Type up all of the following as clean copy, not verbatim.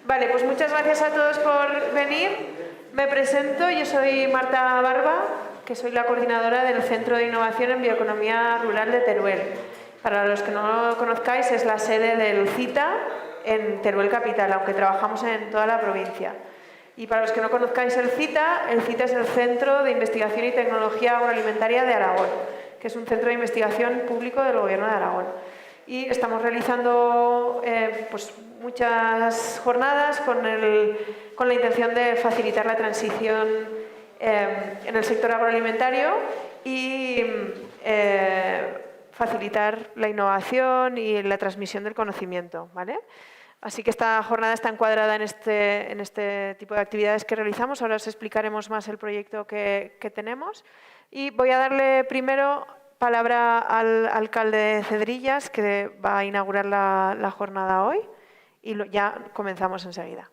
Vale, pues muchas gracias a todos por venir. Me presento, yo soy Marta Barba, que soy la coordinadora del Centro de Innovación en Bioeconomía Rural de Teruel. Para los que no lo conozcáis, es la sede del CITA en Teruel Capital, aunque trabajamos en toda la provincia. Y para los que no conozcáis el CITA es el Centro de Investigación y Tecnología Agroalimentaria de Aragón, que es un centro de investigación público del Gobierno de Aragón. Y estamos realizando pues muchas jornadas con la intención de facilitar la transición en el sector agroalimentario y facilitar la innovación y la transmisión del conocimiento, ¿vale? Así que esta jornada está encuadrada en este tipo de actividades que realizamos. Ahora os explicaremos más el proyecto que tenemos. Y voy a darle primero palabra al alcalde de Cedrillas, que va a inaugurar la jornada hoy, y ya comenzamos enseguida.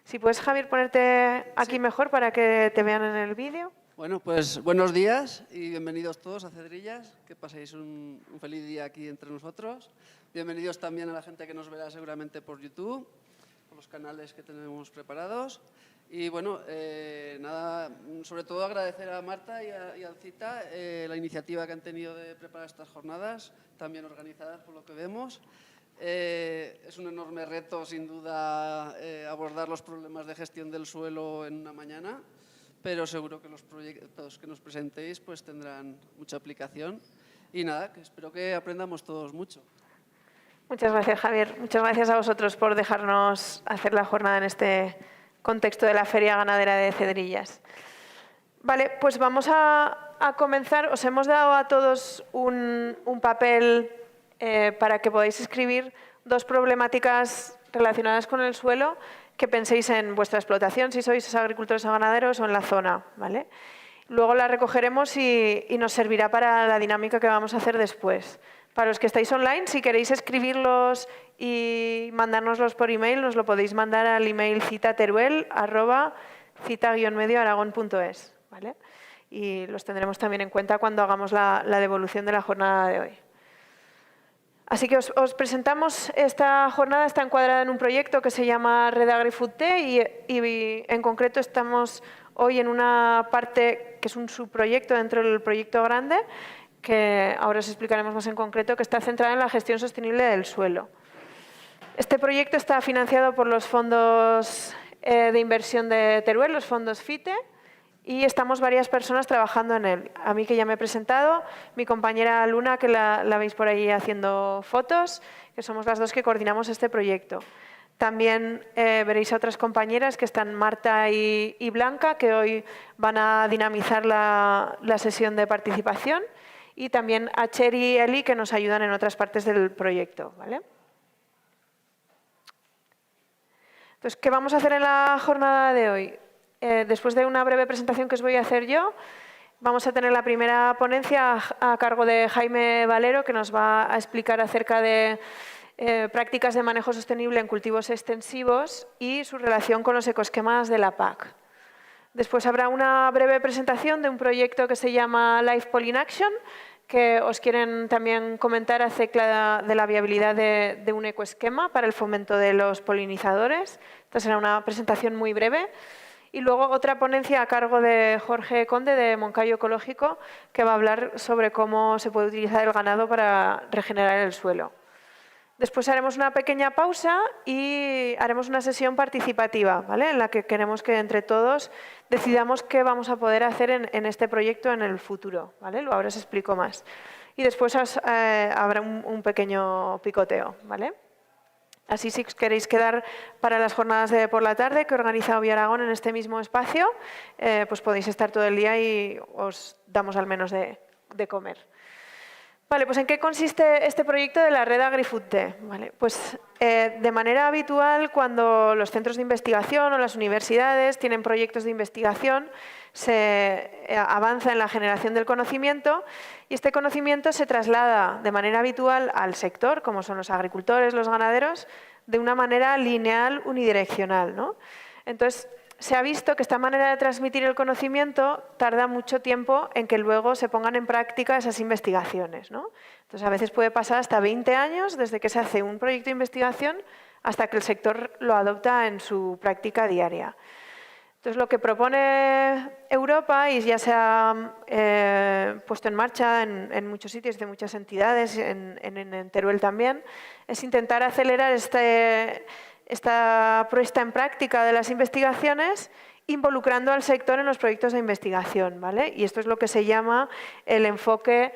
Si puedes, Javier, ponerte aquí mejor para que te vean en el vídeo. Bueno, pues buenos días y bienvenidos todos a Cedrillas, que paséis un feliz día aquí entre nosotros. Bienvenidos también a la gente que nos verá seguramente por YouTube, por los canales que tenemos preparados. Y bueno, nada, sobre todo agradecer a Marta y al CITA la iniciativa que han tenido de preparar estas jornadas, también organizadas por lo que vemos. Es un enorme reto, sin duda, abordar los problemas de gestión del suelo en una mañana, pero seguro que los proyectos que nos presentéis pues tendrán mucha aplicación. Y nada, que espero que aprendamos todos mucho. Muchas gracias, Javier. Muchas gracias a vosotros por dejarnos hacer la jornada en este contexto de la Feria Ganadera de Cedrillas. Vale, pues vamos a comenzar. Os hemos dado a todos un papel para que podáis escribir dos problemáticas relacionadas con el suelo que penséis en vuestra explotación, si sois agricultores o ganaderos o en la zona, ¿vale? Luego la recogeremos y nos servirá para la dinámica que vamos a hacer después. Para los que estáis online, si queréis escribirlos y mandárnoslos por email, nos lo podéis mandar al email citateruel@cita-medioaragón.es, ¿vale? Y los tendremos también en cuenta cuando hagamos la devolución de la jornada de hoy. Así que os presentamos, esta jornada está encuadrada en un proyecto que se llama Red AgriFood T y en concreto estamos hoy en una parte que es un subproyecto dentro del proyecto grande, que ahora os explicaremos más en concreto, que está centrada en la gestión sostenible del suelo. Este proyecto está financiado por los fondos de inversión de Teruel, los fondos FITE, y estamos varias personas trabajando en él. A mí, que ya me he presentado, mi compañera Luna, que la veis por ahí haciendo fotos, que somos las dos que coordinamos este proyecto. También veréis a otras compañeras que están Marta y Blanca, que hoy van a dinamizar la sesión de participación, y también a Cheri y Eli, que nos ayudan en otras partes del proyecto, ¿vale? Entonces, ¿qué vamos a hacer en la jornada de hoy? Después de una breve presentación que os voy a hacer yo, vamos a tener la primera ponencia a cargo de Jaime Valero, que nos va a explicar acerca de prácticas de manejo sostenible en cultivos extensivos y su relación con los ecoesquemas de la PAC. Después habrá una breve presentación de un proyecto que se llama Life Pollen Action, que os quieren también comentar acerca de la viabilidad de un ecoesquema para el fomento de los polinizadores. Esta será una presentación muy breve. Y luego otra ponencia a cargo de Jorge Conde, de Moncayo Ecológico, que va a hablar sobre cómo se puede utilizar el ganado para regenerar el suelo. Después haremos una pequeña pausa y haremos una sesión participativa, ¿vale? En la que queremos que entre todos decidamos qué vamos a poder hacer en este proyecto en el futuro, ¿vale? Ahora os explico más. Y después habrá un pequeño picoteo, ¿vale? Así, si os queréis quedar para las jornadas de por la tarde que organiza Obiaragón en este mismo espacio, pues podéis estar todo el día y os damos al menos de comer. Vale, pues ¿en qué consiste este proyecto de la Red AgriFood T? Vale, pues de manera habitual, cuando los centros de investigación o las universidades tienen proyectos de investigación, se avanza en la generación del conocimiento y este conocimiento se traslada de manera habitual al sector, como son los agricultores, los ganaderos, de una manera lineal, unidireccional, ¿no? Entonces, se ha visto que esta manera de transmitir el conocimiento tarda mucho tiempo en que luego se pongan en práctica esas investigaciones, ¿no? Entonces, a veces puede pasar hasta 20 años desde que se hace un proyecto de investigación hasta que el sector lo adopta en su práctica diaria. Entonces, lo que propone Europa, y ya se ha puesto en marcha en muchos sitios, de muchas entidades, en Teruel también, es intentar acelerar esta puesta en práctica de las investigaciones involucrando al sector en los proyectos de investigación, ¿vale? Y esto es lo que se llama el enfoque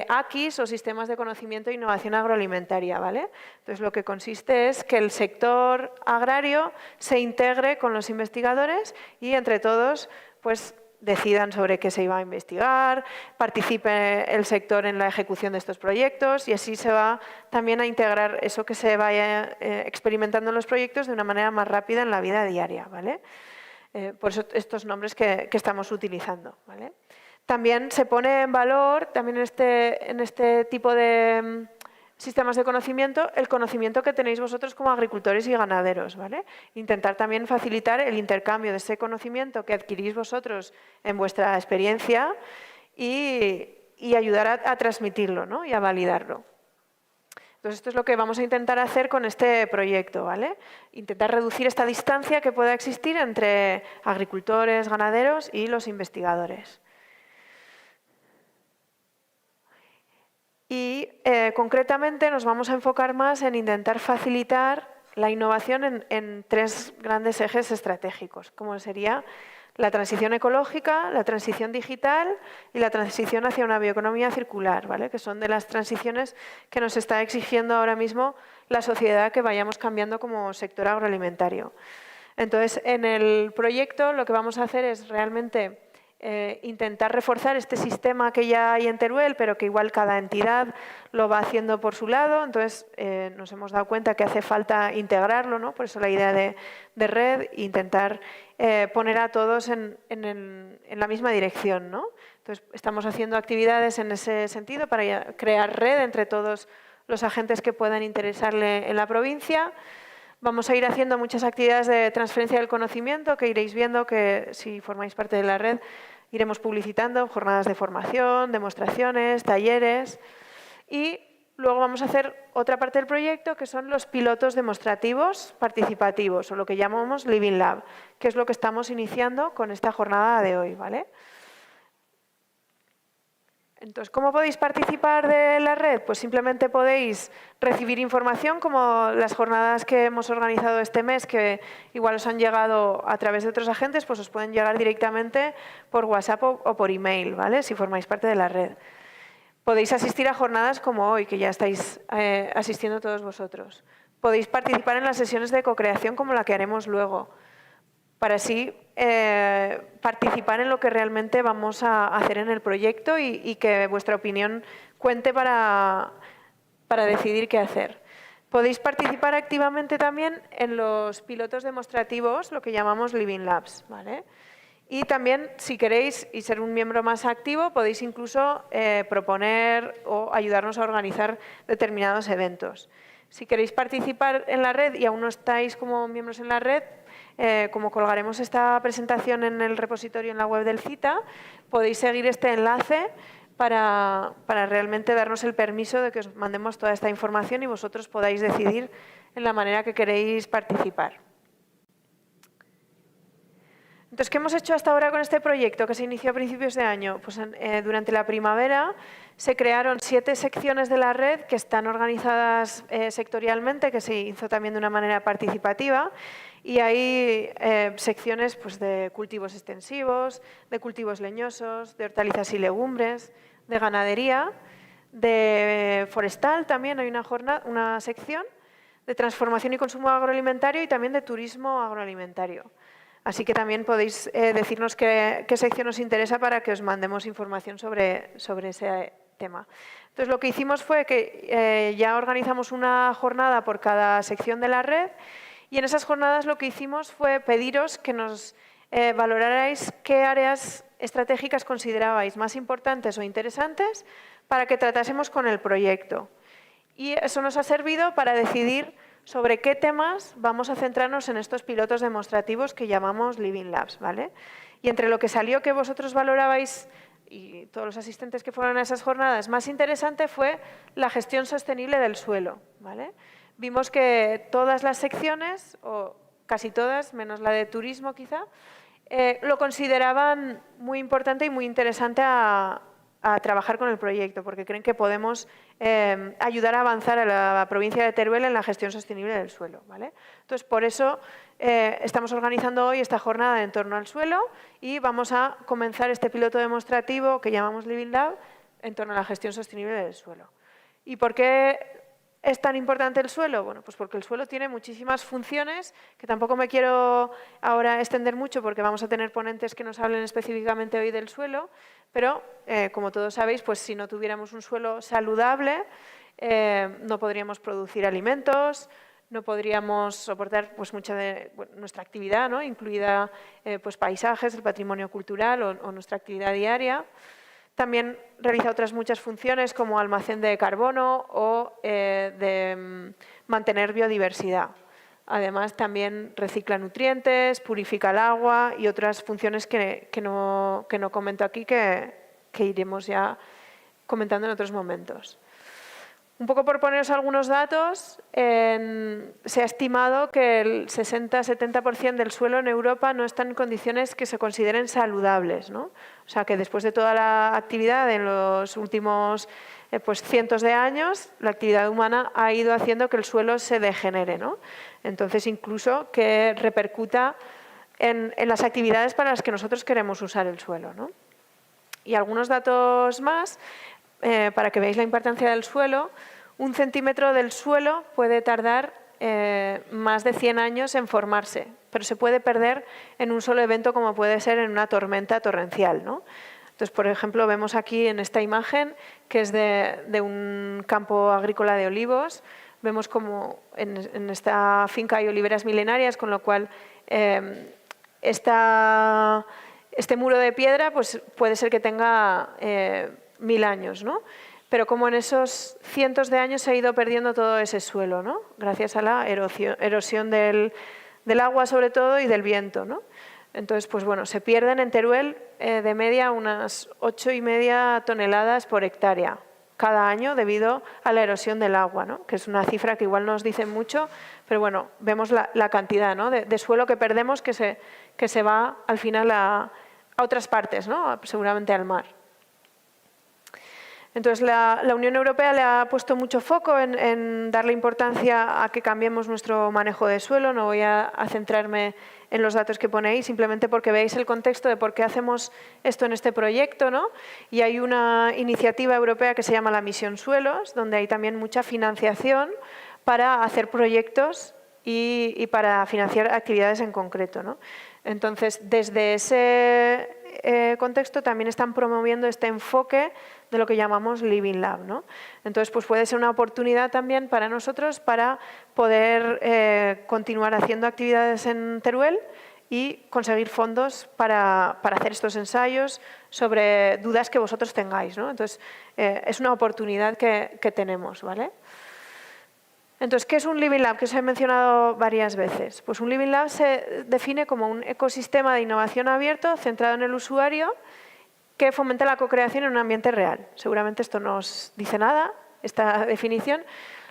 AQIS o Sistemas de Conocimiento e Innovación Agroalimentaria, ¿vale? Entonces, lo que consiste es que el sector agrario se integre con los investigadores y entre todos, pues, decidan sobre qué se iba a investigar, participe el sector en la ejecución de estos proyectos y así se va también a integrar eso que se vaya experimentando en los proyectos de una manera más rápida en la vida diaria, ¿vale? Por eso estos nombres que estamos utilizando, ¿vale? También se pone en valor, también en este tipo de sistemas de conocimiento, el conocimiento que tenéis vosotros como agricultores y ganaderos, ¿vale? Intentar también facilitar el intercambio de ese conocimiento que adquirís vosotros en vuestra experiencia y ayudar a transmitirlo, ¿no? Y a validarlo. Entonces, esto es lo que vamos a intentar hacer con este proyecto, ¿vale? Intentar reducir esta distancia que pueda existir entre agricultores, ganaderos y los investigadores. Y concretamente nos vamos a enfocar más en intentar facilitar la innovación en tres grandes ejes estratégicos, como sería la transición ecológica, la transición digital y la transición hacia una bioeconomía circular, ¿vale? Que son de las transiciones que nos está exigiendo ahora mismo la sociedad que vayamos cambiando como sector agroalimentario. Entonces, en el proyecto lo que vamos a hacer es realmente intentar reforzar este sistema que ya hay en Teruel, pero que igual cada entidad lo va haciendo por su lado. Entonces, nos hemos dado cuenta que hace falta integrarlo, ¿no? Por eso la idea de red, intentar poner a todos en la misma dirección, ¿no? Entonces, estamos haciendo actividades en ese sentido para crear red entre todos los agentes que puedan interesarle en la provincia. Vamos a ir haciendo muchas actividades de transferencia del conocimiento que iréis viendo que si formáis parte de la red iremos publicitando, jornadas de formación, demostraciones, talleres y luego vamos a hacer otra parte del proyecto que son los pilotos demostrativos participativos o lo que llamamos Living Lab, que es lo que estamos iniciando con esta jornada de hoy, ¿vale? Entonces, ¿cómo podéis participar de la red? Pues simplemente podéis recibir información como las jornadas que hemos organizado este mes, que igual os han llegado a través de otros agentes, pues os pueden llegar directamente por WhatsApp o por email, ¿vale? Si formáis parte de la red. Podéis asistir a jornadas como hoy, que ya estáis asistiendo todos vosotros. Podéis participar en las sesiones de co-creación como la que haremos luego, para así participar en lo que realmente vamos a hacer en el proyecto y que vuestra opinión cuente para decidir qué hacer. Podéis participar activamente también en los pilotos demostrativos, lo que llamamos Living Labs, ¿vale? Y también, si queréis y ser un miembro más activo, podéis incluso proponer o ayudarnos a organizar determinados eventos. Si queréis participar en la red y aún no estáis como miembros en la red, como colgaremos esta presentación en el repositorio en la web del CITA, podéis seguir este enlace para realmente darnos el permiso de que os mandemos toda esta información y vosotros podáis decidir en la manera que queréis participar. Entonces, ¿qué hemos hecho hasta ahora con este proyecto que se inició a principios de año? Pues durante la primavera se crearon 7 secciones de la red que están organizadas sectorialmente, que se hizo también de una manera participativa. Y hay secciones pues, de cultivos extensivos, de cultivos leñosos, de hortalizas y legumbres, de ganadería, de forestal también hay una sección, de transformación y consumo agroalimentario y también de turismo agroalimentario. Así que también podéis decirnos qué sección os interesa para que os mandemos información sobre ese tema. Entonces, lo que hicimos fue que ya organizamos una jornada por cada sección de la red y en esas jornadas lo que hicimos fue pediros que nos valorarais qué áreas estratégicas considerabais más importantes o interesantes para que tratásemos con el proyecto. Y eso nos ha servido para decidir sobre qué temas vamos a centrarnos en estos pilotos demostrativos que llamamos Living Labs, ¿vale? Y entre lo que salió que vosotros valorabais y todos los asistentes que fueron a esas jornadas, más interesante fue la gestión sostenible del suelo, ¿vale? vimos que todas las secciones, o casi todas, menos la de turismo quizá, lo consideraban muy importante y muy interesante a trabajar con el proyecto, porque creen que podemos ayudar a avanzar a la provincia de Teruel en la gestión sostenible del suelo, ¿vale? Entonces, por eso estamos organizando hoy esta jornada en torno al suelo y vamos a comenzar este piloto demostrativo que llamamos Living Lab en torno a la gestión sostenible del suelo. ¿Y por qué es tan importante el suelo? Bueno, pues porque el suelo tiene muchísimas funciones, que tampoco me quiero ahora extender mucho porque vamos a tener ponentes que nos hablen específicamente hoy del suelo, pero como todos sabéis, pues si no tuviéramos un suelo saludable, no podríamos producir alimentos, no podríamos soportar pues mucha de nuestra actividad, ¿no? Incluida pues paisajes, el patrimonio cultural o nuestra actividad diaria. También realiza otras muchas funciones como almacén de carbono o de mantener biodiversidad. Además, también recicla nutrientes, purifica el agua y otras funciones que no comento aquí, que iremos ya comentando en otros momentos. Un poco por poneros algunos datos, se ha estimado que el 60-70% del suelo en Europa no está en condiciones que se consideren saludables, ¿no? O sea, que después de toda la actividad en los últimos pues cientos de años, la actividad humana ha ido haciendo que el suelo se degenere, ¿no? Entonces, incluso que repercuta en las actividades para las que nosotros queremos usar el suelo, ¿no? Y algunos datos más, para que veáis la importancia del suelo. 1 centímetro del suelo puede tardar más de 100 años en formarse, pero se puede perder en un solo evento, como puede ser en una tormenta torrencial, ¿no? Entonces, por ejemplo, vemos aquí en esta imagen, que es de un campo agrícola de olivos. Vemos como en esta finca hay oliveras milenarias, con lo cual este muro de piedra pues, puede ser que tenga 1000 años, ¿no? Pero como en esos cientos de años se ha ido perdiendo todo ese suelo, ¿no? Gracias a la erosión del agua sobre todo y del viento, ¿no? Entonces, pues bueno, se pierden en Teruel de media unas 8,5 toneladas por hectárea cada año debido a la erosión del agua, ¿no? Que es una cifra que igual no nos dice mucho, pero bueno, vemos la cantidad, ¿no? de suelo que perdemos que se va al final a otras partes, ¿no? Seguramente al mar. Entonces, la Unión Europea le ha puesto mucho foco en darle importancia a que cambiemos nuestro manejo de suelo. No voy a centrarme en los datos que ponéis, simplemente porque veáis el contexto de por qué hacemos esto en este proyecto, ¿no? Y hay una iniciativa europea que se llama la Misión Suelos, donde hay también mucha financiación para hacer proyectos y para financiar actividades en concreto, ¿no? Entonces, desde ese contexto también están promoviendo este enfoque de lo que llamamos Living Lab, ¿no? Entonces, pues puede ser una oportunidad también para nosotros para poder continuar haciendo actividades en Teruel y conseguir fondos para hacer estos ensayos sobre dudas que vosotros tengáis, ¿no? Entonces, es una oportunidad que tenemos, ¿vale? Entonces, ¿qué es un Living Lab? Que os he mencionado varias veces. Pues un Living Lab se define como un ecosistema de innovación abierto centrado en el usuario que fomenta la co-creación en un ambiente real. Seguramente esto no os dice nada, esta definición.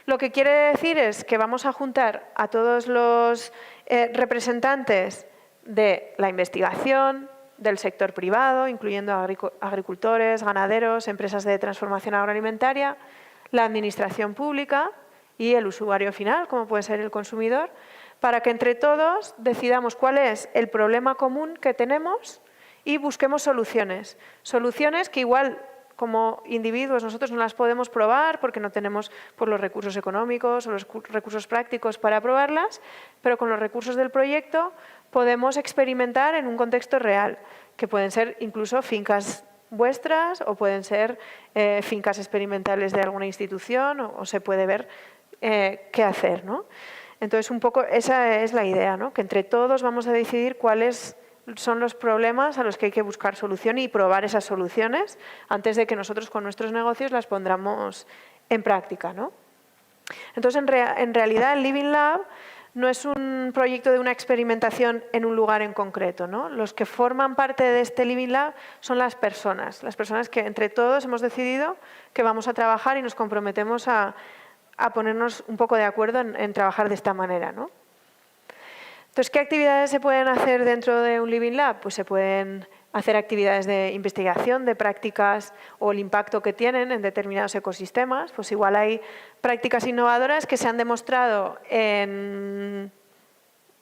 Lo que quiere decir es que vamos a juntar a todos los representantes de la investigación, del sector privado, incluyendo agricultores, ganaderos, empresas de transformación agroalimentaria, la administración pública y el usuario final, como puede ser el consumidor, para que entre todos decidamos cuál es el problema común que tenemos y busquemos soluciones. Soluciones que igual como individuos nosotros no las podemos probar porque no tenemos pues, los recursos económicos o los recursos prácticos para probarlas, pero con los recursos del proyecto podemos experimentar en un contexto real, que pueden ser incluso fincas vuestras o pueden ser fincas experimentales de alguna institución o se puede ver qué hacer, ¿no? Entonces, un poco esa es la idea, ¿no? Que entre todos vamos a decidir cuáles son los problemas a los que hay que buscar solución y probar esas soluciones antes de que nosotros con nuestros negocios las pondremos en práctica, ¿no? Entonces, en realidad, el Living Lab no es un proyecto de una experimentación en un lugar en concreto, ¿no? Los que forman parte de este Living Lab son las personas que entre todos hemos decidido que vamos a trabajar y nos comprometemos a a ponernos un poco de acuerdo en trabajar de esta manera, ¿no? Entonces, ¿qué actividades se pueden hacer dentro de un Living Lab? Pues se pueden hacer actividades de investigación, de prácticas o el impacto que tienen en determinados ecosistemas. Pues igual hay prácticas innovadoras que se han demostrado en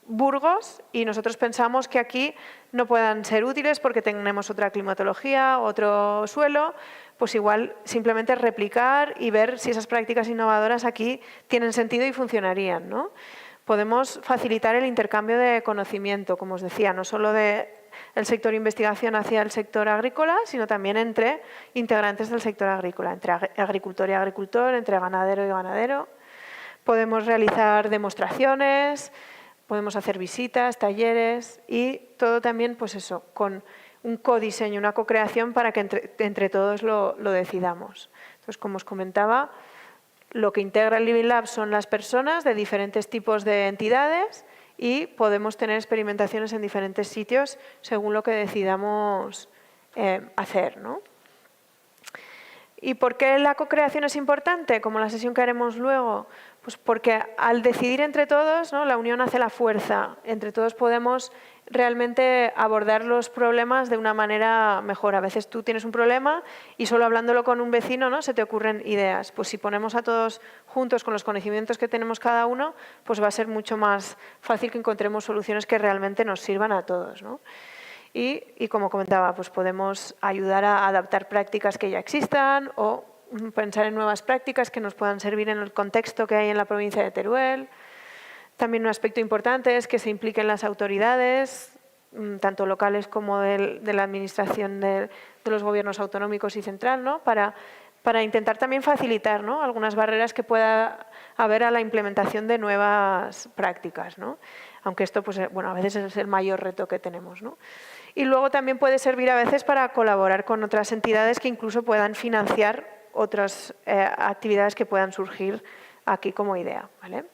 Burgos y nosotros pensamos que aquí no puedan ser útiles porque tenemos otra climatología, otro suelo. Pues igual simplemente replicar y ver si esas prácticas innovadoras aquí tienen sentido y funcionarían, ¿no? Podemos facilitar el intercambio de conocimiento, como os decía, no solo del sector investigación hacia el sector agrícola, sino también entre integrantes del sector agrícola, entre agricultor y agricultor, entre ganadero y ganadero. Podemos realizar demostraciones, podemos hacer visitas, talleres y todo también, pues eso, con un codiseño, una co-creación para que entre todos lo decidamos. Entonces, como os comentaba, lo que integra el Living Lab son las personas de diferentes tipos de entidades y podemos tener experimentaciones en diferentes sitios según lo que decidamos hacer, ¿no? ¿Y por qué la co-creación es importante? Como la sesión que haremos luego. Pues porque al decidir entre todos, ¿no?, la unión hace la fuerza. Entre todos podemos realmente abordar los problemas de una manera mejor. A veces tú tienes un problema y solo hablándolo con un vecino, ¿no?, se te ocurren ideas. Pues si ponemos a todos juntos con los conocimientos que tenemos cada uno, pues va a ser mucho más fácil que encontremos soluciones que realmente nos sirvan a todos, ¿no? Y como comentaba, pues podemos ayudar a adaptar prácticas que ya existan o pensar en nuevas prácticas que nos puedan servir en el contexto que hay en la provincia de Teruel. También un aspecto importante es que se impliquen las autoridades, tanto locales como de la administración de los gobiernos autonómicos y central, ¿no?, para intentar también facilitar, ¿no?, algunas barreras que pueda haber a la implementación de nuevas prácticas, ¿no? Aunque esto, pues, bueno, a veces es el mayor reto que tenemos, ¿no? Y luego también puede servir a veces para colaborar con otras entidades que incluso puedan financiar otras actividades que puedan surgir aquí como idea, ¿vale?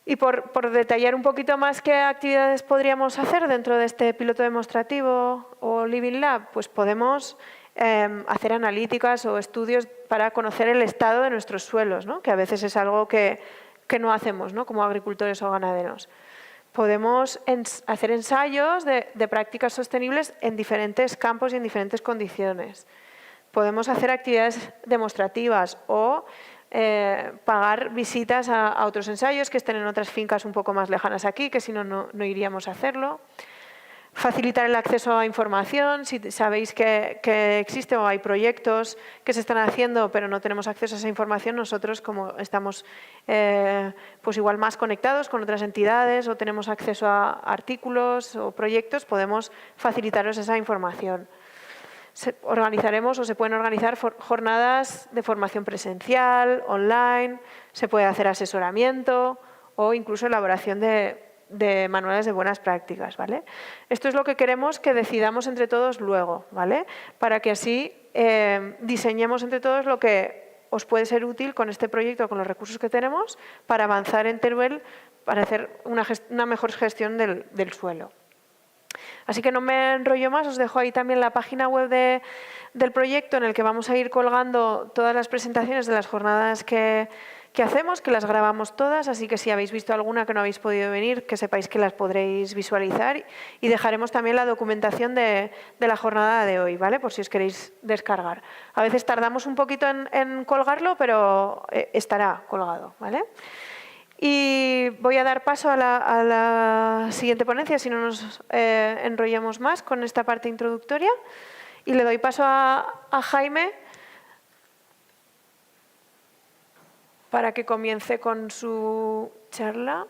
Y por detallar un poquito más qué actividades podríamos hacer dentro de este piloto demostrativo o Living Lab, pues podemos hacer analíticas o estudios para conocer el estado de nuestros suelos, ¿no?, que a veces es algo que no hacemos, ¿no?, como agricultores o ganaderos. Podemos hacer ensayos de prácticas sostenibles en diferentes campos y en diferentes condiciones. Podemos hacer actividades demostrativas o pagar visitas a otros ensayos que estén en otras fincas un poco más lejanas aquí, que si no, no iríamos a hacerlo. Facilitar el acceso a información, si sabéis que existe o hay proyectos que se están haciendo pero no tenemos acceso a esa información, nosotros como estamos pues igual más conectados con otras entidades o tenemos acceso a artículos o proyectos, podemos facilitaros esa información. Organizaremos o se pueden organizar jornadas de formación presencial, online, se puede hacer asesoramiento o incluso elaboración de manuales de buenas prácticas, ¿vale? Esto es lo que queremos que decidamos entre todos luego, ¿vale? Para que así diseñemos entre todos lo que os puede ser útil con este proyecto, con los recursos que tenemos, para avanzar en Teruel, para hacer una mejor gestión del suelo. Así que no me enrollo más, os dejo ahí también la página web del proyecto en el que vamos a ir colgando todas las presentaciones de las jornadas que hacemos, que las grabamos todas, así que si habéis visto alguna que no habéis podido venir, que sepáis que las podréis visualizar y dejaremos también la documentación de la jornada de hoy, ¿vale? Por si os queréis descargar. A veces tardamos un poquito en colgarlo, pero estará colgado, ¿vale? Y voy a dar paso a la siguiente ponencia, si no nos enrollamos más con esta parte introductoria. Y le doy paso a Jaime para que comience con su charla.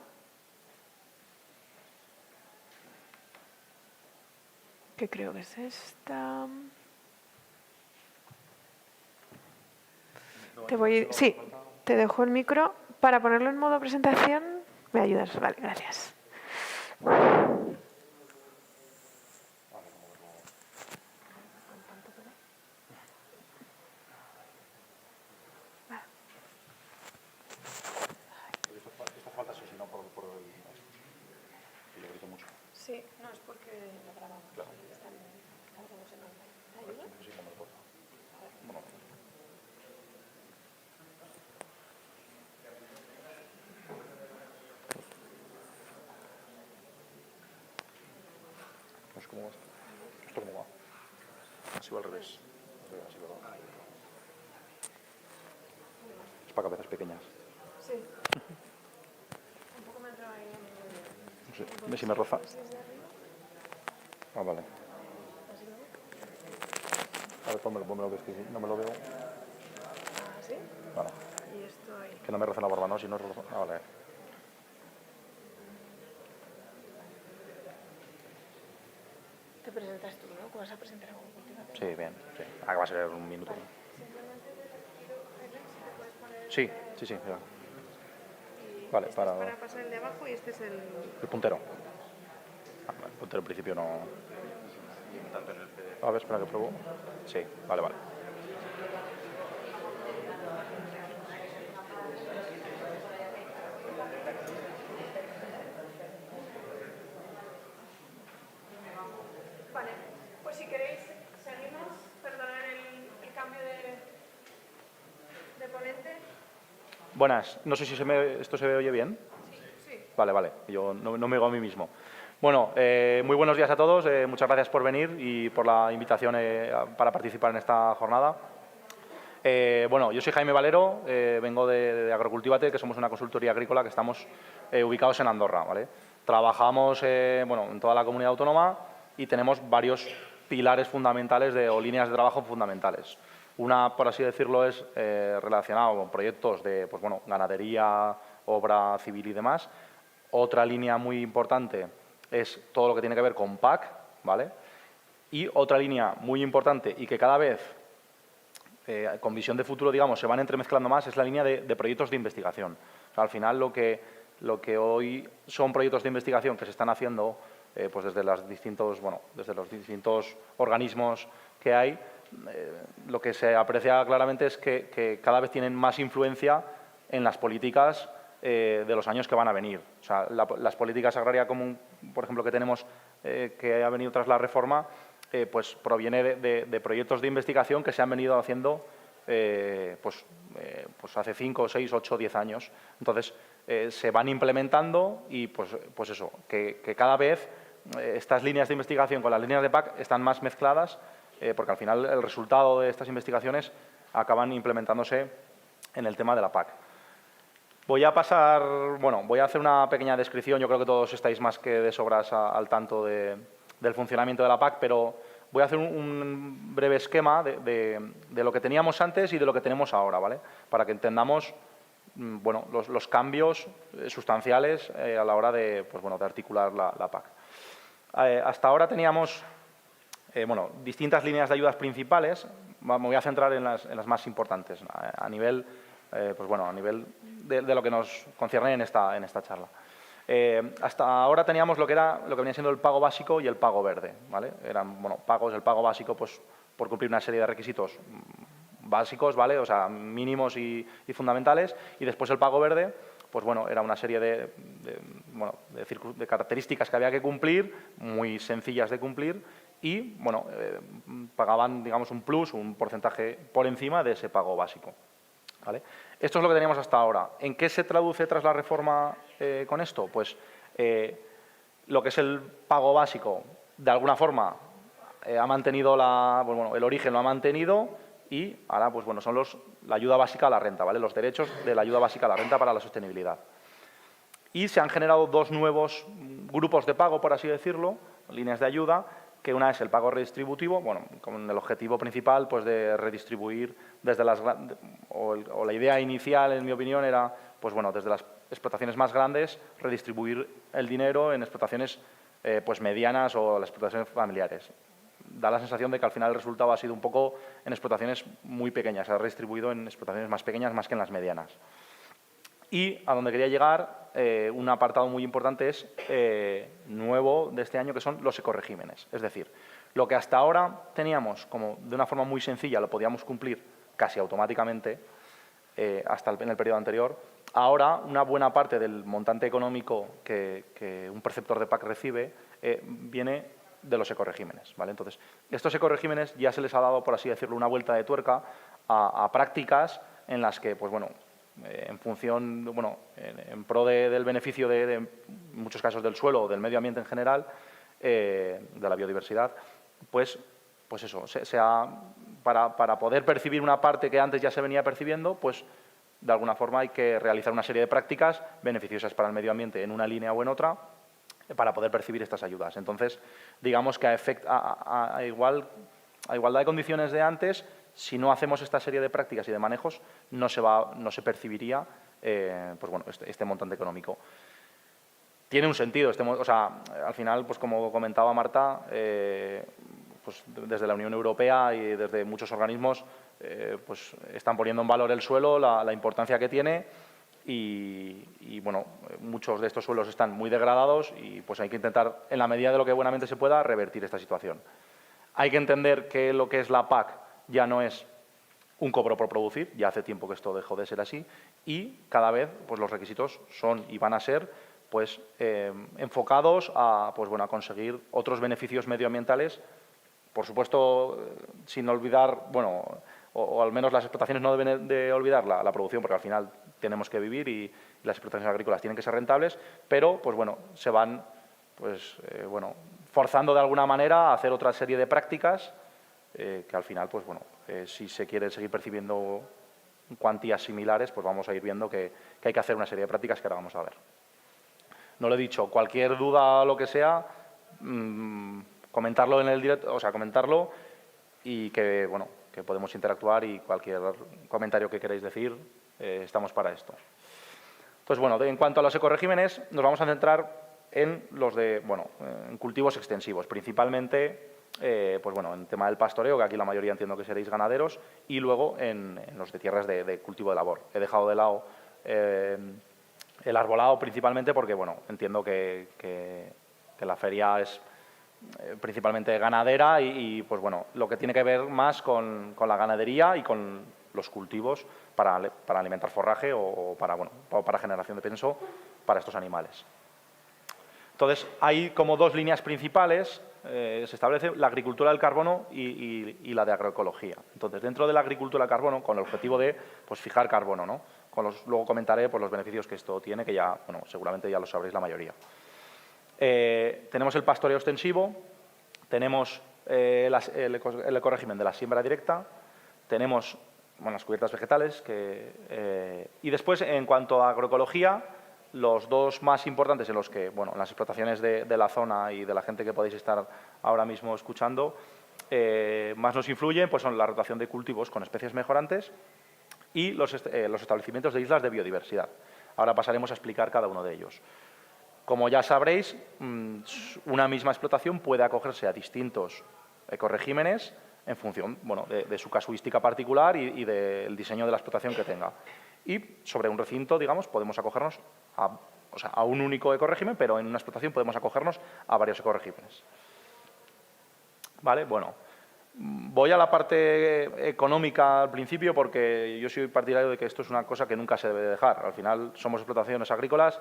Que creo que es esta. Sí, te dejo el micro. Para ponerlo en modo presentación, ¿me ayudas? Vale, gracias. Sí, no, es porque lo grabamos. Claro. Estamos en online. ¿Te ayuda? No sé cómo va. ¿Esto cómo va? Así va al revés. Así va. Es para cabezas pequeñas. Sí. Tampoco me ha entrado ahí. No sé, ve si me roza. Ah, vale. A ver, pónmelo que es que no me lo veo. Ah, ¿sí? Vale. Y esto ahí. Que no me roce la barba, ¿no? Si no roza. Ah, vale. Te presentas tú, ¿no? ¿Cómo vas a presentar algo? Cultivate. Sí, bien. Sí. Ah, que va a ser un minuto. Vale. Simplemente te pido, Jaime, si te puedes poner... Sí, sí, sí. Ya. Y Vale, este es para pasar el de abajo y este es el... el puntero. Ah, vale, el puntero en principio no... A ver, espera que pruebo. Sí, vale, vale. Vale, pues si queréis, seguimos. Perdonad el cambio de ponente. Buenas, no sé si esto se oye bien. Sí. Vale, vale, yo no me oigo a mí mismo. Bueno, muy buenos días a todos, muchas gracias por venir y por la invitación para participar en esta jornada. Bueno, yo soy Jaime Valero, vengo de Agrocultívate, que somos una consultoría agrícola que estamos ubicados en Andorra, ¿vale? Trabajamos bueno, en toda la comunidad autónoma y tenemos varios pilares fundamentales o líneas de trabajo fundamentales. Una, por así decirlo, es relacionada con proyectos de pues, bueno, ganadería, obra civil y demás. Otra línea muy importante es todo lo que tiene que ver con PAC, ¿vale? Y otra línea muy importante y que cada vez, con visión de futuro, digamos, se van entremezclando más, es la línea de proyectos de investigación. O sea, al final, lo que hoy son proyectos de investigación que se están haciendo pues desde los distintos organismos que hay, lo que se aprecia claramente es que cada vez tienen más influencia en las políticas de los años que van a venir. O sea, las políticas agrarias común, por ejemplo, que tenemos, que ha venido tras la reforma, pues proviene de proyectos de investigación que se han venido haciendo pues hace 5, 6, 8, 10 años. Entonces, se van implementando y pues eso, que cada vez estas líneas de investigación con las líneas de PAC están más mezcladas porque al final el resultado de estas investigaciones acaban implementándose en el tema de la PAC. Voy a hacer una pequeña descripción. Yo creo que todos estáis más que de sobras al tanto del funcionamiento de la PAC, pero voy a hacer un breve esquema de lo que teníamos antes y de lo que tenemos ahora, ¿vale? Para que entendamos bueno, los cambios sustanciales a la hora de articular la PAC. Hasta ahora teníamos distintas líneas de ayudas principales. Me voy a centrar en las más importantes a nivel de lo que nos concierne en esta charla. Hasta ahora teníamos lo que venía siendo el pago básico y el pago verde, ¿vale? Eran pagos, el pago básico pues por cumplir una serie de requisitos básicos, ¿vale? O sea, mínimos y fundamentales, y después el pago verde, pues bueno, era una serie de características que había que cumplir, muy sencillas de cumplir, y bueno, pagaban, digamos, un plus, un porcentaje por encima de ese pago básico, ¿vale? Esto es lo que teníamos hasta ahora. ¿En qué se traduce tras la reforma con esto? Pues lo que es el pago básico, de alguna forma, ha mantenido el origen lo ha mantenido, y ahora pues bueno, son la ayuda básica a la renta, ¿vale? Los derechos de la ayuda básica a la renta para la sostenibilidad. Y se han generado dos nuevos grupos de pago, por así decirlo, líneas de ayuda, que una es el pago redistributivo, bueno, con el objetivo principal pues de redistribuir desde la idea inicial, en mi opinión, era pues bueno, desde las explotaciones más grandes, redistribuir el dinero en explotaciones pues medianas o las explotaciones familiares. Da la sensación de que al final el resultado ha sido un poco en explotaciones muy pequeñas, se ha redistribuido en explotaciones más pequeñas más que en las medianas. Y a donde quería llegar, un apartado muy importante es nuevo de este año, que son los ecoregímenes. Es decir, lo que hasta ahora teníamos como de una forma muy sencilla, lo podíamos cumplir casi automáticamente en el periodo anterior, ahora una buena parte del montante económico que un perceptor de PAC recibe viene de los ecoregímenes, ¿vale? Entonces, estos ecoregímenes ya se les ha dado, por así decirlo, una vuelta de tuerca a prácticas en las que, pues bueno, en función, en pro del beneficio en muchos casos del suelo o del medio ambiente en general, de la biodiversidad, pues eso, para poder percibir una parte que antes ya se venía percibiendo, pues de alguna forma hay que realizar una serie de prácticas beneficiosas para el medio ambiente en una línea o en otra para poder percibir estas ayudas. Entonces, digamos que a igualdad de condiciones de antes, si no hacemos esta serie de prácticas y de manejos, no se percibiría pues bueno, este montante económico. Tiene un sentido, o sea, al final, pues como comentaba Marta, pues desde la Unión Europea y desde muchos organismos pues están poniendo en valor el suelo, la importancia que tiene y bueno, muchos de estos suelos están muy degradados y pues hay que intentar, en la medida de lo que buenamente se pueda, revertir esta situación. Hay que entender que lo que es la PAC ya no es un cobro por producir, ya hace tiempo que esto dejó de ser así y cada vez pues los requisitos son y van a ser pues enfocados a, pues, bueno, a conseguir otros beneficios medioambientales, por supuesto, sin olvidar, bueno, o al menos las explotaciones no deben de olvidar la producción, porque al final tenemos que vivir y las explotaciones agrícolas tienen que ser rentables, pero pues bueno, se van pues, bueno, forzando de alguna manera a hacer otra serie de prácticas que al final, pues bueno, si se quiere seguir percibiendo cuantías similares, pues vamos a ir viendo que hay que hacer una serie de prácticas que ahora vamos a ver. No lo he dicho, cualquier duda o lo que sea, comentarlo en el directo, o sea, comentarlo y que, bueno, que podemos interactuar y cualquier comentario que queráis decir, estamos para esto. Entonces, bueno, en cuanto a los ecoregímenes, nos vamos a centrar en los de, bueno, en cultivos extensivos, principalmente, pues bueno, en tema del pastoreo, que aquí la mayoría entiendo que seréis ganaderos, y luego en los de tierras de cultivo de labor. He dejado de lado el arbolado principalmente porque, bueno, entiendo que la feria es principalmente ganadera y, pues bueno, lo que tiene que ver más con la ganadería y con los cultivos para alimentar forraje o para generación de pienso para estos animales. Entonces, hay como dos líneas principales, se establece la agricultura del carbono y la de agroecología. Entonces, dentro de la agricultura del carbono, con el objetivo de pues, fijar carbono, ¿no? Luego comentaré pues, los beneficios que esto tiene, que ya, bueno, seguramente ya lo sabréis la mayoría. Tenemos el pastoreo extensivo, tenemos el ecorégimen de la siembra directa, tenemos bueno, las cubiertas vegetales y después, en cuanto a agroecología, los dos más importantes en los que, bueno, las explotaciones de la zona y de la gente que podéis estar ahora mismo escuchando, más nos influyen pues son la rotación de cultivos con especies mejorantes y los establecimientos de islas de biodiversidad. Ahora pasaremos a explicar cada uno de ellos. Como ya sabréis, una misma explotación puede acogerse a distintos ecoregímenes en función bueno, de su casuística particular y del diseño de la explotación que tenga. Y sobre un recinto, digamos, podemos acogernos a un único ecorégimen, pero en una explotación podemos acogernos a varios ecoregímenes. ¿Vale? Bueno, voy a la parte económica al principio porque yo soy partidario de que esto es una cosa que nunca se debe dejar. Al final somos explotaciones agrícolas,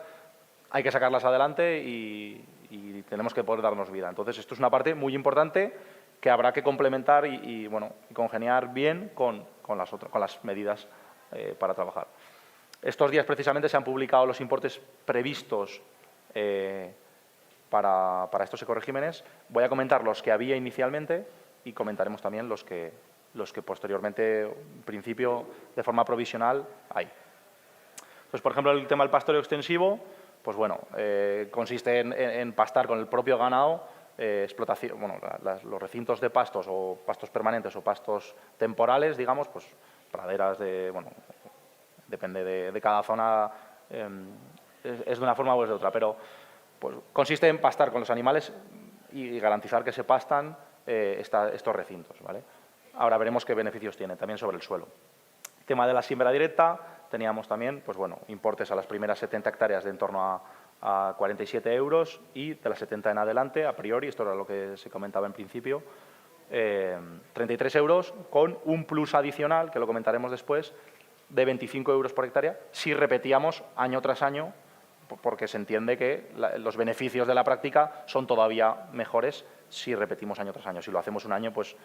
hay que sacarlas adelante y tenemos que poder darnos vida. Entonces, esto es una parte muy importante que habrá que complementar y congeniar bien con las medidas para trabajar. Estos días precisamente se han publicado los importes previstos para estos ecoregímenes. Voy a comentar los que había inicialmente y comentaremos también los que posteriormente, en principio, de forma provisional, hay. Pues, por ejemplo, el tema del pastoreo extensivo, pues bueno, consiste en pastar con el propio ganado, explotación, bueno, los recintos de pastos o pastos permanentes o pastos temporales, digamos, pues praderas bueno, depende de cada zona, es de una forma o es de otra, pero pues, consiste en pastar con los animales y garantizar que se pastan estos recintos, ¿vale? Ahora veremos qué beneficios tiene también sobre el suelo. Tema de la siembra directa, teníamos también, pues bueno, importes a las primeras 70 hectáreas de en torno a 47 euros y de las 70 en adelante, a priori, esto era lo que se comentaba en principio, 33 euros con un plus adicional, que lo comentaremos después, de 25 euros por hectárea, si repetíamos año tras año, porque se entiende que los beneficios de la práctica son todavía mejores si repetimos año tras año. Si lo hacemos un año, pues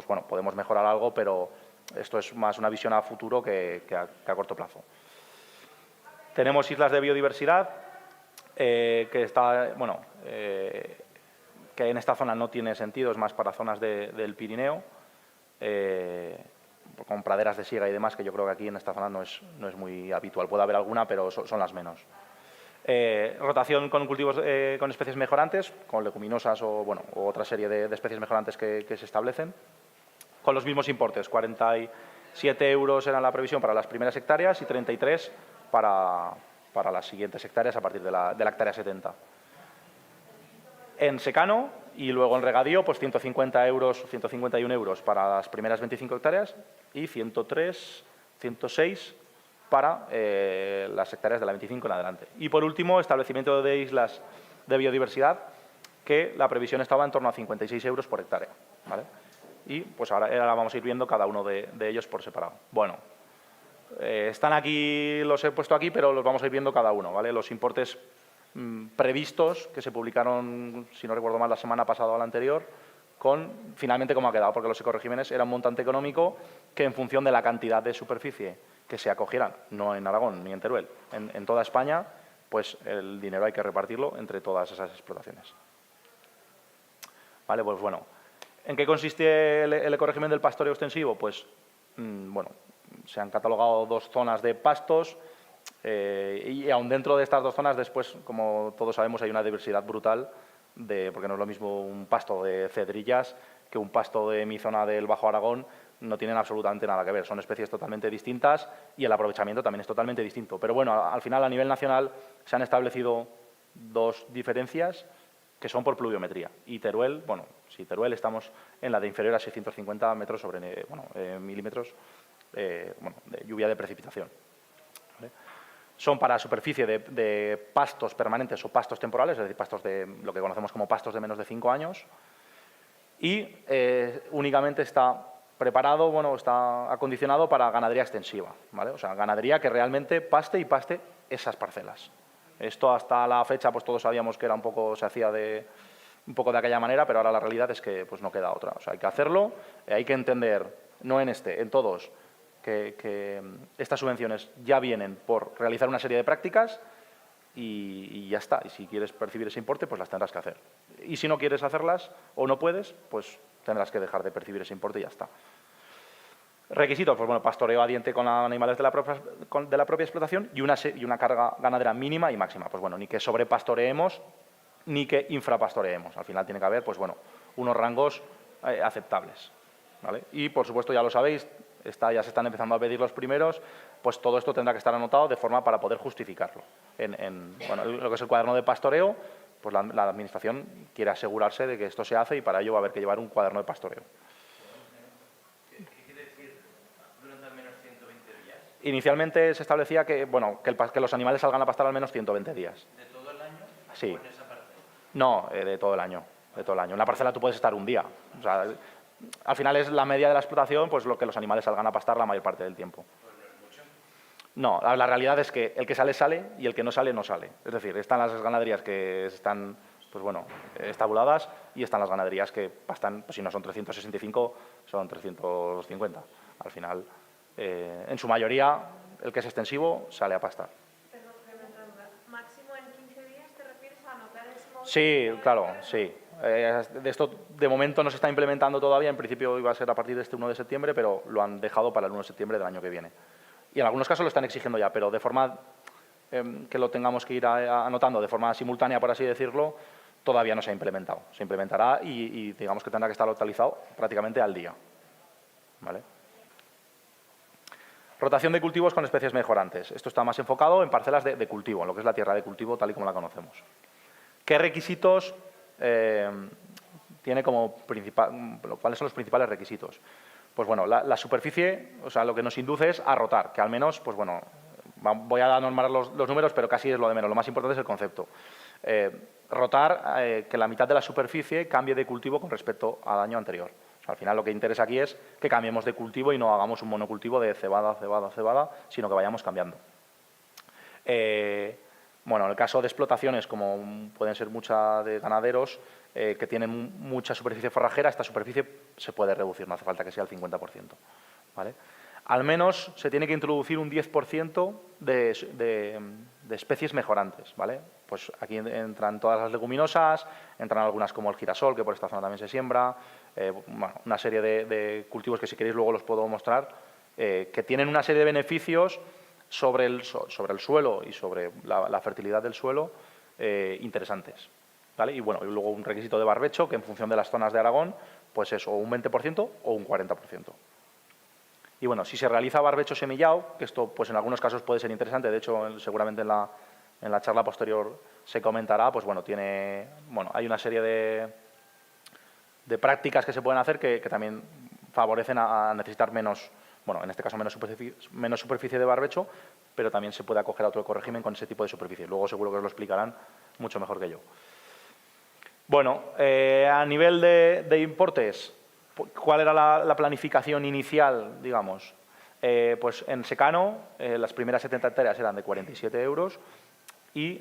bueno, podemos mejorar algo, pero esto es más una visión a futuro que a corto plazo. Tenemos islas de biodiversidad, que que en esta zona no tiene sentido, es más para zonas del Pirineo, con praderas de siega y demás, que yo creo que aquí en esta zona no es muy habitual. Puede haber alguna, pero son las menos. Rotación con cultivos con especies mejorantes, con leguminosas o otra serie de especies mejorantes que se establecen, con los mismos importes, 47 euros era la previsión para las primeras hectáreas y 33 para las siguientes hectáreas a partir de la hectárea 70. En secano y luego en regadío, pues 150 euros, 151 euros para las primeras 25 hectáreas y 103, 106 para las hectáreas de la 25 en adelante. Y por último, establecimiento de islas de biodiversidad, que la previsión estaba en torno a 56 euros por hectárea, ¿vale? Y pues ahora vamos a ir viendo cada uno de ellos por separado. Bueno, están aquí, los he puesto aquí, pero los vamos a ir viendo cada uno, ¿vale? Los importes previstos que se publicaron, si no recuerdo mal, la semana pasada o la anterior, con finalmente cómo ha quedado, porque los ecoregímenes era un montante económico que en función de la cantidad de superficie que se acogieran, no en Aragón ni en Teruel, en toda España, pues el dinero hay que repartirlo entre todas esas explotaciones. Vale, pues bueno, ¿en qué consiste el ecorégimen del pastoreo extensivo? Pues, bueno, se han catalogado 2 zonas de pastos y aún dentro de estas 2 zonas después, como todos sabemos, hay una diversidad brutal, porque no es lo mismo un pasto de cedrillas que un pasto de mi zona del Bajo Aragón, no tienen absolutamente nada que ver, son especies totalmente distintas y el aprovechamiento también es totalmente distinto. Pero bueno, al final a nivel nacional se han establecido 2 diferencias que son por pluviometría. Y Teruel, bueno, si Teruel estamos en la de inferior a 650 metros sobre, milímetros de lluvia de precipitación. ¿Vale? Son para superficie de pastos permanentes o pastos temporales, es decir, pastos de lo que conocemos como pastos de menos de 5 años, y únicamente está preparado, está acondicionado para ganadería extensiva, ¿vale? O sea, ganadería que realmente paste esas parcelas. Esto hasta la fecha, pues todos sabíamos que era se hacía un poco de aquella manera, pero ahora la realidad es que pues no queda otra. O sea, hay que hacerlo, hay que entender, no en en todos, que estas subvenciones ya vienen por realizar una serie de prácticas y ya está. Y si quieres percibir ese importe, pues las tendrás que hacer. Y si no quieres hacerlas o no puedes, pues tendrás que dejar de percibir ese importe y ya está. Requisitos, pues bueno, pastoreo a diente con animales de la propia explotación y una carga ganadera mínima y máxima. Pues bueno, ni que sobrepastoreemos ni que infrapastoreemos. Al final tiene que haber, pues bueno, unos rangos aceptables, ¿vale? Y por supuesto, ya lo sabéis, ya se están empezando a pedir los primeros, pues todo esto tendrá que estar anotado de forma para poder justificarlo. Lo que es el cuaderno de pastoreo, pues la Administración quiere asegurarse de que esto se hace y para ello va a haber que llevar un cuaderno de pastoreo. ¿Qué quiere decir durante al menos 120 días? Inicialmente se establecía que los animales salgan a pastar al menos 120 días. ¿De todo el año? Sí. ¿O en esa parte? No, de todo el año. De todo el año. En la parcela tú puedes estar un día. O sea, al final es la media de la explotación, pues lo que los animales salgan a pastar la mayor parte del tiempo. Pues no es mucho. No, la realidad es que el que sale, sale y el que no sale, no sale. Es decir, están las ganaderías que están, pues bueno, estabuladas y están las ganaderías que pastan, pues si no son 365, son 350. Al final, en su mayoría, el que es extensivo sale a pastar. Perdón, ¿máximo en 15 días te refieres a anotar ese momento? Sí, claro, sí. De esto, de momento, no se está implementando todavía. En principio iba a ser a partir de este 1 de septiembre, pero lo han dejado para el 1 de septiembre del año que viene. Y en algunos casos lo están exigiendo ya, pero de forma que lo tengamos que ir anotando de forma simultánea, por así decirlo, todavía no se ha implementado. Se implementará y digamos que tendrá que estar actualizado prácticamente al día. ¿Vale? Rotación de cultivos con especies mejorantes. Esto está más enfocado en parcelas de cultivo, en lo que es la tierra de cultivo tal y como la conocemos. ¿Qué requisitos tiene cuáles son los principales requisitos? Pues bueno, la superficie, o sea, lo que nos induce es a rotar, que al menos, pues bueno, voy a nombrar los números, pero casi es lo de menos, lo más importante es el concepto. Rotar, que la mitad de la superficie cambie de cultivo con respecto al año anterior. O sea, al final lo que interesa aquí es que cambiemos de cultivo y no hagamos un monocultivo de cebada, cebada, cebada, sino que vayamos cambiando. Bueno, en el caso de explotaciones, como pueden ser muchas de ganaderos, que tienen mucha superficie forrajera, esta superficie se puede reducir, no hace falta que sea el 50%. ¿Vale? Al menos se tiene que introducir un 10% de especies mejorantes. ¿Vale? pues aquí entran todas las leguminosas, entran algunas como el girasol, que por esta zona también se siembra, bueno, una serie de cultivos que si queréis luego los puedo mostrar, que tienen una serie de beneficios sobre el suelo y sobre la fertilidad del suelo interesantes. ¿Vale? Y bueno, y luego un requisito de barbecho que en función de las zonas de Aragón, pues es o un 20% o un 40%. Y bueno, si se realiza barbecho semillado, que esto pues en algunos casos puede ser interesante, de hecho seguramente en la charla posterior se comentará, pues bueno, hay una serie de prácticas que se pueden hacer que también favorecen a necesitar menos, bueno, en este caso menos superficie de barbecho, pero también se puede acoger a otro ecorégimen con ese tipo de superficie. Luego seguro que os lo explicarán mucho mejor que yo. Bueno, a nivel de importes, ¿cuál era la planificación inicial, digamos? Pues en secano, las primeras 70 hectáreas eran de 47 euros y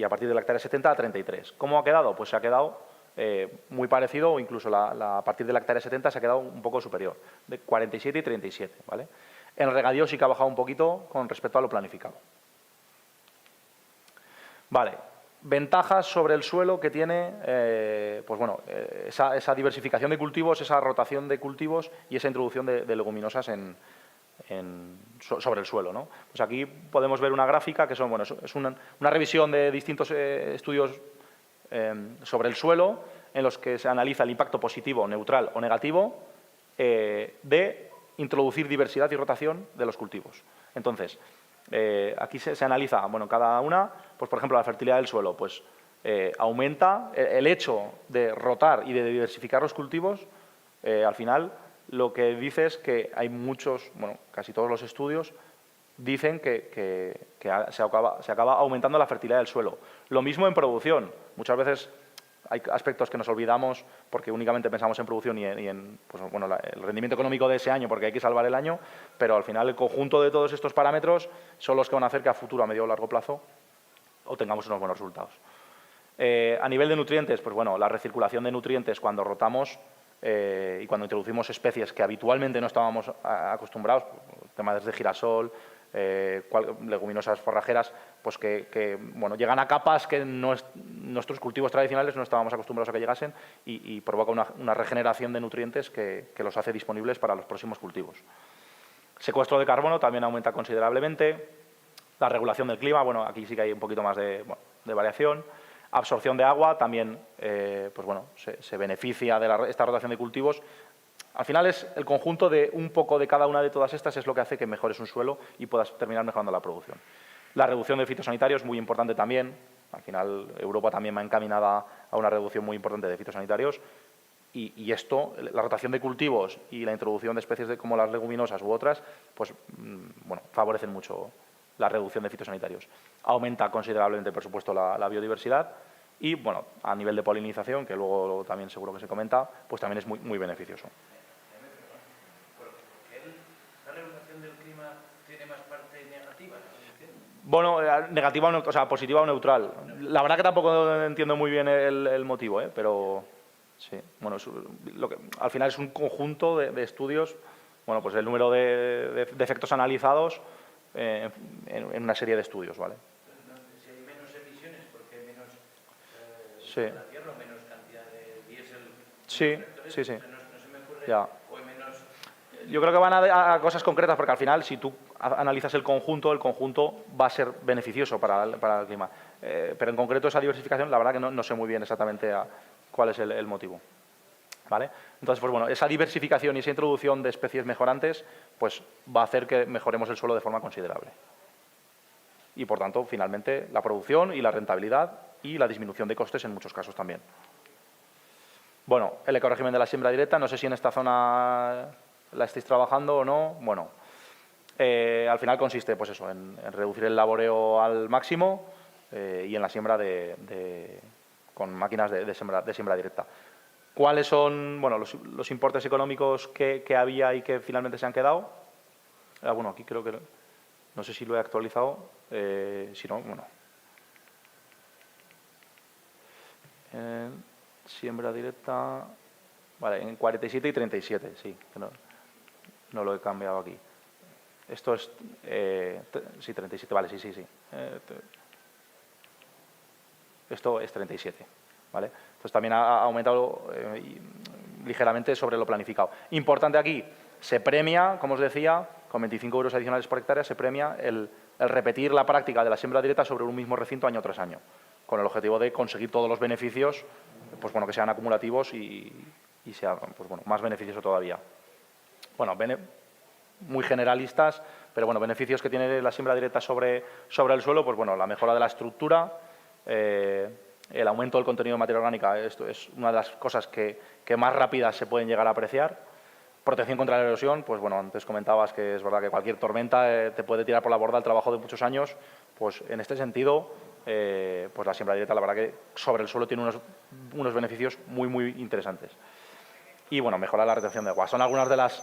a partir de la hectárea 70 a 33. ¿Cómo ha quedado? Pues se ha quedado muy parecido o incluso a partir de la hectárea 70 se ha quedado un poco superior, de 47 y 37, ¿vale? En regadío sí que ha bajado un poquito con respecto a lo planificado. Vale. Ventajas sobre el suelo que tiene pues bueno, esa diversificación de cultivos, esa rotación de cultivos y esa introducción de leguminosas sobre el suelo, ¿no? Pues aquí podemos ver una gráfica que bueno, es una revisión de distintos estudios sobre el suelo en los que se analiza el impacto positivo, neutral o negativo de introducir diversidad y rotación de los cultivos. Entonces, aquí se analiza, bueno, cada una, pues por ejemplo, la fertilidad del suelo, pues aumenta el hecho de rotar y de diversificar los cultivos, al final lo que dice es que hay muchos, bueno, casi todos los estudios dicen que se acaba aumentando la fertilidad del suelo. Lo mismo en producción. Muchas veces hay aspectos que nos olvidamos porque únicamente pensamos en producción y en pues, bueno, el rendimiento económico de ese año porque hay que salvar el año, pero al final el conjunto de todos estos parámetros son los que van a hacer que a futuro, a medio o largo plazo, obtengamos unos buenos resultados. A nivel de nutrientes, pues bueno, la recirculación de nutrientes cuando rotamos y cuando introducimos especies que habitualmente no estábamos acostumbrados, temas de girasol, leguminosas forrajeras, pues que bueno, llegan a capas que nuestros cultivos tradicionales no estábamos acostumbrados a que llegasen y provoca una regeneración de nutrientes que los hace disponibles para los próximos cultivos. Secuestro de carbono también aumenta considerablemente. La regulación del clima, bueno, aquí sí que hay un poquito más de variación. Absorción de agua también, pues bueno, se beneficia de esta rotación de cultivos. Al final es el conjunto de un poco de cada una de todas estas es lo que hace que mejores un suelo y puedas terminar mejorando la producción. La reducción de fitosanitarios, muy importante también. Al final Europa también va encaminada a una reducción muy importante de fitosanitarios y esto, la rotación de cultivos y la introducción de especies como las leguminosas u otras, pues bueno, favorecen mucho la reducción de fitosanitarios. Aumenta considerablemente, por supuesto, la biodiversidad y, bueno, a nivel de polinización, que luego también seguro que se comenta, pues también es muy, muy beneficioso. ¿La regulación del clima tiene más parte negativa? Bueno, negativa, o sea, positiva o neutral. La verdad que tampoco entiendo muy bien el motivo, pero sí. Bueno, al final es un conjunto de estudios, bueno, pues el número de efectos analizados en una serie de estudios, ¿vale? Si hay menos emisiones, porque hay menos sí. o menos cantidad de diésel. Sí, sí, sí. No se me ocurre. Ya. O hay menos. Yo creo que van a cosas concretas, porque al final, si tú analizas el conjunto va a ser beneficioso para el clima. Pero en concreto esa diversificación, la verdad que no sé muy bien exactamente cuál es el motivo. ¿Vale? Entonces, pues bueno, esa diversificación y esa introducción de especies mejorantes, pues va a hacer que mejoremos el suelo de forma considerable. Y, por tanto, finalmente, la producción y la rentabilidad y la disminución de costes en muchos casos también. Bueno, el ecorégimen de la siembra directa, no sé si en esta zona la estáis trabajando o no. Bueno, al final consiste, pues eso, en reducir el laboreo al máximo y en la siembra con máquinas de siembra directa. ¿Cuáles son los importes económicos que había y que finalmente se han quedado? Bueno, aquí creo que no sé si lo he actualizado. Si no, bueno. Siembra directa. Vale, en 47 y 37, sí. Que no lo he cambiado aquí. Esto es. Sí, 37, vale, sí. esto es 37. ¿Vale? Entonces también ha aumentado ligeramente sobre lo planificado. Importante aquí, se premia, como os decía, con 25 euros adicionales por hectárea, se premia el repetir la práctica de la siembra directa sobre un mismo recinto año tras año, con el objetivo de conseguir todos los beneficios, pues bueno, que sean acumulativos y sean, pues bueno, más beneficioso todavía. Bueno, muy generalistas, pero bueno, beneficios que tiene la siembra directa sobre el suelo, pues bueno, la mejora de la estructura, el aumento del contenido de materia orgánica, esto es una de las cosas que más rápidas se pueden llegar a apreciar. Protección contra la erosión, pues bueno, antes comentabas que es verdad que cualquier tormenta te puede tirar por la borda el trabajo de muchos años, pues en este sentido, pues la siembra directa, la verdad que sobre el suelo tiene unos beneficios muy, muy interesantes. Y bueno, mejora la retención de agua. Son algunas de las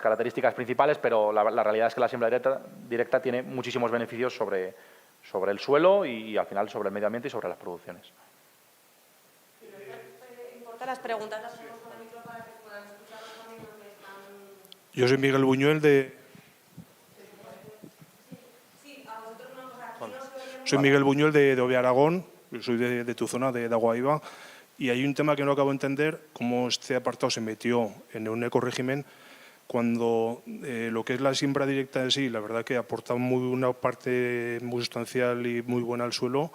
características principales, pero la realidad es que la siembra directa tiene muchísimos beneficios sobre el suelo y al final sobre el medio ambiente y sobre las producciones. ¿Importa las preguntas? Las hacemos con el micro para que puedan escucharlos también los que están... Yo soy Miguel Buñuel de... Soy Miguel Buñuel de Ovea Aragón, yo soy de tu zona, de Aguaiba, y hay un tema que no acabo de entender, cómo este apartado se metió en un ecorégimen cuando lo que es la siembra directa en sí, la verdad que aporta una parte muy sustancial y muy buena al suelo,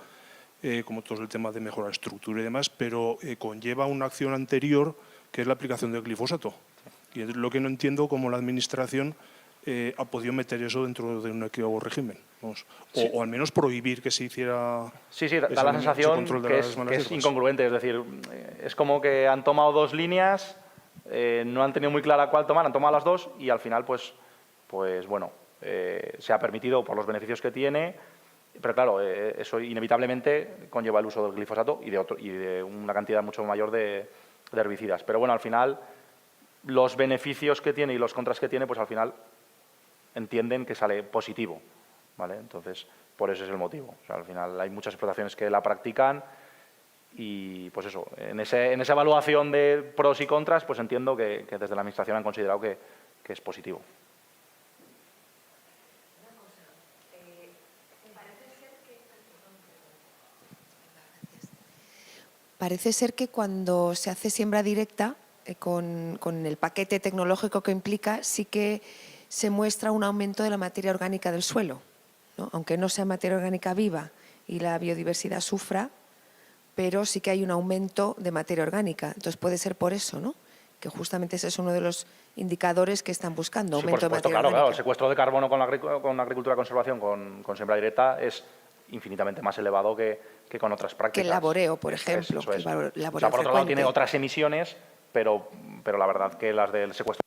como todo el tema de mejorar estructura y demás, pero conlleva una acción anterior que es la aplicación del glifosato. Y es lo que no entiendo cómo la Administración ha podido meter eso dentro de un ecorégimen. O al menos prohibir que se hiciera... Sí, da la sensación que es incongruente. Es decir, es como que han tomado dos líneas, no han tenido muy clara cuál tomar, han tomado las dos y al final, pues bueno, se ha permitido por los beneficios que tiene, pero claro, eso inevitablemente conlleva el uso del glifosato y de una cantidad mucho mayor de herbicidas. Pero bueno, al final, los beneficios que tiene y los contras que tiene, pues al final entienden que sale positivo, ¿vale? Entonces, por eso es el motivo. O sea, al final hay muchas explotaciones que la practican y, pues eso, en esa evaluación de pros y contras, pues entiendo que desde la Administración han considerado que es positivo. Parece ser que cuando se hace siembra directa, con el paquete tecnológico que implica, sí que se muestra un aumento de la materia orgánica del suelo, ¿no? Aunque no sea materia orgánica viva y la biodiversidad sufra, pero sí que hay un aumento de materia orgánica. Entonces puede ser por eso, ¿no? Que justamente ese es uno de los indicadores que están buscando, aumento de materia orgánica. Claro, el secuestro de carbono con agricultura de conservación, con siembra directa, es infinitamente más elevado que con otras prácticas. Que el laboreo, por ejemplo. Eso es. Que el laboreo por otro lado, tiene otras emisiones, pero la verdad que las del secuestro.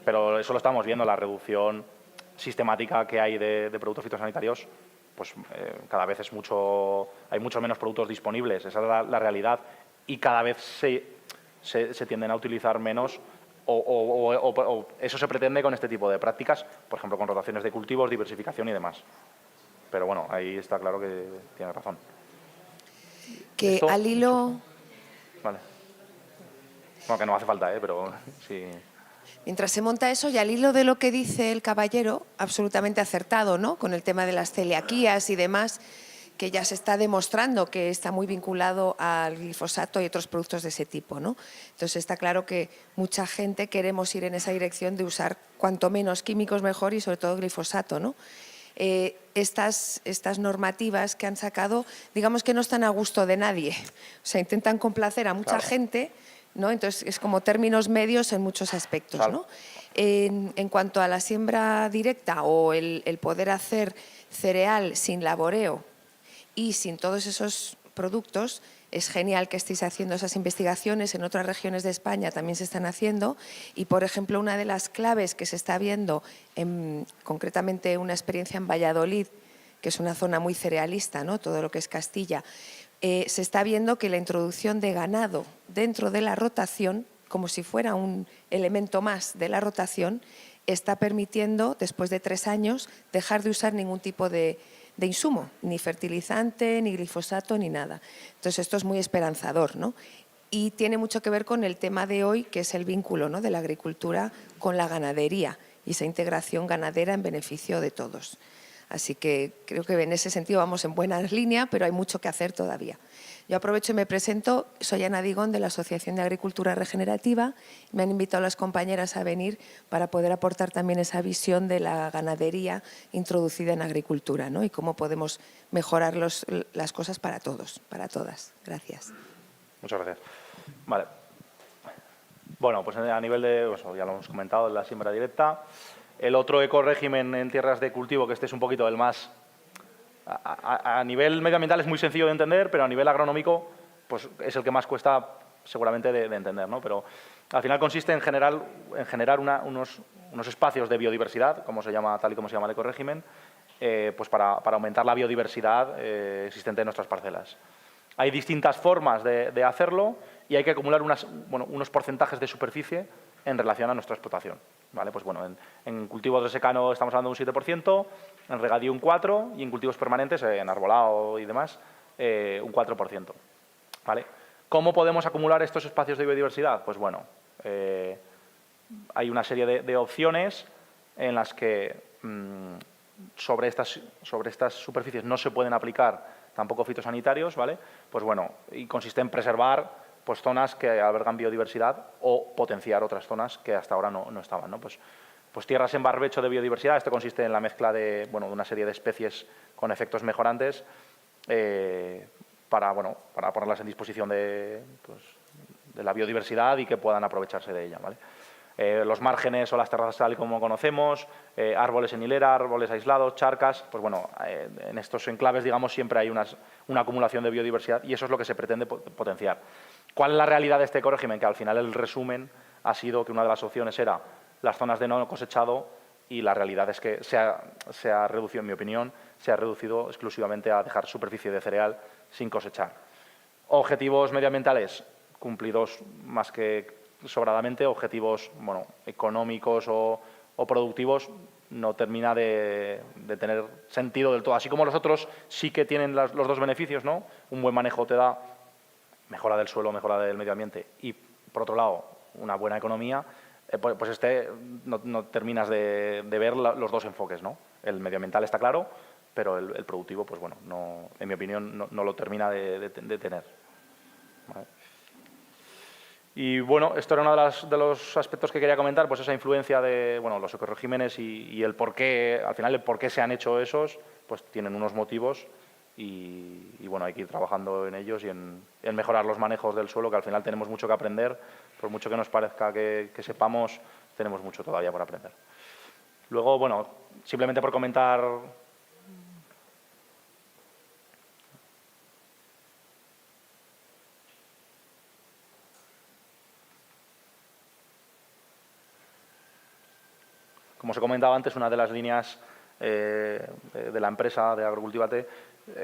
Pero eso lo estamos viendo, la reducción sistemática que hay de productos fitosanitarios, pues cada vez hay mucho menos productos disponibles, esa es la realidad, y cada vez se tienden a utilizar menos o eso se pretende con este tipo de prácticas, por ejemplo, con rotaciones de cultivos, diversificación y demás. Pero bueno, ahí está claro que tiene razón. Que al hilo... Vale. Bueno, que no hace falta, pero sí. Mientras se monta eso, y al hilo de lo que dice el caballero, absolutamente acertado, ¿no? Con el tema de las celiaquías y demás, que ya se está demostrando que está muy vinculado al glifosato y otros productos de ese tipo, ¿no? Entonces está claro que mucha gente queremos ir en esa dirección de usar cuanto menos químicos mejor y sobre todo glifosato, ¿no? Estas normativas que han sacado, digamos que no están a gusto de nadie, o sea, intentan complacer a mucha gente, ¿no? Entonces es como términos medios en muchos aspectos, Claro. ¿no? En cuanto a la siembra directa o el poder hacer cereal sin laboreo y sin todos esos productos, es genial que estéis haciendo esas investigaciones. En otras regiones de España también se están haciendo y, por ejemplo, una de las claves que se está viendo, concretamente una experiencia en Valladolid, que es una zona muy cerealista, ¿no? Todo lo que es Castilla, se está viendo que la introducción de ganado dentro de la rotación, como si fuera un elemento más de la rotación, está permitiendo, después de 3 años, dejar de usar ningún tipo de insumo, ni fertilizante, ni glifosato, ni nada. Entonces, esto es muy esperanzador, ¿no? Y tiene mucho que ver con el tema de hoy, que es el vínculo, ¿no?, de la agricultura con la ganadería y esa integración ganadera en beneficio de todos. Así que creo que en ese sentido vamos en buena línea, pero hay mucho que hacer todavía. Yo aprovecho y me presento, soy Ana Digón de la Asociación de Agricultura Regenerativa. Me han invitado las compañeras a venir para poder aportar también esa visión de la ganadería introducida en agricultura, ¿no? Y cómo podemos mejorar las cosas para todos, para todas. Gracias. Muchas gracias. Vale. Bueno, pues a nivel de, pues ya lo hemos comentado, la siembra directa. El otro ecorégimen en tierras de cultivo, que este es un poquito el más... A nivel medioambiental es muy sencillo de entender, pero a nivel agronómico pues es el que más cuesta seguramente de entender, ¿no? Pero al final consiste en generar unos espacios de biodiversidad, tal y como se llama el ecorégimen, pues para aumentar la biodiversidad existente en nuestras parcelas. Hay distintas formas de hacerlo y hay que acumular unos porcentajes de superficie en relación a nuestra explotación. ¿Vale? Pues bueno, en cultivos de secano estamos hablando de un 7%, en regadío un 4% y en cultivos permanentes, en arbolado y demás, un 4%. ¿Vale? ¿Cómo podemos acumular estos espacios de biodiversidad? Pues bueno, hay una serie de opciones en las que sobre estas superficies no se pueden aplicar tampoco fitosanitarios, ¿vale? Pues bueno, y consiste en preservar pues zonas que albergan biodiversidad o potenciar otras zonas que hasta ahora no estaban, ¿no? Pues tierras en barbecho de biodiversidad. Esto consiste en la mezcla de una serie de especies con efectos mejorantes para ponerlas en disposición de la biodiversidad y que puedan aprovecharse de ella, ¿vale? Los márgenes o las terrazas tal y como conocemos, árboles en hilera, árboles aislados, charcas, pues bueno, en estos enclaves, digamos, siempre hay una acumulación de biodiversidad y eso es lo que se pretende potenciar. ¿Cuál es la realidad de este ecorégimen? Que al final el resumen ha sido que una de las opciones era las zonas de no cosechado y la realidad es que se ha reducido, en mi opinión, se ha reducido exclusivamente a dejar superficie de cereal sin cosechar. Objetivos medioambientales cumplidos más que sobradamente, objetivos económicos o productivos no termina de tener sentido del todo. Así como los otros sí que tienen los dos beneficios, ¿no? Un buen manejo te da mejora del suelo, mejora del medio ambiente y, por otro lado, una buena economía, pues no terminas de ver los dos enfoques, ¿no? El medioambiental está claro, pero el productivo, pues bueno, en mi opinión, no lo termina de tener. ¿Vale? Y bueno, esto era uno de los aspectos que quería comentar, pues esa influencia de los ecoregímenes y el por qué, al final, el por qué se han hecho esos, pues tienen unos motivos y bueno, hay que ir trabajando en ellos y en mejorar los manejos del suelo, que al final tenemos mucho que aprender, por mucho que nos parezca que sepamos, tenemos mucho todavía por aprender. Luego, bueno, simplemente por comentar... Como os he comentado antes, una de las líneas de la empresa de Agrocultivate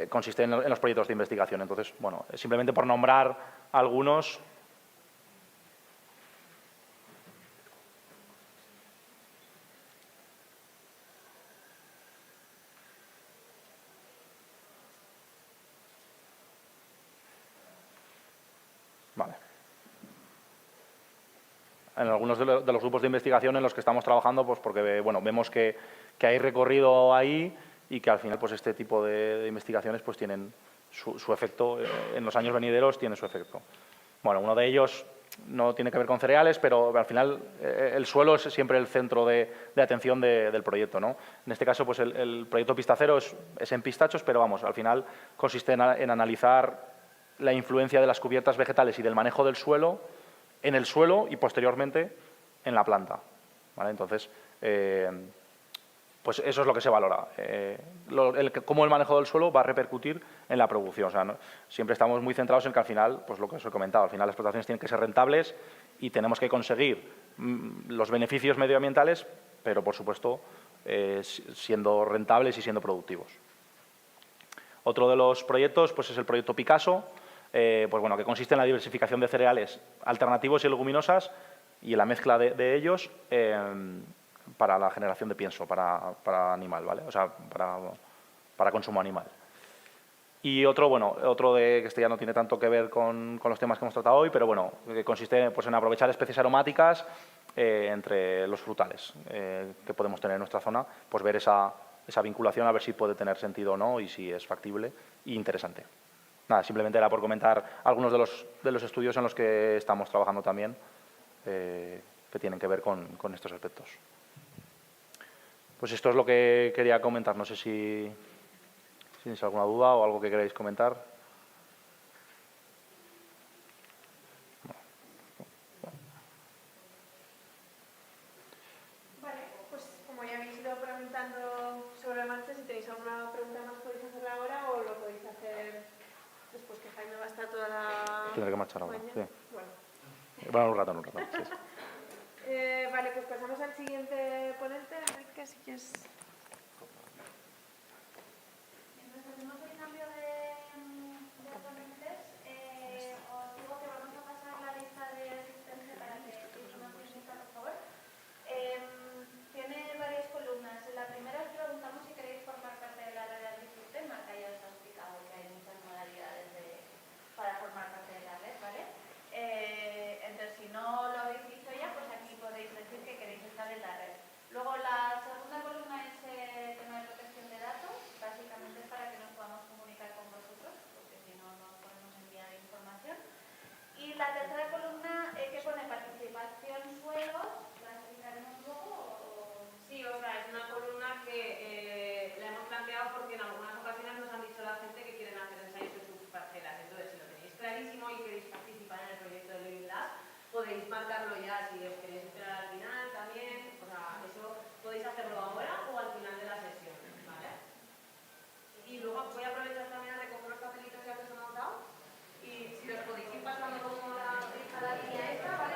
consiste en los proyectos de investigación. Entonces, bueno, simplemente por nombrar algunos. Vale. en algunos de los grupos de investigación en los que estamos trabajando, pues porque bueno, vemos que hay recorrido ahí y que al final pues este tipo de investigaciones pues tienen su efecto, en los años venideros tiene su efecto. Bueno, uno de ellos no tiene que ver con cereales, pero al final el suelo es siempre el centro de atención del proyecto, ¿no? En este caso, pues el proyecto Pistacero es en pistachos, pero vamos, al final consiste en analizar la influencia de las cubiertas vegetales y del manejo del suelo en el suelo y posteriormente en la planta, ¿vale? Entonces, pues eso es lo que se valora, cómo el manejo del suelo va a repercutir en la producción. O sea, ¿no? Siempre estamos muy centrados en que al final, pues lo que os he comentado, al final las explotaciones tienen que ser rentables y tenemos que conseguir los beneficios medioambientales, pero por supuesto siendo rentables y siendo productivos. Otro de los proyectos pues es el proyecto Picasso, pues bueno, que consiste en la diversificación de cereales alternativos y leguminosas y en la mezcla de ellos para la generación de pienso, para animal, ¿vale? O sea, para consumo animal. Y otro que este ya no tiene tanto que ver con los temas que hemos tratado hoy, pero bueno, que consiste pues, en aprovechar especies aromáticas entre los frutales que podemos tener en nuestra zona, pues ver esa vinculación, a ver si puede tener sentido o no y si es factible e interesante. Nada, simplemente era por comentar algunos de los estudios en los que estamos trabajando también que tienen que ver con estos aspectos. Pues esto es lo que quería comentar. No sé si tenéis alguna duda o algo que queráis comentar. Vale, pues como ya habéis ido preguntando sobre la marcha, si tenéis alguna pregunta más podéis hacerla ahora o lo podéis hacer después que Jaime va a estar toda la Tendré que marchar ahora. mañana. Sí. Bueno. Un rato. Sí. Vale, pues pasamos al siguiente ponente. Enrique, si quieres. Mientras hacemos el cambio de ponentes, os digo que vamos a pasar la lista de asistencia para que tomemos lista, por favor. Tiene varias columnas. En la primera os preguntamos si queréis formar parte de la red del sistema, que ya os ha explicado que hay muchas modalidades para formar parte de la red, ¿vale? Entonces, si no lo habéis dicho ya, pues aquí podéis decir que queréis estar en la red. Luego, la segunda columna es tema de protección de datos. Básicamente es para que nos podamos comunicar con vosotros, porque si no, no podemos enviar información. Y la tercera columna que pone participación suelos, ¿la explicaremos luego? Sí, o sea, es una columna que la hemos planteado porque en algunas ocasiones nos han dicho la gente que quieren hacer ensayos en sus parcelas. Entonces, si lo tenéis clarísimo y queréis participar en el proyecto de Living Labs, podéis marcarlo ya. Si os queréis esperar al final también, o sea, eso podéis hacerlo ahora o al final de la sesión, ¿vale? Y luego voy a aprovechar también a recoger los papelitos ya que os hemos dado y si los podéis ir pasando como la línea esta, ¿vale?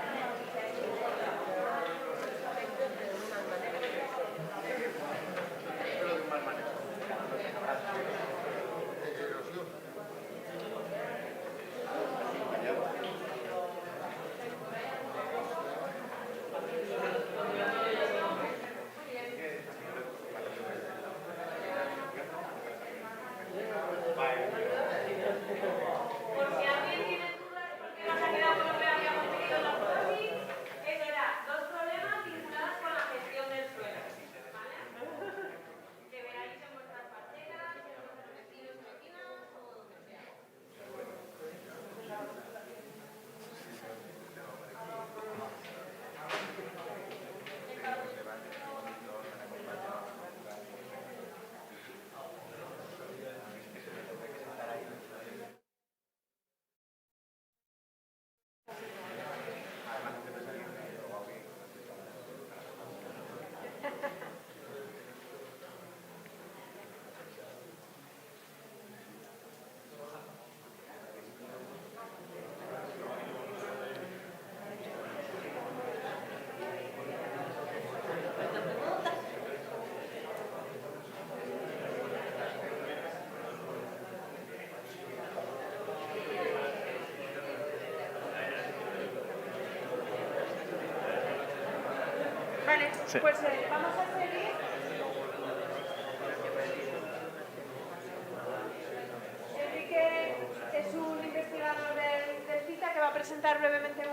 Por si alguien tiene dudas porque no se ha quedado con lo que habíamos pedido en los dosis, eso era dos problemas vinculados con la gestión del suelo, ¿vale? Que veáis en vuestras parcelas, en vuestros vecinos y vecinas o donde sea. Vale, Sí. pues vamos a seguir. Enrique es un investigador del CITA que va a presentar brevemente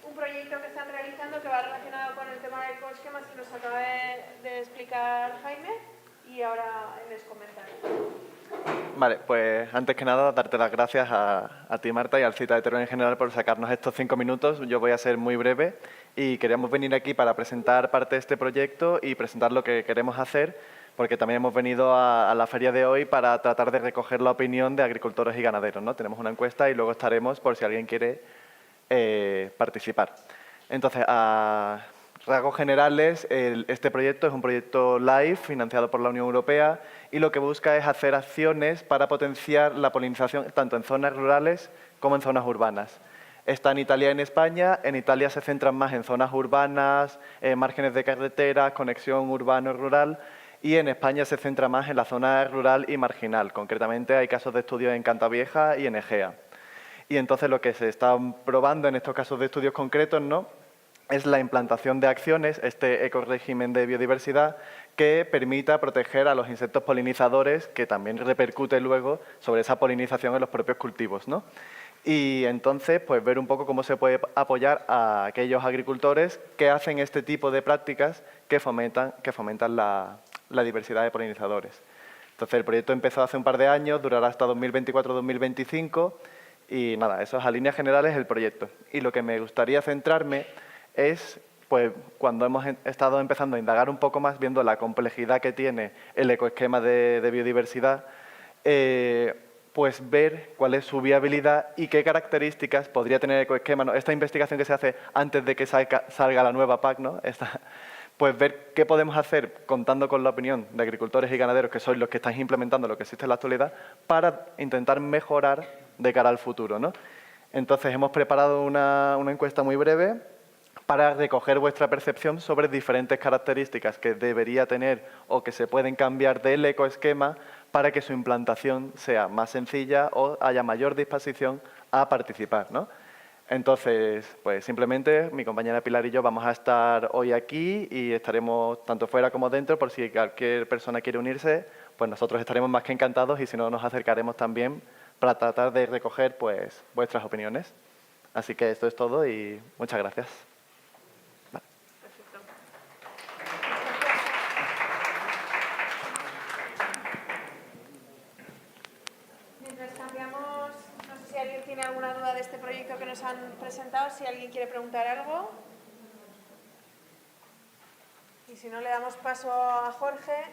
un proyecto que están realizando que va relacionado con el tema de ecoesquemas que nos acaba de explicar Jaime y ahora les comentaré. Vale, pues antes que nada darte las gracias a ti, Marta, y al Cita de Teruel en general por sacarnos estos 5 minutos. Yo voy a ser muy breve y queríamos venir aquí para presentar parte de este proyecto y presentar lo que queremos hacer, porque también hemos venido a la feria de hoy para tratar de recoger la opinión de agricultores y ganaderos, ¿no? Tenemos una encuesta y luego estaremos por si alguien quiere participar. Entonces, a rasgos generales, este proyecto es un proyecto LIFE financiado por la Unión Europea y lo que busca es hacer acciones para potenciar la polinización tanto en zonas rurales como en zonas urbanas. Está en Italia y en España. En Italia se centran más en zonas urbanas, márgenes de carreteras, conexión urbano-rural, y en España se centra más en la zona rural y marginal. Concretamente hay casos de estudio en Cantavieja y en Egea. Y entonces lo que se está probando en estos casos de estudios concretos, ¿no?, es la implantación de acciones, este ecorégimen de biodiversidad, que permita proteger a los insectos polinizadores, que también repercute luego sobre esa polinización en los propios cultivos, ¿no? Y entonces, pues ver un poco cómo se puede apoyar a aquellos agricultores que hacen este tipo de prácticas que fomentan la diversidad de polinizadores. Entonces, el proyecto empezó hace un par de años, durará hasta 2024-2025 y nada, eso es a líneas generales el proyecto. Y lo que me gustaría centrarme es, pues, cuando hemos estado empezando a indagar un poco más, viendo la complejidad que tiene el ecoesquema de biodiversidad, pues ver cuál es su viabilidad y qué características podría tener el ecoesquema, ¿no? Esta investigación que se hace antes de que salga la nueva PAC, ¿no? Pues ver qué podemos hacer contando con la opinión de agricultores y ganaderos, que son los que están implementando lo que existe en la actualidad, para intentar mejorar de cara al futuro, ¿no? Entonces, hemos preparado una encuesta muy breve para recoger vuestra percepción sobre diferentes características que debería tener o que se pueden cambiar del ecoesquema para que su implantación sea más sencilla o haya mayor disposición a participar, ¿no? Entonces, pues simplemente mi compañera Pilar y yo vamos a estar hoy aquí y estaremos tanto fuera como dentro, por si cualquier persona quiere unirse, pues nosotros estaremos más que encantados y si no nos acercaremos también para tratar de recoger pues vuestras opiniones. Así que esto es todo y muchas gracias. Mientras cambiamos, no sé si alguien tiene alguna duda de este proyecto que nos han presentado, si alguien quiere preguntar algo. Y si no, le damos paso a Jorge.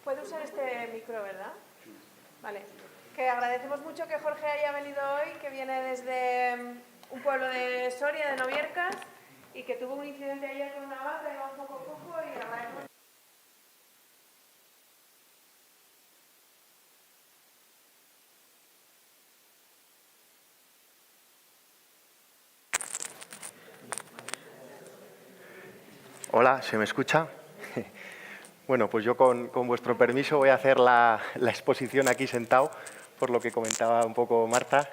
Puede usar este micro, ¿verdad? Vale. Que agradecemos mucho que Jorge haya venido hoy, que viene desde un pueblo de Soria, de Noviercas, y que tuvo un incidente ayer con una vaca, iba un poco cojo y agradecemos. Hola, ¿se me escucha? Bueno, pues yo con vuestro permiso voy a hacer la exposición aquí sentado, por lo que comentaba un poco Marta,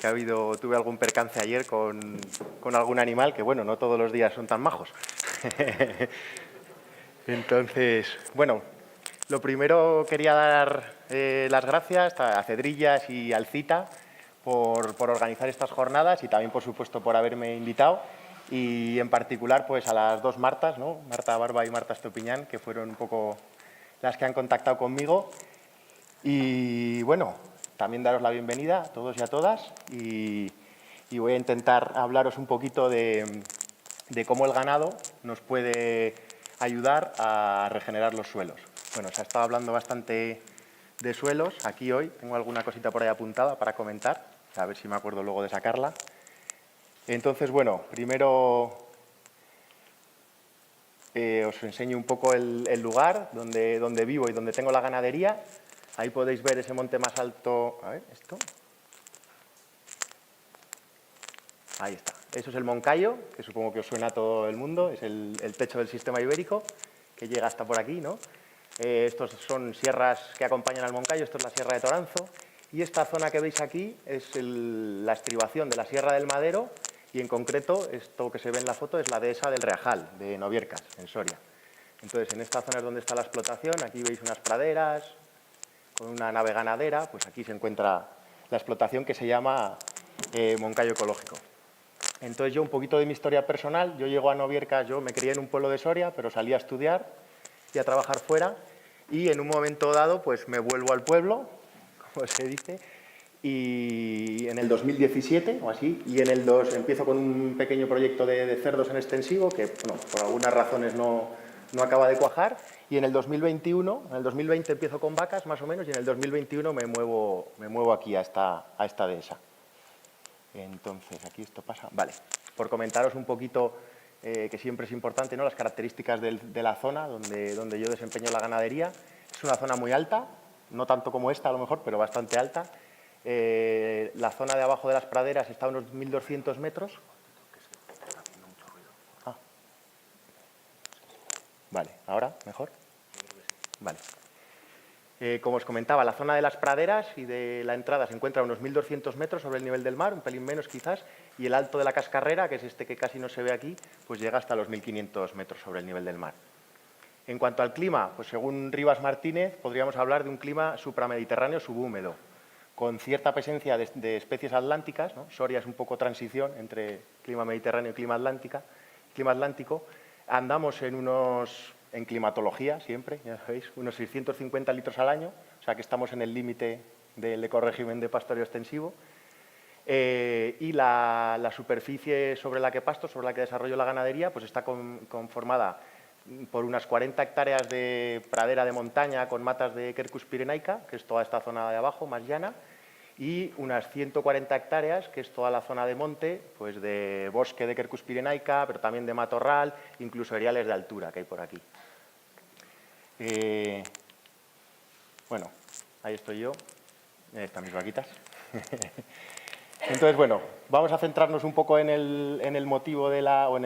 que tuve algún percance ayer con algún animal, que bueno, no todos los días son tan majos. Entonces, bueno, lo primero quería dar las gracias a Cedrillas y al Cita por organizar estas jornadas y también, por supuesto, por haberme invitado. Y en particular pues a las dos Martas, ¿no? Marta Barba y Marta Estopiñán, que fueron un poco las que han contactado conmigo. Y bueno, también daros la bienvenida a todos y a todas y voy a intentar hablaros un poquito de cómo el ganado nos puede ayudar a regenerar los suelos. Bueno, se ha estado hablando bastante de suelos aquí hoy, tengo alguna cosita por ahí apuntada para comentar, a ver si me acuerdo luego de sacarla. Entonces, bueno, primero os enseño un poco el lugar donde vivo y donde tengo la ganadería. Ahí podéis ver ese monte más alto. A ver, esto. Ahí está. Eso es el Moncayo, que supongo que os suena a todo el mundo. Es el techo del sistema ibérico, que llega hasta por aquí, ¿no? Estos son sierras que acompañan al Moncayo. Esto es la Sierra de Toranzo. Y esta zona que veis aquí es la estribación de la Sierra del Madero. Y en concreto, esto que se ve en la foto es la dehesa del Reajal, de Noviercas, en Soria. Entonces, en esta zona es donde está la explotación. Aquí veis unas praderas con una nave ganadera. Pues aquí se encuentra la explotación que se llama Moncayo Ecológico. Entonces yo, un poquito de mi historia personal, yo llego a Novierca, yo me crié en un pueblo de Soria, pero salí a estudiar y a trabajar fuera, y en un momento dado pues me vuelvo al pueblo, como se dice, y en el 2017 o así, y en el 2 empiezo con un pequeño proyecto de cerdos en extensivo que, bueno, por algunas razones no acaba de cuajar, y en el 2021, en el 2020 empiezo con vacas más o menos, y en el 2021 me muevo aquí a esta dehesa. Entonces, aquí esto pasa. Vale, por comentaros un poquito, que siempre es importante, ¿no?, las características de la zona donde yo desempeño la ganadería. Es una zona muy alta, no tanto como esta a lo mejor, pero bastante alta. La zona de abajo de las praderas está a unos 1.200 metros. Ah. Vale, ¿ahora mejor? Vale. Como os comentaba, la zona de las praderas y de la entrada se encuentra a unos 1.200 metros sobre el nivel del mar, un pelín menos quizás, y el alto de la cascarrera, que es este que casi no se ve aquí, pues llega hasta los 1.500 metros sobre el nivel del mar. En cuanto al clima, pues según Rivas Martínez, podríamos hablar de un clima supramediterráneo subhúmedo, con cierta presencia de especies atlánticas, ¿no? Soria es un poco transición entre clima mediterráneo y clima atlántico. Andamos en climatología siempre, ya sabéis, unos 650 litros al año, o sea que estamos en el límite del ecorrégimen de pastoreo extensivo. Y la superficie sobre la que pasto, sobre la que desarrollo la ganadería, pues está conformada por unas 40 hectáreas de pradera de montaña con matas de Quercus pyrenaica, que es toda esta zona de abajo, más llana, y unas 140 hectáreas, que es toda la zona de monte, pues de bosque de Quercus pyrenaica, pero también de matorral, incluso eriales de altura que hay por aquí. Bueno, ahí estoy yo, están mis vaquitas. Entonces, bueno, vamos a centrarnos un poco en el motivo en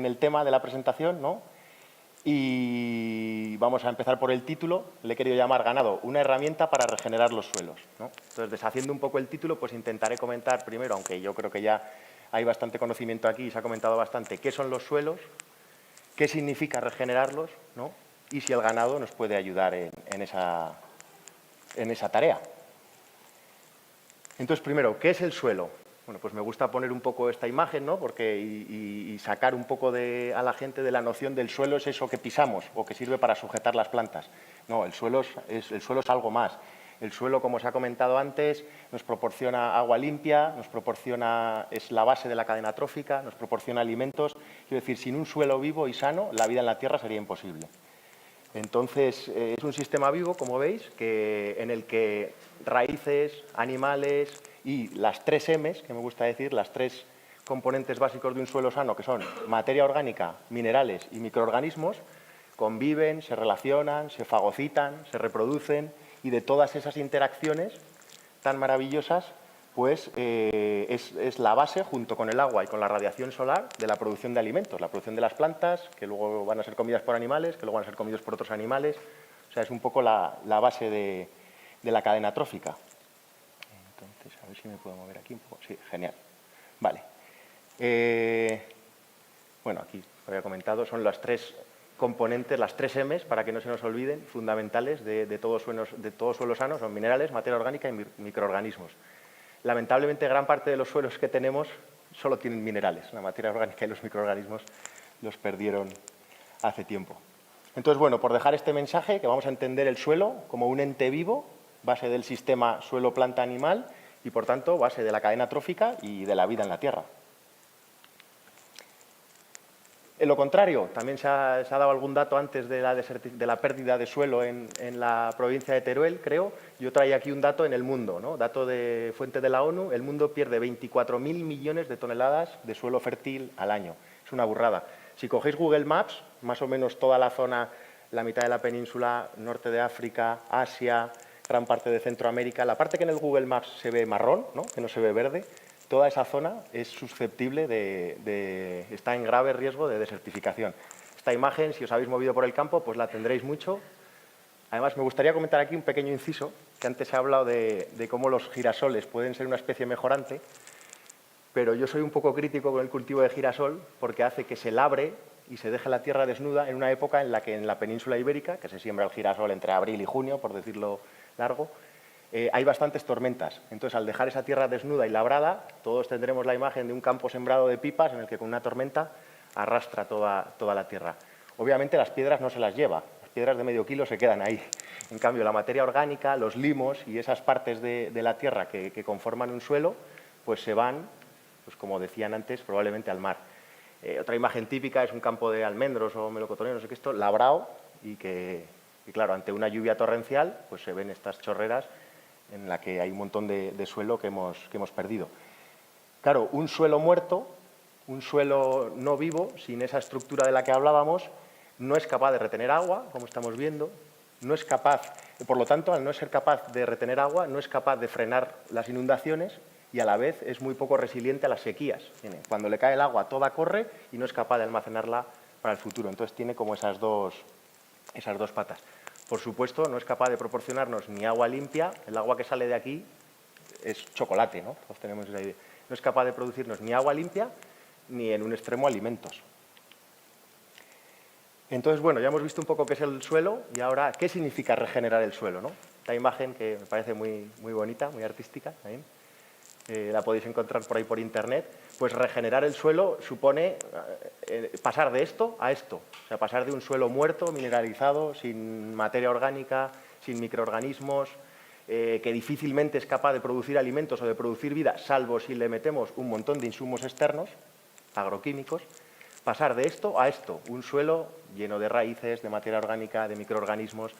el tema de la presentación, ¿no? Y vamos a empezar por el título. Le he querido llamar Ganado, una herramienta para regenerar los suelos, ¿no? Entonces, deshaciendo un poco el título, pues intentaré comentar primero, aunque yo creo que ya hay bastante conocimiento aquí y se ha comentado bastante, qué son los suelos, qué significa regenerarlos, ¿no?, y si el ganado nos puede ayudar en esa tarea. Entonces, primero, ¿qué es el suelo? Bueno, pues me gusta poner un poco esta imagen, ¿no?, porque y sacar un poco a la gente de la noción del suelo es eso que pisamos o que sirve para sujetar las plantas. No, el suelo es algo más. El suelo, como os ha comentado antes, nos proporciona agua limpia, es la base de la cadena trófica, nos proporciona alimentos. Quiero decir, sin un suelo vivo y sano, la vida en la tierra sería imposible. Entonces, es un sistema vivo, como veis, en el que raíces, animales y las 3 M's, que me gusta decir, las 3 componentes básicos de un suelo sano, que son materia orgánica, minerales y microorganismos, conviven, se relacionan, se fagocitan, se reproducen, y de todas esas interacciones tan maravillosas, pues es la base, junto con el agua y con la radiación solar, de la producción de alimentos, la producción de las plantas, que luego van a ser comidas por animales, que luego van a ser comidos por otros animales. O sea, es un poco la base de la cadena trófica. Entonces, a ver si me puedo mover aquí un poco. Sí, genial. Vale. Bueno, aquí lo había comentado, son las 3 componentes, las 3 M's, para que no se nos olviden, fundamentales de todo suelo sano, son minerales, materia orgánica y microorganismos. Lamentablemente, gran parte de los suelos que tenemos solo tienen minerales. La materia orgánica y los microorganismos los perdieron hace tiempo. Entonces, bueno, por dejar este mensaje, que vamos a entender el suelo como un ente vivo, base del sistema suelo-planta-animal y, por tanto, base de la cadena trófica y de la vida en la tierra. En lo contrario, también se ha dado algún dato antes de la pérdida de suelo en la provincia de Teruel, creo. Yo traía aquí un dato en el mundo, ¿no? Dato de fuente de la ONU. El mundo pierde 24.000 millones de toneladas de suelo fértil al año. Es una burrada. Si cogéis Google Maps, más o menos toda la zona, la mitad de la península, norte de África, Asia, gran parte de Centroamérica, la parte que en el Google Maps se ve marrón, ¿no?, que no se ve verde, toda esa zona es susceptible está en grave riesgo de desertificación. Esta imagen, si os habéis movido por el campo, pues la tendréis mucho. Además, me gustaría comentar aquí un pequeño inciso, que antes se ha hablado de cómo los girasoles pueden ser una especie mejorante, pero yo soy un poco crítico con el cultivo de girasol porque hace que se labre y se deje la tierra desnuda en una época en la que en la península ibérica, que se siembra el girasol entre abril y junio, por decirlo largo, hay bastantes tormentas. Entonces, al dejar esa tierra desnuda y labrada, todos tendremos la imagen de un campo sembrado de pipas en el que con una tormenta arrastra toda la tierra. Obviamente, las piedras no se las lleva, las piedras de medio kilo se quedan ahí. En cambio, la materia orgánica, los limos y esas partes de la tierra que conforman un suelo, pues se van, pues como decían antes, probablemente al mar. Otra imagen típica es un campo de almendros o melocotones, no sé qué esto, labrado y claro, ante una lluvia torrencial, pues se ven estas chorreras en la que hay un montón de suelo que hemos perdido. Claro, un suelo muerto, un suelo no vivo, sin esa estructura de la que hablábamos, no es capaz de retener agua, como estamos viendo, no es capaz, por lo tanto, al no ser capaz de retener agua, no es capaz de frenar las inundaciones y a la vez es muy poco resiliente a las sequías. Cuando le cae el agua, toda corre y no es capaz de almacenarla para el futuro. Entonces tiene como esas dos patas. Por supuesto, no es capaz de proporcionarnos ni agua limpia, el agua que sale de aquí es chocolate, ¿no? Todos tenemos esa idea. No es capaz de producirnos ni agua limpia ni en un extremo alimentos. Entonces, bueno, ya hemos visto un poco qué es el suelo y ahora qué significa regenerar el suelo, ¿no? Esta imagen que me parece muy bonita, muy artística, también. La podéis encontrar por ahí por internet. Pues regenerar el suelo supone pasar de esto a esto, o sea, pasar de un suelo muerto, mineralizado, sin materia orgánica, sin microorganismos, que difícilmente es capaz de producir alimentos o de producir vida, salvo si le metemos un montón de insumos externos, agroquímicos, pasar de esto a esto, un suelo lleno de raíces, de materia orgánica, de microorganismos,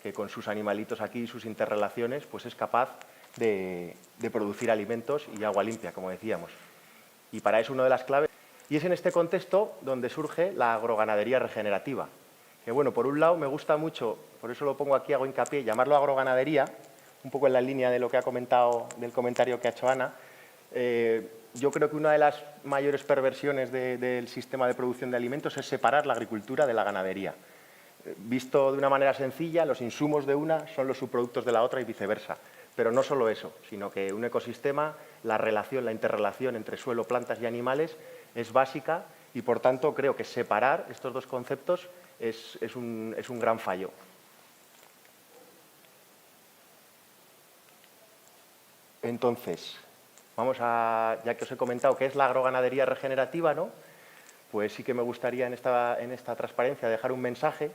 que con sus animalitos aquí, sus interrelaciones, pues es capaz de producir alimentos y agua limpia, como decíamos. Y para eso una de las claves, y es en este contexto donde surge la agroganadería regenerativa. Que bueno, por un lado me gusta mucho, por eso lo pongo aquí, hago hincapié, llamarlo agroganadería, un poco en la línea de lo que ha comentado, del comentario que ha hecho Ana. Yo creo que una de las mayores perversiones del sistema de producción de alimentos es separar la agricultura de la ganadería. Visto de una manera sencilla, los insumos de una son los subproductos de la otra y viceversa. Pero no solo eso, sino que un ecosistema, la relación, la interrelación entre suelo, plantas y animales es básica y, por tanto, creo que separar estos dos conceptos es un gran fallo. Entonces, ya que os he comentado qué es la agroganadería regenerativa, ¿no? Pues sí que me gustaría en esta transparencia dejar un mensaje.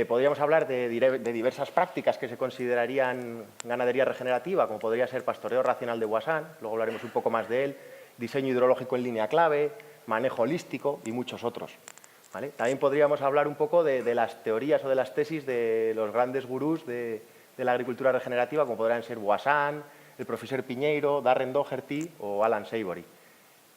Podríamos hablar de diversas prácticas que se considerarían ganadería regenerativa, como podría ser pastoreo racional de Boissin, luego hablaremos un poco más de él, diseño hidrológico en línea clave, manejo holístico y muchos otros, ¿vale? También podríamos hablar un poco de las teorías o de las tesis de los grandes gurús de la agricultura regenerativa, como podrían ser Boissin, el profesor Piñeiro, Darren Doherty o Alan Savory.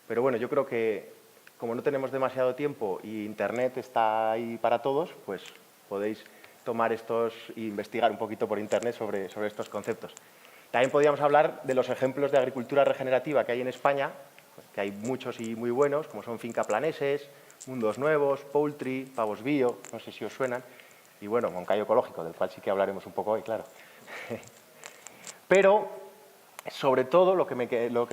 Pero bueno, yo creo que como no tenemos demasiado tiempo y Internet está ahí para todos, pues podéis tomar estos e investigar un poquito por Internet sobre estos conceptos. También podríamos hablar de los ejemplos de agricultura regenerativa que hay en España, que hay muchos y muy buenos, como son Finca Planeses, Mundos Nuevos, Poultry, Pavos Bio, no sé si os suenan, y bueno, Moncayo Ecológico, del cual sí que hablaremos un poco hoy, claro. Pero sobre todo, lo que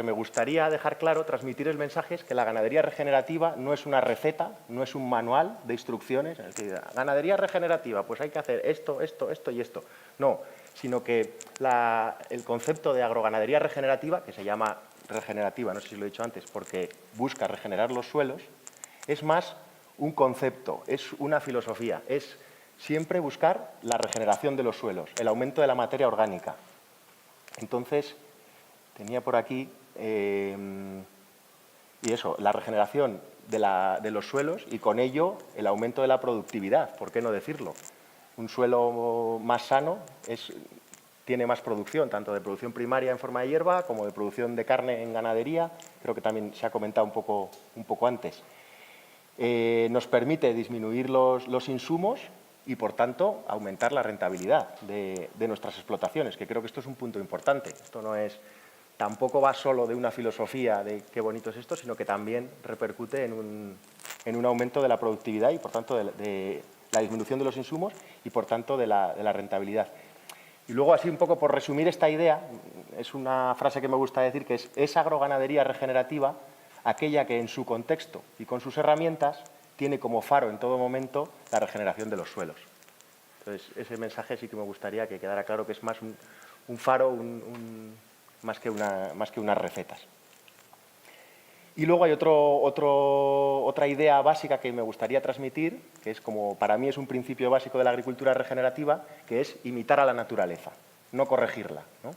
me gustaría dejar claro, transmitir el mensaje es que la ganadería regenerativa no es una receta, no es un manual de instrucciones. Es decir, ganadería regenerativa, pues hay que hacer esto, esto, esto y esto. No, sino que el concepto de agroganadería regenerativa, que se llama regenerativa, no sé si lo he dicho antes, porque busca regenerar los suelos, es más un concepto, es una filosofía, es siempre buscar la regeneración de los suelos, el aumento de la materia orgánica. Entonces, tenía por aquí, y eso, la regeneración de los suelos y con ello el aumento de la productividad, ¿por qué no decirlo? Un suelo más sano tiene más producción, tanto de producción primaria en forma de hierba como de producción de carne en ganadería, creo que también se ha comentado un poco antes. Nos permite disminuir los insumos y, por tanto, aumentar la rentabilidad de nuestras explotaciones, que creo que esto es un punto importante. Esto tampoco va solo de una filosofía de qué bonito es esto, sino que también repercute en un aumento de la productividad y, por tanto, de la disminución de los insumos y, por tanto, de la rentabilidad. Y luego, así un poco por resumir esta idea, es una frase que me gusta decir, que es agroganadería regenerativa aquella que en su contexto y con sus herramientas tiene como faro en todo momento la regeneración de los suelos. Entonces, ese mensaje sí que me gustaría que quedara claro, que es más un faro, más que unas recetas. Y luego hay otra idea básica que me gustaría transmitir, que es como para mí es un principio básico de la agricultura regenerativa, que es imitar a la naturaleza, no corregirla, ¿no?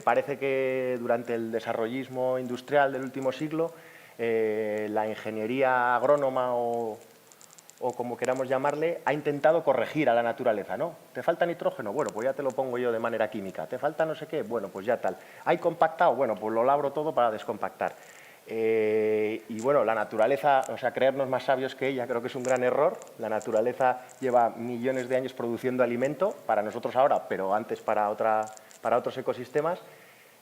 Parece que durante el desarrollismo industrial del último siglo, la ingeniería agrónoma o como queramos llamarle, ha intentado corregir a la naturaleza, ¿no? ¿Te falta nitrógeno? Bueno, pues ya te lo pongo yo de manera química. ¿Te falta no sé qué? Bueno, pues ya tal. ¿Hay compactado? Bueno, pues lo labro todo para descompactar. Y bueno, la naturaleza, o sea, creernos más sabios que ella, creo que es un gran error. La naturaleza lleva millones de años produciendo alimento, para nosotros ahora, pero antes para otros ecosistemas.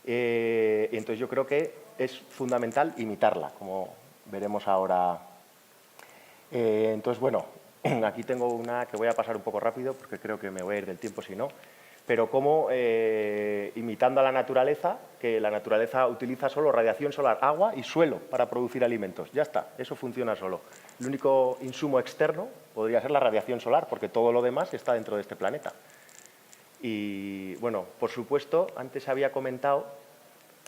Y entonces yo creo que es fundamental imitarla, como veremos ahora. Entonces, bueno, aquí tengo una que voy a pasar un poco rápido, porque creo que me voy a ir del tiempo si no. Pero como imitando a la naturaleza, que la naturaleza utiliza solo radiación solar, agua y suelo para producir alimentos. Ya está, eso funciona solo. El único insumo externo podría ser la radiación solar, porque todo lo demás está dentro de este planeta. Y, bueno, por supuesto, antes había comentado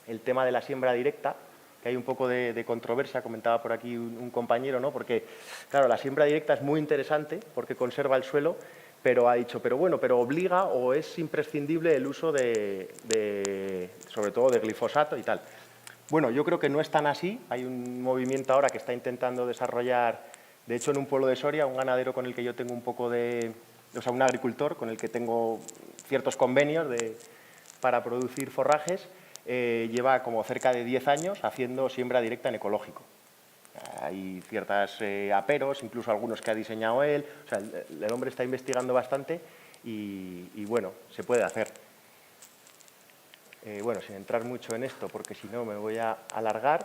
el tema de la siembra directa, que hay un poco de controversia, comentaba por aquí un compañero, ¿no? Porque, claro, la siembra directa es muy interesante porque conserva el suelo, pero ha dicho, pero bueno, pero obliga o es imprescindible el uso sobre todo de glifosato y tal. Bueno, yo creo que no es tan así. Hay un movimiento ahora que está intentando desarrollar, de hecho en un pueblo de Soria, un ganadero con el que yo tengo un poco un agricultor con el que tengo ciertos convenios para producir forrajes, lleva como cerca de 10 años haciendo siembra directa en ecológico. Hay ciertos aperos, incluso algunos que ha diseñado él. O sea, el hombre está investigando bastante y bueno, se puede hacer. Bueno, sin entrar mucho en esto, porque si no me voy a alargar.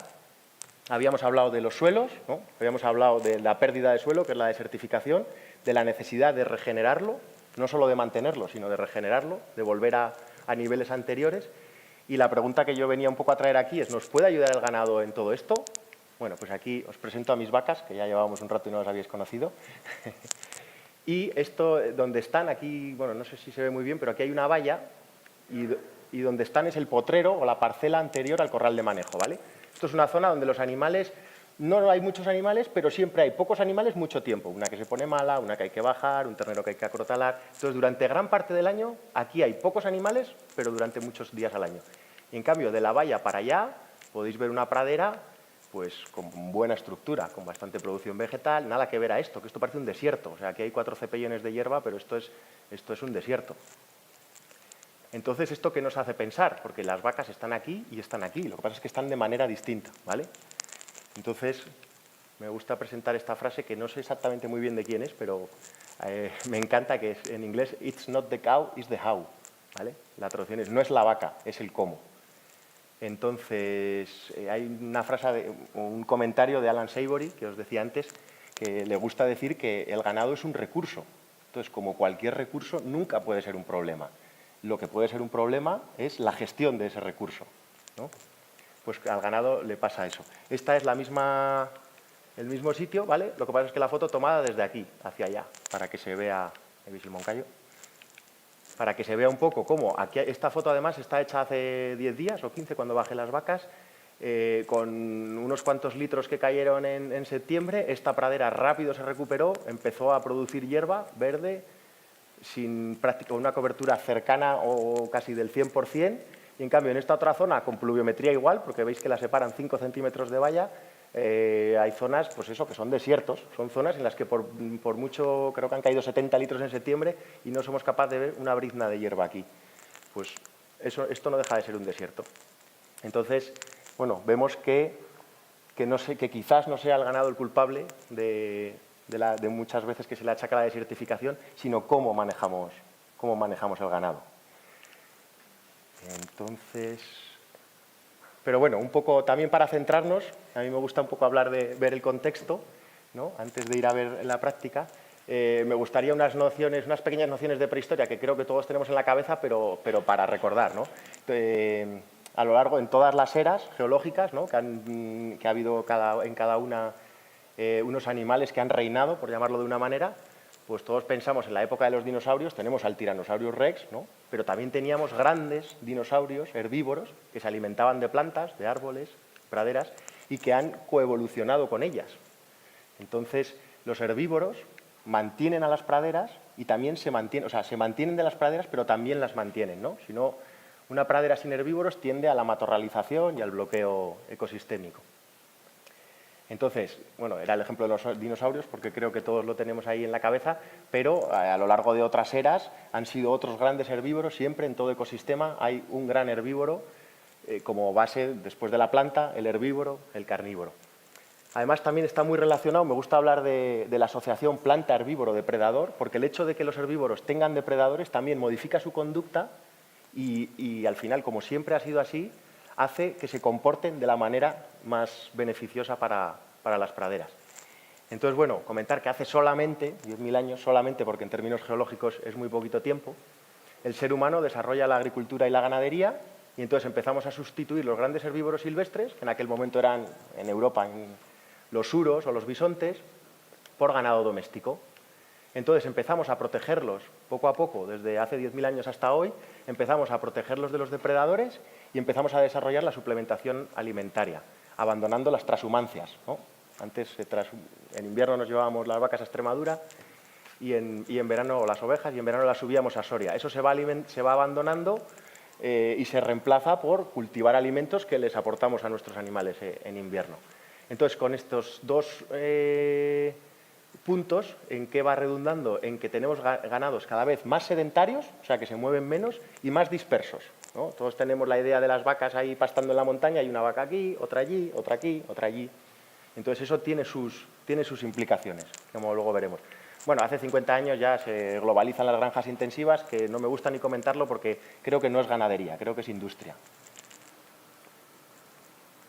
Habíamos hablado de los suelos, ¿no? Habíamos hablado de la pérdida de suelo, que es la desertificación, de la necesidad de regenerarlo, no solo de mantenerlo, sino de regenerarlo, de volver a niveles anteriores. Y la pregunta que yo venía un poco a traer aquí es, ¿nos puede ayudar el ganado en todo esto? Bueno, pues aquí os presento a mis vacas, que ya llevábamos un rato y no las habéis conocido. Y esto, donde están, aquí, bueno, no sé si se ve muy bien, pero aquí hay una valla y donde están es el potrero o la parcela anterior al corral de manejo, ¿vale? Esto es una zona donde los animales, no hay muchos animales, pero siempre hay pocos animales mucho tiempo. Una que se pone mala, una que hay que bajar, un ternero que hay que acrotalar. Entonces, durante gran parte del año, aquí hay pocos animales, pero durante muchos días al año. Y en cambio, de la valla para allá, podéis ver una pradera pues con buena estructura, con bastante producción vegetal, nada que ver a esto, que esto parece un desierto. O sea, aquí hay 4 cepellones de hierba, pero esto es un desierto. Entonces, ¿esto qué nos hace pensar? Porque las vacas están aquí y están aquí, lo que pasa es que están de manera distinta, ¿vale? Entonces, me gusta presentar esta frase que no sé exactamente muy bien de quién es, pero me encanta, que es en inglés, "It's not the cow, it's the how", ¿vale? La traducción es, no es la vaca, es el cómo. Entonces, hay una frase, un comentario de Alan Savory, que os decía antes, que le gusta decir que el ganado es un recurso. Entonces, como cualquier recurso, nunca puede ser un problema. Lo que puede ser un problema es la gestión de ese recurso, ¿no? Pues al ganado le pasa eso. Esta es el mismo sitio, ¿vale? Lo que pasa es que la foto tomada desde aquí, hacia allá, para que se vea, ¿veis el moncayo? Para que se vea un poco cómo. Aquí, esta foto además está hecha hace 10 días o 15 cuando bajé las vacas, con unos cuantos litros que cayeron en septiembre. Esta pradera rápido se recuperó, empezó a producir hierba verde, sin una cobertura cercana o casi del 100%. Y en cambio en esta otra zona, con pluviometría igual, porque veis que la separan 5 centímetros de valla, hay zonas, pues eso, que son desiertos. Son zonas en las que por mucho, creo que han caído 70 litros en septiembre y no somos capaces de ver una brizna de hierba aquí. Pues esto no deja de ser un desierto. Entonces, bueno, vemos que quizás no sea el ganado el culpable de muchas veces que se le achaca la desertificación, sino cómo manejamos el ganado. Entonces, pero bueno, un poco también para centrarnos, a mí me gusta un poco hablar de ver el contexto, ¿no? Antes de ir a ver la práctica. Me gustaría unas pequeñas nociones de prehistoria que creo que todos tenemos en la cabeza, pero para recordar, ¿no? A lo largo, en todas las eras geológicas, ¿no? que ha habido en cada una unos animales que han reinado, por llamarlo de una manera, pues todos pensamos en la época de los dinosaurios, tenemos al Tyrannosaurus rex, ¿no? pero también teníamos grandes dinosaurios herbívoros que se alimentaban de plantas, de árboles, praderas, y que han coevolucionado con ellas. Entonces, los herbívoros mantienen a las praderas y también se mantienen de las praderas, pero también las mantienen, ¿no? Si no, una pradera sin herbívoros tiende a la matorralización y al bloqueo ecosistémico. Entonces, bueno, era el ejemplo de los dinosaurios porque creo que todos lo tenemos ahí en la cabeza, pero a lo largo de otras eras han sido otros grandes herbívoros. Siempre en todo ecosistema hay un gran herbívoro como base, después de la planta, el herbívoro, el carnívoro. Además, también está muy relacionado, me gusta hablar de la asociación planta-herbívoro-depredador, porque el hecho de que los herbívoros tengan depredadores también modifica su conducta y al final, como siempre ha sido así, hace que se comporten de la manera más beneficiosa para las praderas. Entonces, bueno, comentar que hace solamente 10.000 años, solamente porque en términos geológicos es muy poquito tiempo, el ser humano desarrolla la agricultura y la ganadería y entonces empezamos a sustituir los grandes herbívoros silvestres, que en aquel momento eran en Europa los suros o los bisontes, por ganado doméstico. Entonces empezamos a protegerlos poco a poco, desde hace 10.000 años hasta hoy, empezamos a protegerlos de los depredadores y empezamos a desarrollar la suplementación alimentaria, abandonando las transhumancias, ¿no? Antes, en invierno nos llevábamos las vacas a Extremadura y en verano las ovejas, y en verano las subíamos a Soria. Eso se va abandonando y se reemplaza por cultivar alimentos que les aportamos a nuestros animales en invierno. Entonces, con estos dos puntos, ¿en qué va redundando? En que tenemos ganados cada vez más sedentarios, o sea, que se mueven menos, y más dispersos, ¿no? Todos tenemos la idea de las vacas ahí pastando en la montaña, hay una vaca aquí, otra allí, otra aquí, otra allí. Entonces, eso tiene sus implicaciones, como luego veremos. Bueno, hace 50 años ya se globalizan las granjas intensivas, que no me gusta ni comentarlo porque creo que no es ganadería, creo que es industria.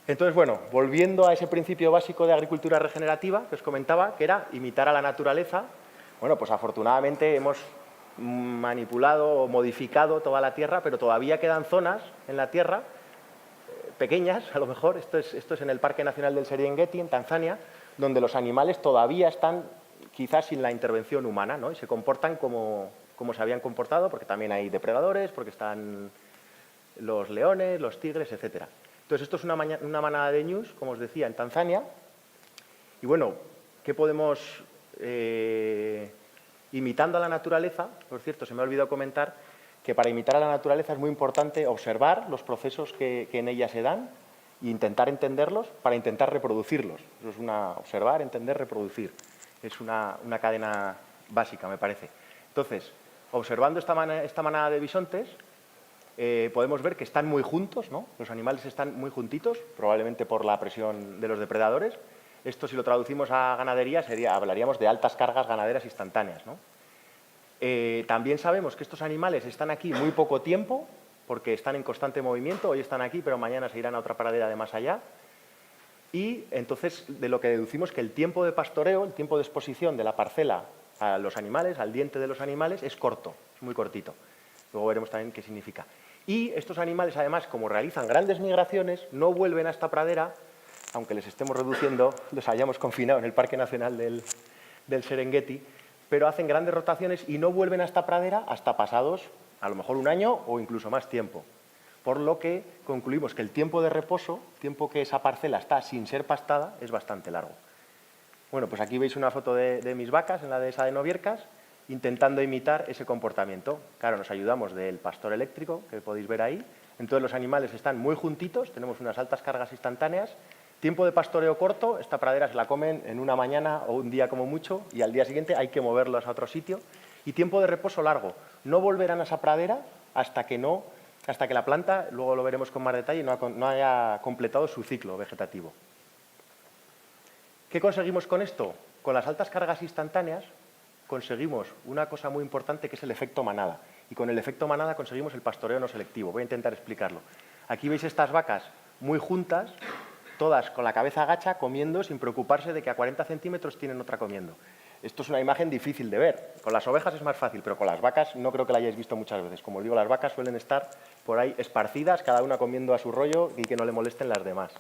Entonces, bueno, volviendo a ese principio básico de agricultura regenerativa que os comentaba, que era imitar a la naturaleza, bueno, pues afortunadamente hemos manipulado o modificado toda la tierra, pero todavía quedan zonas en la tierra, pequeñas a lo mejor, esto es en el Parque Nacional del Serengeti, en Tanzania, donde los animales todavía están quizás sin la intervención humana, ¿no? Y se comportan como se habían comportado, porque también hay depredadores, porque están los leones, los tigres, etcétera. Entonces, esto es una manada de ñus, como os decía, en Tanzania. Y bueno, ¿qué podemos, imitando a la naturaleza? Por cierto, se me ha olvidado comentar que para imitar a la naturaleza es muy importante observar los procesos que en ella se dan e intentar entenderlos para intentar reproducirlos. Eso es observar, entender, reproducir. Es una cadena básica, me parece. Entonces, observando esta manada de bisontes, podemos ver que están muy juntos, ¿no? Los animales están muy juntitos, probablemente por la presión de los depredadores. Esto, si lo traducimos a ganadería, hablaríamos de altas cargas ganaderas instantáneas, ¿no? También sabemos que estos animales están aquí muy poco tiempo, porque están en constante movimiento. Hoy están aquí, pero mañana se irán a otra pradera de más allá. Y entonces, de lo que deducimos que el tiempo de pastoreo, el tiempo de exposición de la parcela a los animales, al diente de los animales, es corto, es muy cortito. Luego veremos también qué significa. Y estos animales, además, como realizan grandes migraciones, no vuelven a esta pradera, aunque les estemos reduciendo, los hayamos confinado en el Parque Nacional del Serengeti, pero hacen grandes rotaciones y no vuelven a esta pradera hasta pasados, a lo mejor un año o incluso más tiempo. Por lo que concluimos que el tiempo de reposo, tiempo que esa parcela está sin ser pastada, es bastante largo. Bueno, pues aquí veis una foto de mis vacas en la dehesa de Noviercas, intentando imitar ese comportamiento. Claro, nos ayudamos del pastor eléctrico, que podéis ver ahí. Entonces los animales están muy juntitos, tenemos unas altas cargas instantáneas. Tiempo de pastoreo corto, esta pradera se la comen en una mañana o un día como mucho, y al día siguiente hay que moverlos a otro sitio. Y tiempo de reposo largo, no volverán a esa pradera hasta que la planta, luego lo veremos con más detalle, no haya completado su ciclo vegetativo. ¿Qué conseguimos con esto? Con las altas cargas instantáneas conseguimos una cosa muy importante, que es el efecto manada. Y con el efecto manada conseguimos el pastoreo no selectivo. Voy a intentar explicarlo. Aquí veis estas vacas muy juntas, todas con la cabeza agacha, comiendo sin preocuparse de que a 40 centímetros tienen otra comiendo. Esto es una imagen difícil de ver. Con las ovejas es más fácil, pero con las vacas no creo que la hayáis visto muchas veces. Como os digo, las vacas suelen estar por ahí esparcidas, cada una comiendo a su rollo y que no le molesten las demás.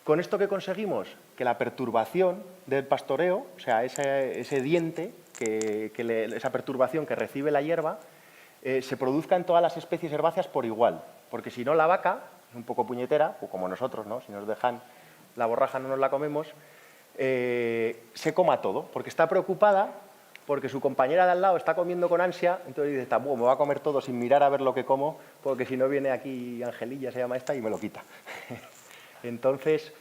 ¿Con esto qué conseguimos? Que la perturbación del pastoreo, o sea, ese diente, esa perturbación que recibe la hierba, se produzca en todas las especies herbáceas por igual. Porque si no, la vaca es un poco puñetera, o como nosotros, ¿no? Si nos dejan la borraja no nos la comemos, se coma todo, porque está preocupada, porque su compañera de al lado está comiendo con ansia, entonces dice, me voy a comer todo sin mirar a ver lo que como, porque si no viene aquí Angelilla, se llama esta, y me lo quita. Entonces,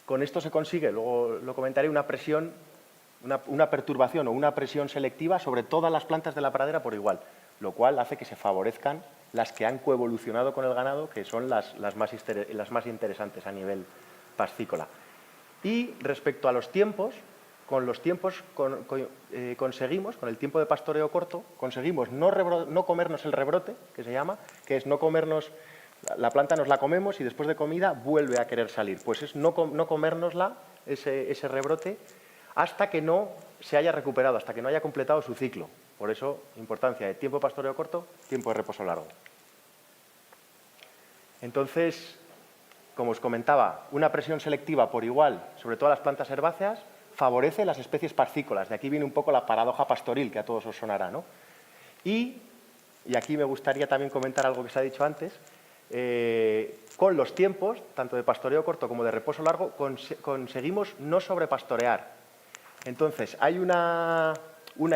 con esto se consigue, luego lo comentaré, una presión, una perturbación o una presión selectiva sobre todas las plantas de la pradera por igual, lo cual hace que se favorezcan las que han coevolucionado con el ganado, que son las más interesantes a nivel pascícola. Y respecto a los tiempos, con los tiempos conseguimos, con el tiempo de pastoreo corto, conseguimos no comernos el rebrote, que se llama, que es no comernos, la planta nos la comemos y después de comida vuelve a querer salir. Pues es no comérnosla, ese rebrote, hasta que no se haya recuperado, hasta que no haya completado su ciclo. Por eso, importancia de tiempo de pastoreo corto, tiempo de reposo largo. Entonces, como os comentaba, una presión selectiva por igual sobre todas las plantas herbáceas favorece las especies pascícolas. De aquí viene un poco la paradoja pastoril, que a todos os sonará, ¿no? Y aquí me gustaría también comentar algo que se ha dicho antes. Con los tiempos, tanto de pastoreo corto como de reposo largo, conseguimos no sobrepastorear. Entonces, hay una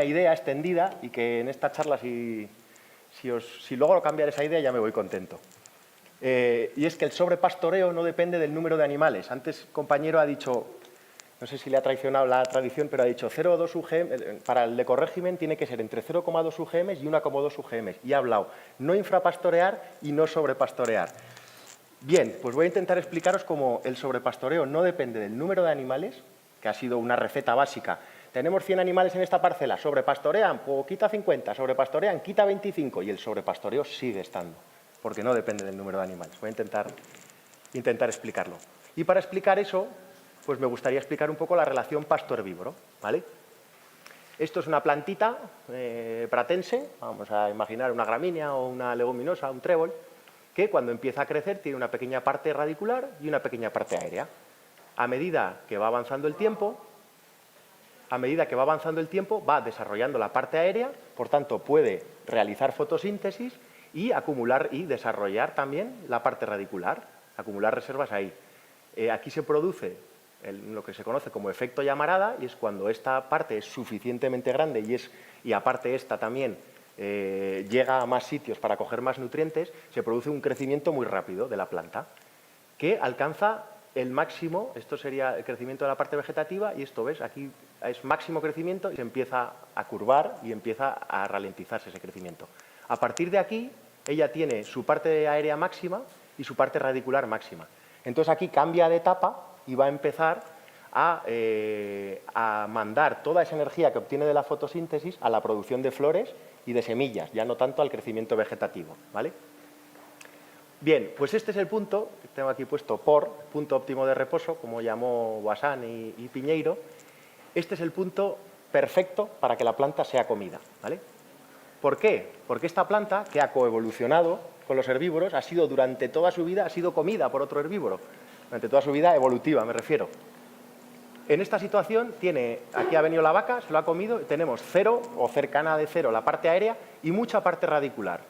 idea extendida y que en esta charla, si logro cambiar esa idea, ya me voy contento. Y es que el sobrepastoreo no depende del número de animales. Antes, compañero ha dicho, no sé si le ha traicionado la tradición, pero ha dicho 0,2 UGM, para el ecorégimen tiene que ser entre 0,2 UGM y 1,2 UGM. Y ha hablado no infrapastorear y no sobrepastorear. Bien, pues voy a intentar explicaros cómo el sobrepastoreo no depende del número de animales, que ha sido una receta básica. Tenemos 100 animales en esta parcela, sobrepastorean, pues quita 50, sobrepastorean, quita 25, y el sobrepastoreo sigue estando, porque no depende del número de animales. Voy a intentar explicarlo. Y para explicar eso, pues me gustaría explicar un poco la relación pasto-herbívoro, ¿vale? Esto es una plantita pratense, vamos a imaginar una gramínea o una leguminosa, un trébol, que cuando empieza a crecer tiene una pequeña parte radicular y una pequeña parte aérea. A medida que va avanzando el tiempo, va desarrollando la parte aérea, por tanto puede realizar fotosíntesis y acumular y desarrollar también la parte radicular, acumular reservas ahí. Aquí se produce lo que se conoce como efecto llamarada, y es cuando esta parte es suficientemente grande y aparte esta también llega a más sitios para coger más nutrientes, se produce un crecimiento muy rápido de la planta, que alcanza el máximo. Esto sería el crecimiento de la parte vegetativa, y esto, ¿ves? Aquí es máximo crecimiento y se empieza a curvar y empieza a ralentizarse ese crecimiento. A partir de aquí, ella tiene su parte aérea máxima y su parte radicular máxima. Entonces aquí cambia de etapa y va a empezar a mandar toda esa energía que obtiene de la fotosíntesis a la producción de flores y de semillas, ya no tanto al crecimiento vegetativo, ¿vale? Bien, pues este es el punto, que tengo aquí puesto punto óptimo de reposo, como llamó Boissin y Piñeiro. Este es el punto perfecto para que la planta sea comida, ¿vale? ¿Por qué? Porque esta planta, que ha coevolucionado con los herbívoros, durante toda su vida ha sido comida por otro herbívoro. Durante toda su vida evolutiva, me refiero. En esta situación aquí ha venido la vaca, se lo ha comido, y tenemos 0 o cercana de 0 la parte aérea y mucha parte radicular.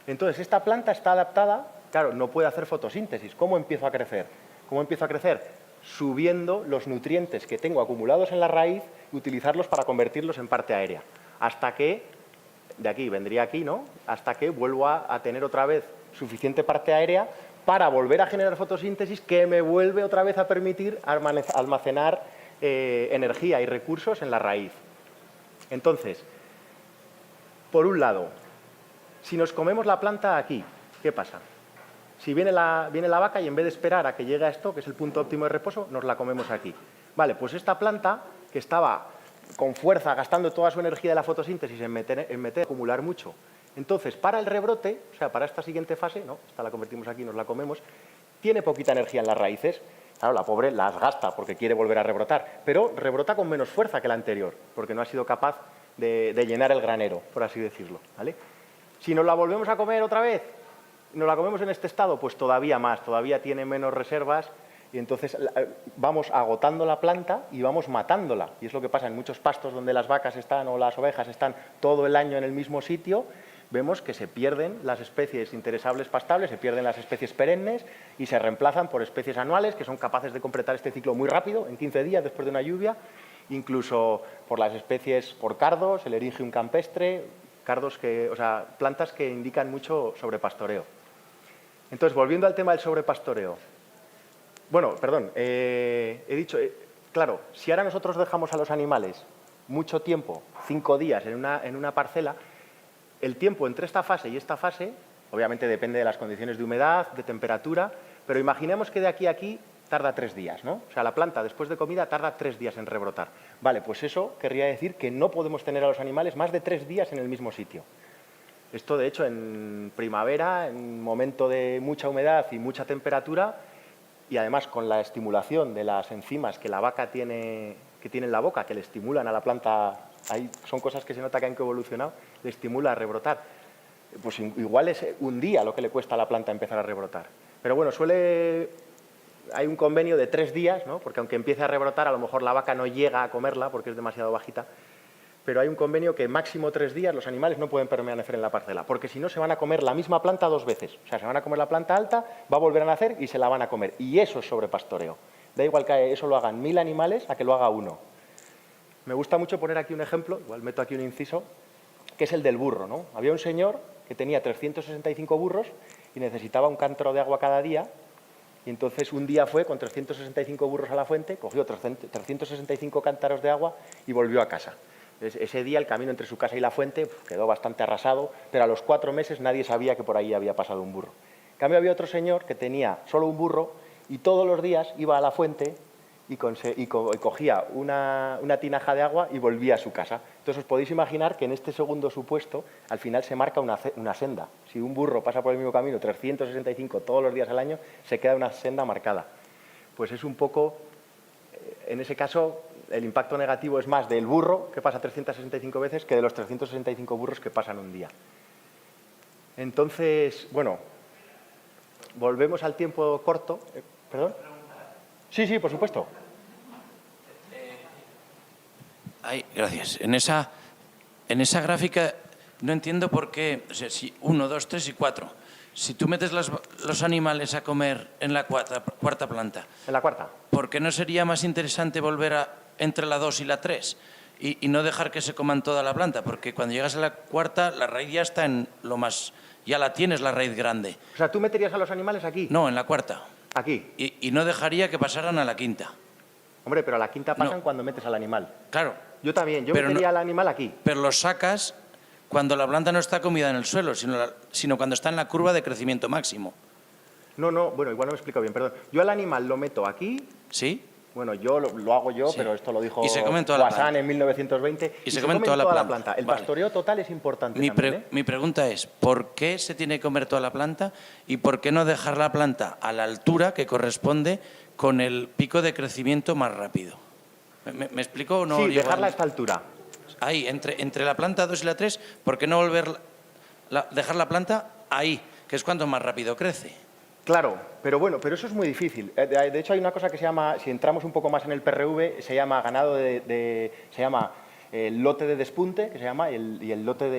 Entonces, esta planta está adaptada, claro, no puede hacer fotosíntesis. ¿Cómo empiezo a crecer? ¿Cómo empiezo a crecer? Subiendo los nutrientes que tengo acumulados en la raíz y utilizarlos para convertirlos en parte aérea. Hasta que, de aquí, vendría aquí, ¿no? Hasta que vuelvo a tener otra vez suficiente parte aérea para volver a generar fotosíntesis, que me vuelve otra vez a permitir almacenar energía y recursos en la raíz. Entonces, por un lado, si nos comemos la planta aquí, ¿qué pasa? Si viene la vaca y en vez de esperar a que llegue a esto, que es el punto óptimo de reposo, nos la comemos aquí. Vale, pues esta planta, que estaba con fuerza gastando toda su energía de la fotosíntesis en acumular mucho, entonces para el rebrote, o sea, para esta siguiente fase, ¿no? Esta la convertimos aquí y nos la comemos, tiene poquita energía en las raíces. Claro, la pobre las gasta porque quiere volver a rebrotar, pero rebrota con menos fuerza que la anterior, porque no ha sido capaz de llenar el granero, por así decirlo, ¿vale? Si nos la volvemos a comer otra vez, nos la comemos en este estado, pues todavía más, todavía tiene menos reservas, y entonces vamos agotando la planta y vamos matándola. Y es lo que pasa en muchos pastos donde las vacas están o las ovejas están todo el año en el mismo sitio, vemos que se pierden las especies interesables pastables, se pierden las especies perennes y se reemplazan por especies anuales que son capaces de completar este ciclo muy rápido, en 15 días después de una lluvia, incluso por las especies, por cardos, el Eryngium campestre, plantas que indican mucho sobrepastoreo. Entonces, volviendo al tema del sobrepastoreo. Bueno, perdón, he dicho, claro, si ahora nosotros dejamos a los animales mucho tiempo, 5 días en una parcela, el tiempo entre esta fase y esta fase, obviamente depende de las condiciones de humedad, de temperatura, pero imaginemos que de aquí a aquí tarda 3 días, ¿no? O sea, la planta después de comida tarda 3 días en rebrotar. Vale, pues eso querría decir que no podemos tener a los animales más de 3 días en el mismo sitio. Esto, de hecho, en primavera, en momento de mucha humedad y mucha temperatura, y además con la estimulación de las enzimas que la vaca tiene en la boca, que le estimulan a la planta, son cosas que se nota que han evolucionado, le estimula a rebrotar. Pues igual es un día lo que le cuesta a la planta empezar a rebrotar. Pero bueno, hay un convenio de 3 días, ¿no? Porque aunque empiece a rebrotar, a lo mejor la vaca no llega a comerla porque es demasiado bajita, pero hay un convenio que máximo 3 días los animales no pueden permanecer en la parcela, porque si no se van a comer la misma planta 2 veces. O sea, se van a comer la planta alta, va a volver a nacer y se la van a comer. Y eso es sobrepastoreo. Da igual que eso lo hagan 1000 animales a que lo haga uno. Me gusta mucho poner aquí un ejemplo, igual meto aquí un inciso, que es el del burro, ¿no? Había un señor que tenía 365 burros y necesitaba un cántaro de agua cada día, y entonces un día fue con 365 burros a la fuente, cogió 365 cántaros de agua y volvió a casa. Ese día el camino entre su casa y la fuente quedó bastante arrasado, pero a los 4 meses nadie sabía que por ahí había pasado un burro. En cambio había otro señor que tenía solo un burro y todos los días iba a la fuente y cogía una tinaja de agua y volvía a su casa. Entonces os podéis imaginar que en este segundo supuesto al final se marca una senda. Si un burro pasa por el mismo camino 365 todos los días al año, se queda una senda marcada. Pues es un poco, en ese caso, el impacto negativo es más del burro, que pasa 365 veces, que de los 365 burros que pasan un día. Entonces, bueno, volvemos al tiempo corto. ¿Perdón? Sí, por supuesto. Gracias. En esa gráfica no entiendo por qué, o sea, si 1, 2, 3 y 4. Si tú metes los animales a comer en la cuarta planta. En la cuarta. ¿Por qué no sería más interesante volver entre la 2 y la 3 y no dejar que se coman toda la planta? Porque cuando llegas a la cuarta, la raíz ya está en lo más... Ya la tienes, la raíz grande. O sea, ¿tú meterías a los animales aquí? No, en la cuarta. Aquí. Y no dejaría que pasaran a la quinta. Hombre, pero a la quinta pasan cuando metes al animal. Claro. Yo también, yo metería al animal aquí. Pero lo sacas cuando la planta no está comida en el suelo, sino cuando está en la curva de crecimiento máximo. No, bueno, igual no me explico bien, perdón. Yo al animal lo meto aquí. ¿Sí? Bueno, yo lo hago yo, sí. Pero esto lo dijo Guasán en 1920. Y se comen toda la planta. El pastoreo total es importante Mi pregunta es, ¿por qué se tiene que comer toda la planta y por qué no dejar la planta a la altura que corresponde con el pico de crecimiento más rápido? ¿Me explico o no? Sí, dejarla a esta altura. Ahí, entre la planta 2 y la 3, ¿por qué no dejar la planta ahí, que es cuando más rápido crece? Claro, pero eso es muy difícil. De hecho, hay una cosa que se llama, si entramos un poco más en el PRV, se llama ganado se llama el lote de despunte, que se llama, y el lote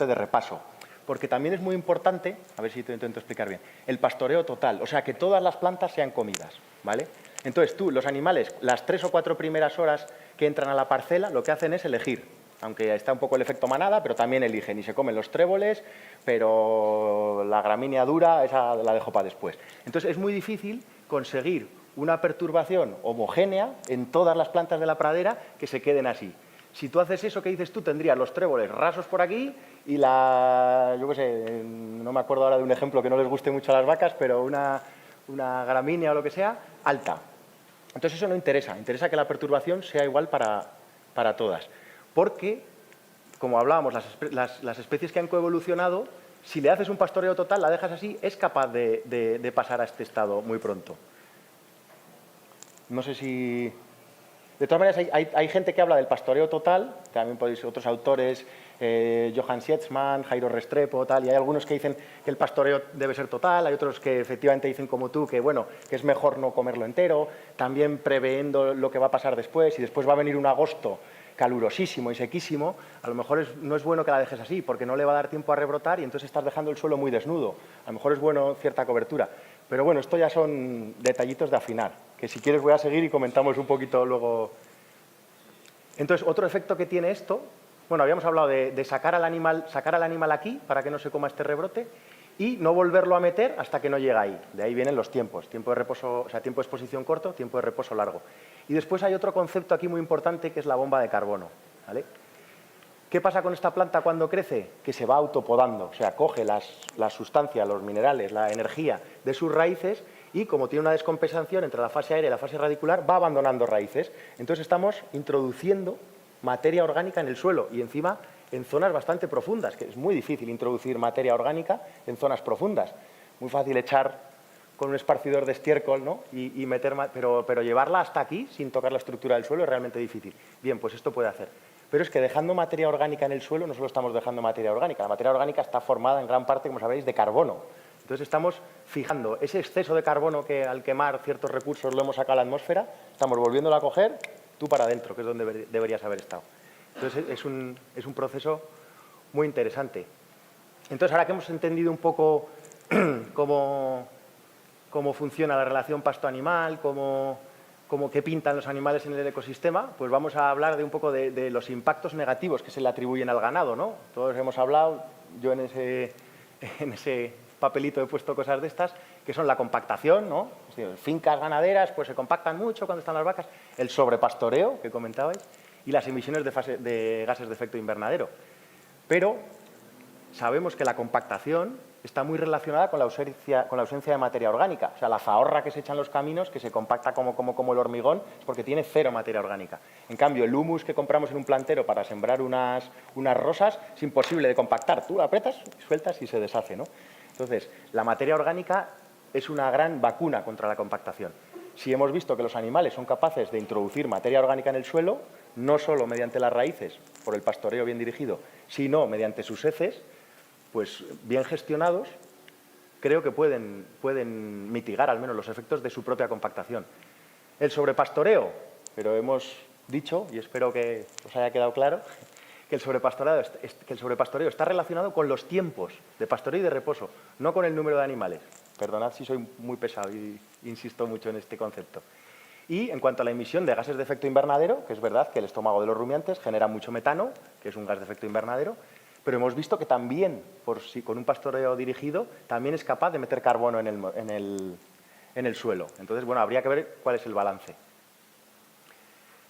de repaso. Porque también es muy importante, a ver si te intento explicar bien, el pastoreo total, o sea, que todas las plantas sean comidas, ¿vale? Entonces los animales, las 3 o 4 primeras horas que entran a la parcela, lo que hacen es elegir. Aunque está un poco el efecto manada, pero también eligen y se comen los tréboles, pero la gramínea dura, esa la dejo para después. Entonces es muy difícil conseguir una perturbación homogénea en todas las plantas de la pradera que se queden así. Si tú haces eso que dices tú, tendrías los tréboles rasos por aquí y yo qué sé, no me acuerdo ahora de un ejemplo que no les guste mucho a las vacas, pero una gramínea o lo que sea, alta. Entonces eso no interesa, interesa que la perturbación sea igual para todas. Porque, como hablábamos, las especies que han coevolucionado, si le haces un pastoreo total, la dejas así, es capaz de pasar a este estado muy pronto. No sé si... De todas maneras, hay gente que habla del pastoreo total, también podéis, otros autores, Johann Schietzmann, Jairo Restrepo, tal, y hay algunos que dicen que el pastoreo debe ser total, hay otros que efectivamente dicen como tú, que bueno, que es mejor no comerlo entero, también previendo lo que va a pasar después, y después va a venir un agosto calurosísimo y sequísimo, a lo mejor no es bueno que la dejes así, porque no le va a dar tiempo a rebrotar y entonces estás dejando el suelo muy desnudo. A lo mejor es bueno cierta cobertura. Pero bueno, esto ya son detallitos de afinar, que si quieres voy a seguir y comentamos un poquito luego. Entonces, otro efecto que tiene esto, bueno, habíamos hablado de sacar al animal aquí para que no se coma este rebrote y no volverlo a meter hasta que no llega ahí. De ahí vienen los tiempos, tiempo de reposo, o sea, tiempo de exposición corto, tiempo de reposo largo. Y después hay otro concepto aquí muy importante que es la bomba de carbono, ¿vale? ¿Qué pasa con esta planta cuando crece? Que se va autopodando, o sea, coge las sustancias, los minerales, la energía de sus raíces y como tiene una descompensación entre la fase aérea y la fase radicular, va abandonando raíces. Entonces estamos introduciendo materia orgánica en el suelo y encima en zonas bastante profundas, que es muy difícil introducir materia orgánica en zonas profundas. Muy fácil echar con un esparcidor de estiércol, ¿no? y meter, pero llevarla hasta aquí sin tocar la estructura del suelo es realmente difícil. Bien, pues esto puede hacer. Pero es que dejando materia orgánica en el suelo no solo estamos dejando materia orgánica, la materia orgánica está formada en gran parte, como sabéis, de carbono. Entonces estamos fijando ese exceso de carbono que al quemar ciertos recursos lo hemos sacado a la atmósfera, estamos volviéndolo a coger tú para adentro, que es donde deberías haber estado. Entonces es un proceso muy interesante. Entonces ahora que hemos entendido un poco cómo funciona la relación pasto-animal, qué pintan los animales en el ecosistema, pues vamos a hablar de un poco de los impactos negativos que se le atribuyen al ganado, ¿no? Todos hemos hablado, yo en ese papelito he puesto cosas de estas, que son la compactación, ¿no? Es decir, fincas ganaderas pues se compactan mucho cuando están las vacas, el sobrepastoreo, que comentabais, y las emisiones de gases de efecto invernadero. Pero sabemos que la compactación está muy relacionada con la ausencia de materia orgánica. O sea, la zahorra que se echa en los caminos, que se compacta como el hormigón, es porque tiene cero materia orgánica. En cambio, el humus que compramos en un plantero para sembrar unas rosas es imposible de compactar. Tú la apretas, sueltas y se deshace, ¿no? Entonces, la materia orgánica es una gran vacuna contra la compactación. Si hemos visto que los animales son capaces de introducir materia orgánica en el suelo, no solo mediante las raíces, por el pastoreo bien dirigido, sino mediante sus heces, pues bien gestionados, creo que pueden mitigar al menos los efectos de su propia compactación. El sobrepastoreo, pero hemos dicho, y espero que os haya quedado claro, que el sobrepastoreo está relacionado con los tiempos de pastoreo y de reposo, no con el número de animales. Perdonad si soy muy pesado y insisto mucho en este concepto. Y en cuanto a la emisión de gases de efecto invernadero, que es verdad que el estómago de los rumiantes genera mucho metano, que es un gas de efecto invernadero, pero hemos visto que también, con un pastoreo dirigido, también es capaz de meter carbono en el suelo. Entonces, bueno, habría que ver cuál es el balance.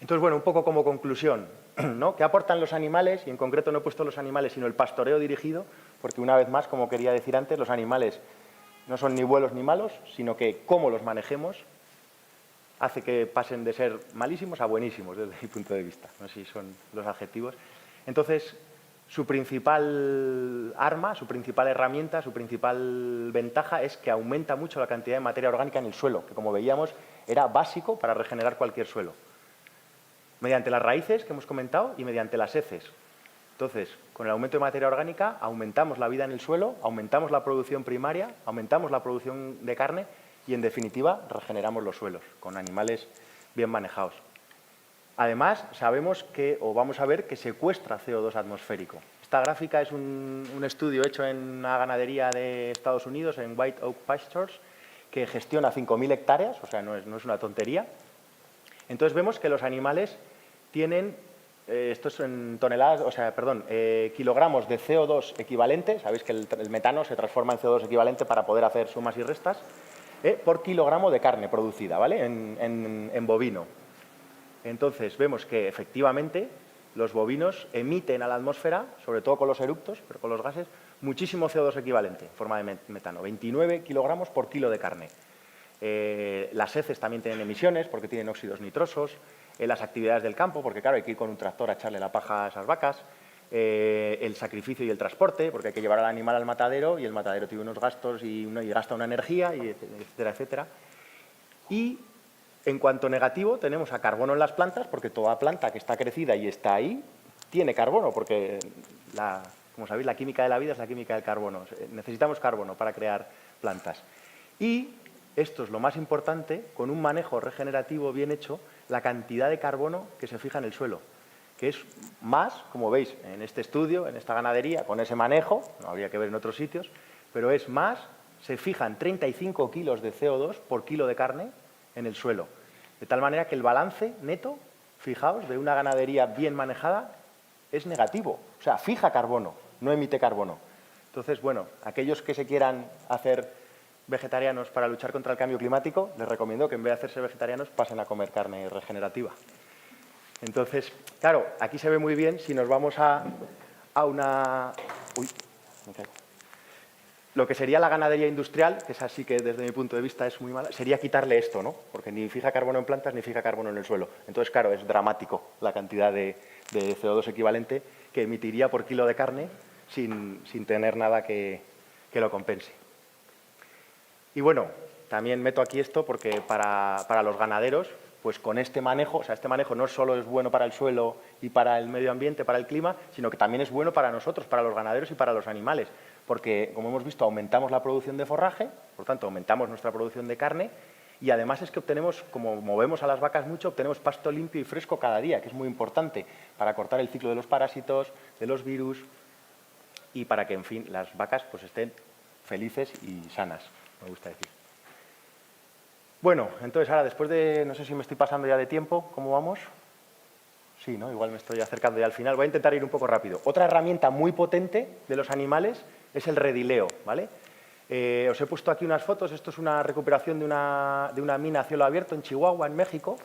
Entonces, bueno, un poco como conclusión, ¿no? ¿Qué aportan los animales? Y en concreto no he puesto los animales, sino el pastoreo dirigido, porque una vez más, como quería decir antes, los animales no son ni buenos ni malos, sino que cómo los manejemos hace que pasen de ser malísimos a buenísimos, desde mi punto de vista. No sé si son los adjetivos. Entonces, su principal arma, su principal herramienta, su principal ventaja es que aumenta mucho la cantidad de materia orgánica en el suelo, que como veíamos era básico para regenerar cualquier suelo. Mediante las raíces que hemos comentado y mediante las heces. Entonces, con el aumento de materia orgánica aumentamos la vida en el suelo, aumentamos la producción primaria, aumentamos la producción de carne y, en definitiva, regeneramos los suelos con animales bien manejados. Además, sabemos vamos a ver que secuestra CO2 atmosférico. Esta gráfica es un estudio hecho en una ganadería de Estados Unidos, en White Oak Pastures, que gestiona 5.000 hectáreas, o sea, no es una tontería. Entonces vemos que los animales tienen, esto es en toneladas, kilogramos de CO2 equivalente, sabéis que el metano se transforma en CO2 equivalente para poder hacer sumas y restas, por kilogramo de carne producida, ¿vale? En bovino. Entonces vemos que efectivamente los bovinos emiten a la atmósfera, sobre todo con los eructos, pero con los gases, muchísimo CO2 equivalente en forma de metano, 29 kilogramos por kilo de carne. Las heces también tienen emisiones porque tienen óxidos nitrosos, las actividades del campo, porque claro, hay que ir con un tractor a echarle la paja a esas vacas, el sacrificio y el transporte, porque hay que llevar al animal al matadero y el matadero tiene unos gastos y gasta una energía, y etcétera, etcétera. Y en cuanto negativo, tenemos a carbono en las plantas, porque toda planta que está crecida y está ahí tiene carbono, porque, como sabéis, la química de la vida es la química del carbono. Necesitamos carbono para crear plantas. Y esto es lo más importante, con un manejo regenerativo bien hecho, la cantidad de carbono que se fija en el suelo. que es más, como veis en este estudio, en esta ganadería, con ese manejo, no habría que ver en otros sitios, pero es más, se fijan 35 kilos de CO2 por kilo de carne en el suelo. De tal manera que el balance neto, fijaos, de una ganadería bien manejada es negativo. O sea, fija carbono, no emite carbono. Entonces, bueno, aquellos que se quieran hacer vegetarianos para luchar contra el cambio climático, les recomiendo que en vez de hacerse vegetarianos pasen a comer carne regenerativa. Entonces, claro, aquí se ve muy bien si nos vamos a una... Uy, me caigo. Lo que sería la ganadería industrial, que es así que desde mi punto de vista es muy mala, sería quitarle esto, ¿no? Porque ni fija carbono en plantas ni fija carbono en el suelo. Entonces, claro, es dramático la cantidad de CO2 equivalente que emitiría por kilo de carne sin tener nada que lo compense. Y bueno, también meto aquí esto porque para los ganaderos, pues con este manejo, o sea, este manejo no solo es bueno para el suelo y para el medio ambiente, para el clima, sino que también es bueno para nosotros, para los ganaderos y para los animales. Porque, como hemos visto, aumentamos la producción de forraje, por tanto, aumentamos nuestra producción de carne y además es que obtenemos, como movemos a las vacas mucho, obtenemos pasto limpio y fresco cada día, que es muy importante para cortar el ciclo de los parásitos, de los virus y para que, en fin, las vacas pues estén felices y sanas, me gusta decir. Bueno, entonces ahora, después de, no sé si me estoy pasando ya de tiempo, ¿cómo vamos? Sí, ¿no? Igual me estoy acercando ya al final. Voy a intentar ir un poco rápido. Otra herramienta muy potente de los animales es el redileo, ¿vale? Os he puesto aquí unas fotos. Esto es una recuperación de una mina a cielo abierto en Chihuahua, en México.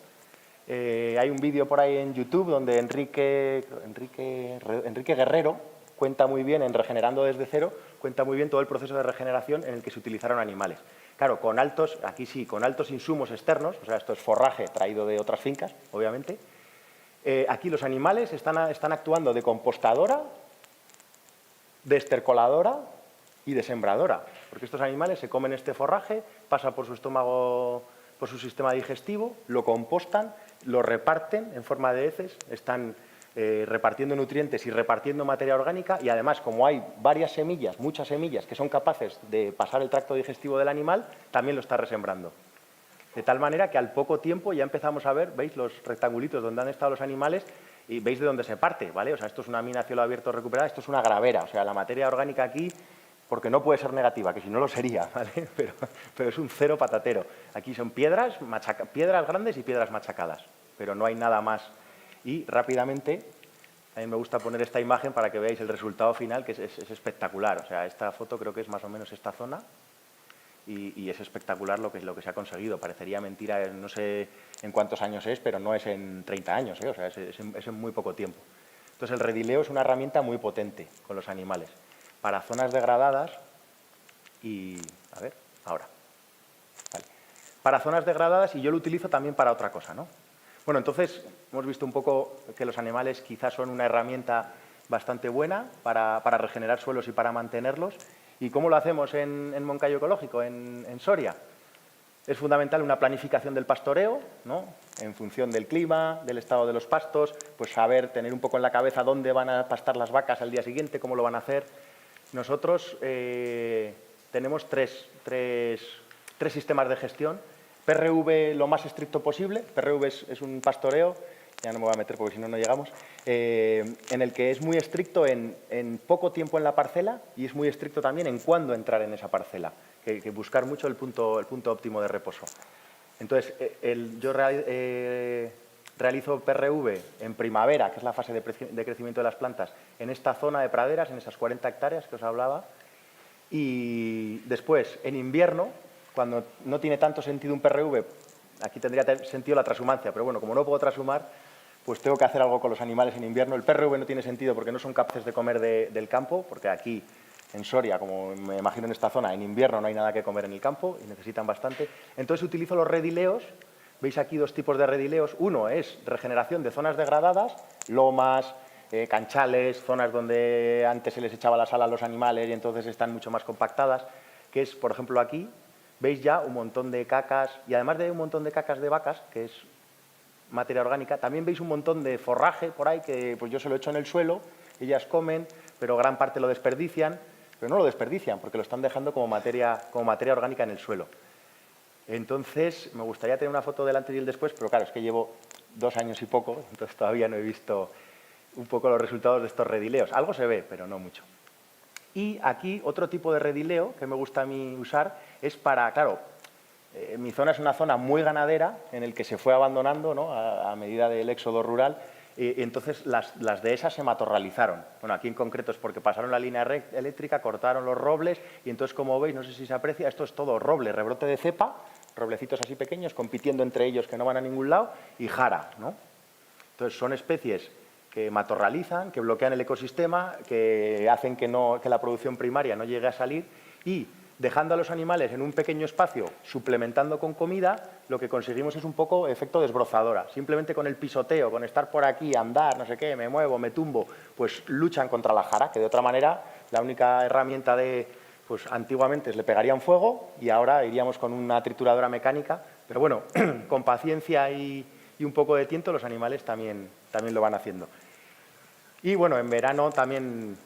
Hay un vídeo por ahí en YouTube donde Enrique Guerrero cuenta muy bien, en Regenerando desde cero, cuenta muy bien todo el proceso de regeneración en el que se utilizaron animales. Claro, con altos, aquí sí, con altos insumos externos, o sea, esto es forraje traído de otras fincas, obviamente. Aquí los animales están actuando de compostadora, de estercoladora y de sembradora, porque estos animales se comen este forraje, pasa por su estómago, por su sistema digestivo, lo compostan, lo reparten en forma de heces, están repartiendo nutrientes y repartiendo materia orgánica y además, como hay varias semillas, muchas semillas que son capaces de pasar el tracto digestivo del animal, también lo está resembrando. De tal manera que al poco tiempo ya empezamos a ver, ¿veis los rectangulitos donde han estado los animales? Y veis de dónde se parte, ¿vale? O sea, esto es una mina a cielo abierto recuperada, esto es una gravera, o sea, la materia orgánica aquí, porque no puede ser negativa, que si no lo sería, ¿vale? Pero es un cero patatero. Aquí son piedras grandes y piedras machacadas, pero no hay nada más. Y rápidamente, a mí me gusta poner esta imagen para que veáis el resultado final, que es espectacular. O sea, esta foto creo que es más o menos esta zona y es espectacular lo que se ha conseguido. Parecería mentira, no sé en cuántos años es, pero no es en 30 años, ¿eh? O sea, es en muy poco tiempo. Entonces, el redileo es una herramienta muy potente con los animales. Para zonas degradadas y... A ver, ahora. Vale. Para zonas degradadas y yo lo utilizo también para otra cosa, ¿no? Bueno, entonces hemos visto un poco que los animales quizás son una herramienta bastante buena para regenerar suelos y para mantenerlos. ¿Y cómo lo hacemos en Moncayo Ecológico, en Soria? Es fundamental una planificación del pastoreo, ¿no? En función del clima, del estado de los pastos, pues saber, tener un poco en la cabeza dónde van a pastar las vacas al día siguiente, cómo lo van a hacer. Nosotros tenemos tres sistemas de gestión. PRV lo más estricto posible. PRV es un pastoreo, ya no me voy a meter porque si no, no llegamos, en el que es muy estricto en poco tiempo en la parcela y es muy estricto también en cuándo entrar en esa parcela, que buscar mucho el punto óptimo de reposo. Entonces, yo realizo PRV en primavera, que es la fase de crecimiento de las plantas, en esta zona de praderas, en esas 40 hectáreas que os hablaba, y después, en invierno, cuando no tiene tanto sentido un PRV, aquí tendría sentido la transhumancia, pero bueno, como no puedo transhumar, pues tengo que hacer algo con los animales en invierno. El PRV no tiene sentido porque no son capaces de comer del campo, porque aquí en Soria, como me imagino en esta zona, en invierno no hay nada que comer en el campo y necesitan bastante. Entonces utilizo los redileos. Veis aquí dos tipos de redileos. Uno es regeneración de zonas degradadas, lomas, canchales, zonas donde antes se les echaba la sal a los animales y entonces están mucho más compactadas, que es, por ejemplo, aquí. Veis ya un montón de cacas, y además de un montón de cacas de vacas, que es materia orgánica, también veis un montón de forraje por ahí que pues yo se lo echo en el suelo, ellas comen, pero gran parte lo desperdician, pero no lo desperdician porque lo están dejando como materia orgánica en el suelo. Entonces, me gustaría tener una foto del antes y el después, pero claro, es que llevo 2 años y poco, entonces todavía no he visto un poco los resultados de estos redileos. Algo se ve, pero no mucho. Y aquí otro tipo de redileo que me gusta a mí usar es para, claro, mi zona es una zona muy ganadera en el que se fue abandonando, ¿no?, a medida del éxodo rural, y entonces las dehesas se matorralizaron. Bueno, aquí en concreto es porque pasaron la línea eléctrica, cortaron los robles y entonces, como veis, no sé si se aprecia, esto es todo roble, rebrote de cepa, roblecitos así pequeños, compitiendo entre ellos que no van a ningún lado, y jara, ¿no? Entonces son especies que matorralizan, que bloquean el ecosistema, que hacen que la producción primaria no llegue a salir y, dejando a los animales en un pequeño espacio, suplementando con comida, lo que conseguimos es un poco efecto desbrozadora. Simplemente con el pisoteo, con estar por aquí, andar, no sé qué, me muevo, me tumbo, pues luchan contra la jara, que de otra manera la única herramienta pues antiguamente le pegarían fuego y ahora iríamos con una trituradora mecánica. Pero bueno, con paciencia y un poco de tiento los animales también lo van haciendo. Y bueno, en verano también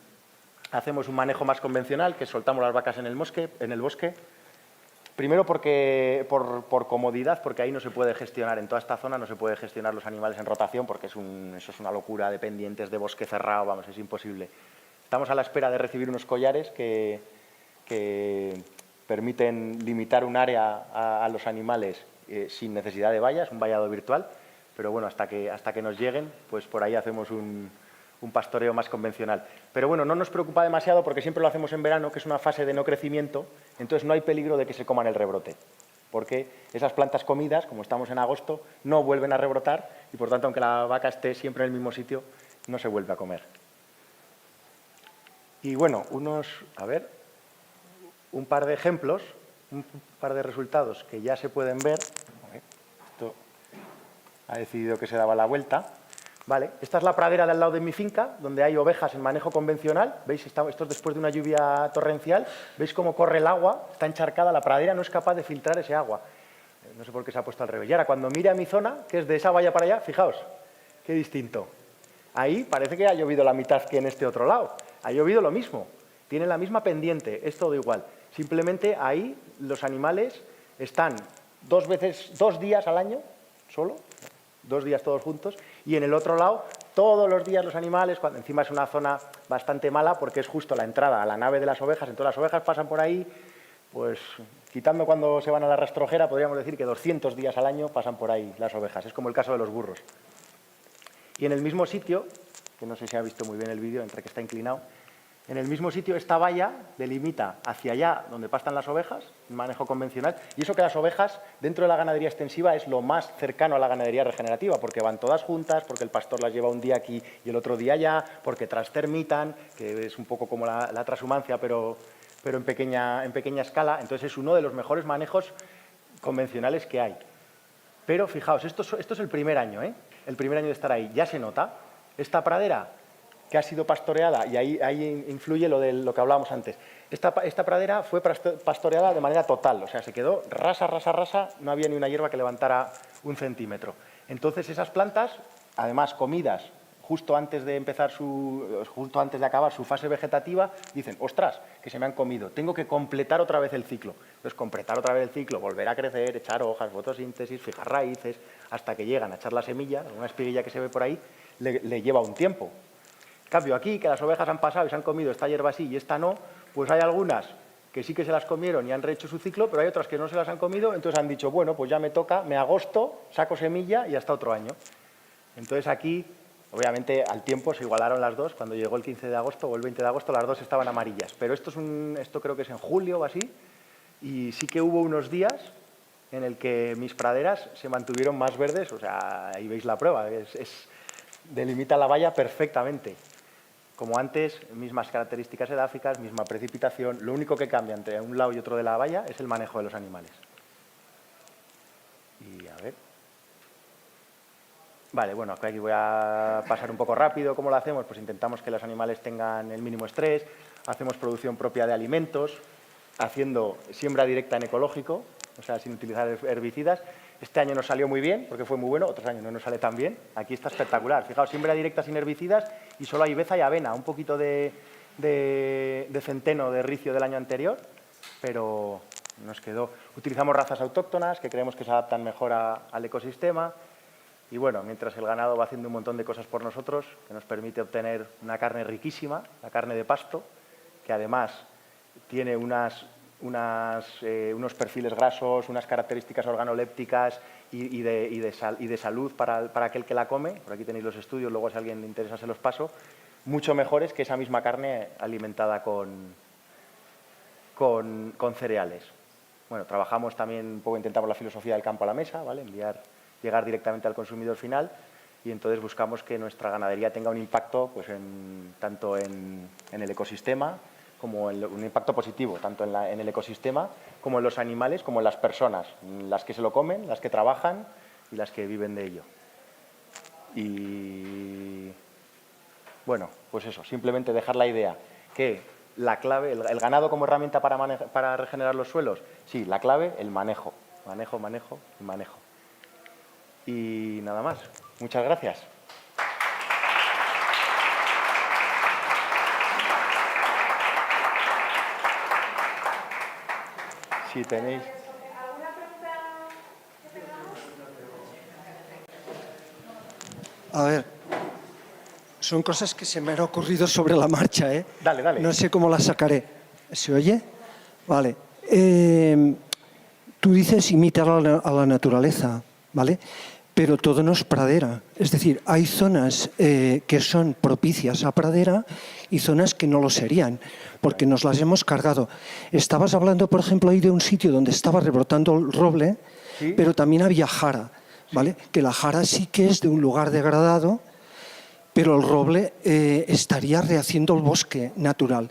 hacemos un manejo más convencional, que soltamos las vacas en el bosque. Primero porque por comodidad, porque ahí no se puede gestionar, en toda esta zona no se puede gestionar los animales en rotación, porque eso es una locura de pendientes de bosque cerrado, vamos, es imposible. Estamos a la espera de recibir unos collares que permiten limitar un área a los animales sin necesidad de vallas, un vallado virtual, pero bueno, hasta que nos lleguen, pues por ahí hacemos un pastoreo más convencional. Pero bueno, no nos preocupa demasiado porque siempre lo hacemos en verano, que es una fase de no crecimiento, entonces no hay peligro de que se coman el rebrote, porque esas plantas comidas, como estamos en agosto, no vuelven a rebrotar y por tanto, aunque la vaca esté siempre en el mismo sitio, no se vuelve a comer. Y bueno, un par de ejemplos, un par de resultados que ya se pueden ver. Esto ha decidido que se daba la vuelta. Vale, esta es la pradera de al lado de mi finca, donde hay ovejas en manejo convencional. ¿Veis? Esto es después de una lluvia torrencial. ¿Veis cómo corre el agua? Está encharcada, la pradera no es capaz de filtrar ese agua. No sé por qué se ha puesto al revés. Y ahora, cuando mire a mi zona, que es de esa valla para allá, fijaos, qué distinto. Ahí parece que ha llovido la mitad que en este otro lado. Ha llovido lo mismo, tiene la misma pendiente, es todo igual. Simplemente ahí los animales están 2 días al año, solo, 2 días todos juntos, y en el otro lado, todos los días los animales, cuando encima es una zona bastante mala porque es justo la entrada a la nave de las ovejas, entonces las ovejas pasan por ahí, pues quitando cuando se van a la rastrojera, podríamos decir que 200 días al año pasan por ahí las ovejas, es como el caso de los burros. Y en el mismo sitio, que no sé si ha visto muy bien el vídeo, entre que está inclinado, en el mismo sitio esta valla delimita hacia allá donde pastan las ovejas, un manejo convencional, y eso que las ovejas dentro de la ganadería extensiva es lo más cercano a la ganadería regenerativa, porque van todas juntas, porque el pastor las lleva un día aquí y el otro día allá, porque transtermitan, que es un poco como la transhumancia, pero en pequeña escala, entonces es uno de los mejores manejos convencionales que hay. Pero fijaos, esto es el primer año, el primer año de estar ahí, ya se nota, esta pradera que ha sido pastoreada, y ahí influye lo que hablábamos antes. Esta pradera fue pastoreada de manera total, o sea, se quedó rasa, no había ni una hierba que levantara 1 centímetro. Entonces esas plantas, además comidas justo antes de acabar su fase vegetativa, dicen, ostras, que se me han comido, tengo que completar otra vez el ciclo. Entonces, completar otra vez el ciclo, volver a crecer, echar hojas, fotosíntesis, fijar raíces, hasta que llegan a echar la semilla, una espiguilla que se ve por ahí, le lleva un tiempo. En cambio, aquí, que las ovejas han pasado y se han comido esta hierba sí y esta no, pues hay algunas que sí que se las comieron y han rehecho su ciclo, pero hay otras que no se las han comido, entonces han dicho, bueno, pues ya me toca, me agosto, saco semilla y hasta otro año. Entonces aquí, obviamente, al tiempo se igualaron las dos, cuando llegó el 15 de agosto o el 20 de agosto, las dos estaban amarillas. Pero esto creo que es en julio o así, y sí que hubo unos días en el que mis praderas se mantuvieron más verdes, o sea, ahí veis la prueba, delimita la valla perfectamente. Como antes, mismas características edáficas, misma precipitación, lo único que cambia entre un lado y otro de la valla es el manejo de los animales. Y a ver. Vale, bueno, aquí voy a pasar un poco rápido. ¿Cómo lo hacemos? Pues intentamos que los animales tengan el mínimo estrés, hacemos producción propia de alimentos, haciendo siembra directa en ecológico, o sea, sin utilizar herbicidas. Este año nos salió muy bien, porque fue muy bueno, otros años no nos sale tan bien. Aquí está espectacular. Fijaos, siembra directa sin herbicidas y solo hay beza y avena, un poquito de centeno de ricio del año anterior, pero nos quedó. Utilizamos razas autóctonas que creemos que se adaptan mejor al ecosistema Y bueno, mientras el ganado va haciendo un montón de cosas por nosotros, que nos permite obtener una carne riquísima, la carne de pasto, que además tiene unos perfiles grasos, unas características organolépticas y de salud para aquel que la come. Por aquí tenéis los estudios, luego si a alguien le interesa se los paso. Mucho mejores que esa misma carne alimentada con cereales. Bueno, trabajamos también, un poco intentamos la filosofía del campo a la mesa, ¿vale? Llegar directamente al consumidor final, y entonces buscamos que nuestra ganadería tenga un impacto pues, tanto en el ecosistema, como un impacto positivo, tanto en el ecosistema como en los animales, como en las personas, las que se lo comen, las que trabajan y las que viven de ello. Y bueno, pues eso, simplemente dejar la idea que la clave, el ganado como herramienta para regenerar los suelos, sí, la clave, el manejo. Manejo, manejo y manejo. Y nada más. Muchas gracias. Si tenéis... ¿Alguna pregunta que tengamos? A ver, son cosas que se me han ocurrido sobre la marcha, ¿eh? Dale, dale. No sé cómo las sacaré. ¿Se oye? Vale. Tú dices imitar a la naturaleza, ¿vale? Pero todo no es pradera. Es decir, hay zonas que son propicias a pradera y zonas que no lo serían, porque nos las hemos cargado. Estabas hablando, por ejemplo, ahí de un sitio donde estaba rebrotando el roble, ¿sí? Pero también había jara, ¿vale? Que la jara sí que es de un lugar degradado, pero el roble estaría rehaciendo el bosque natural.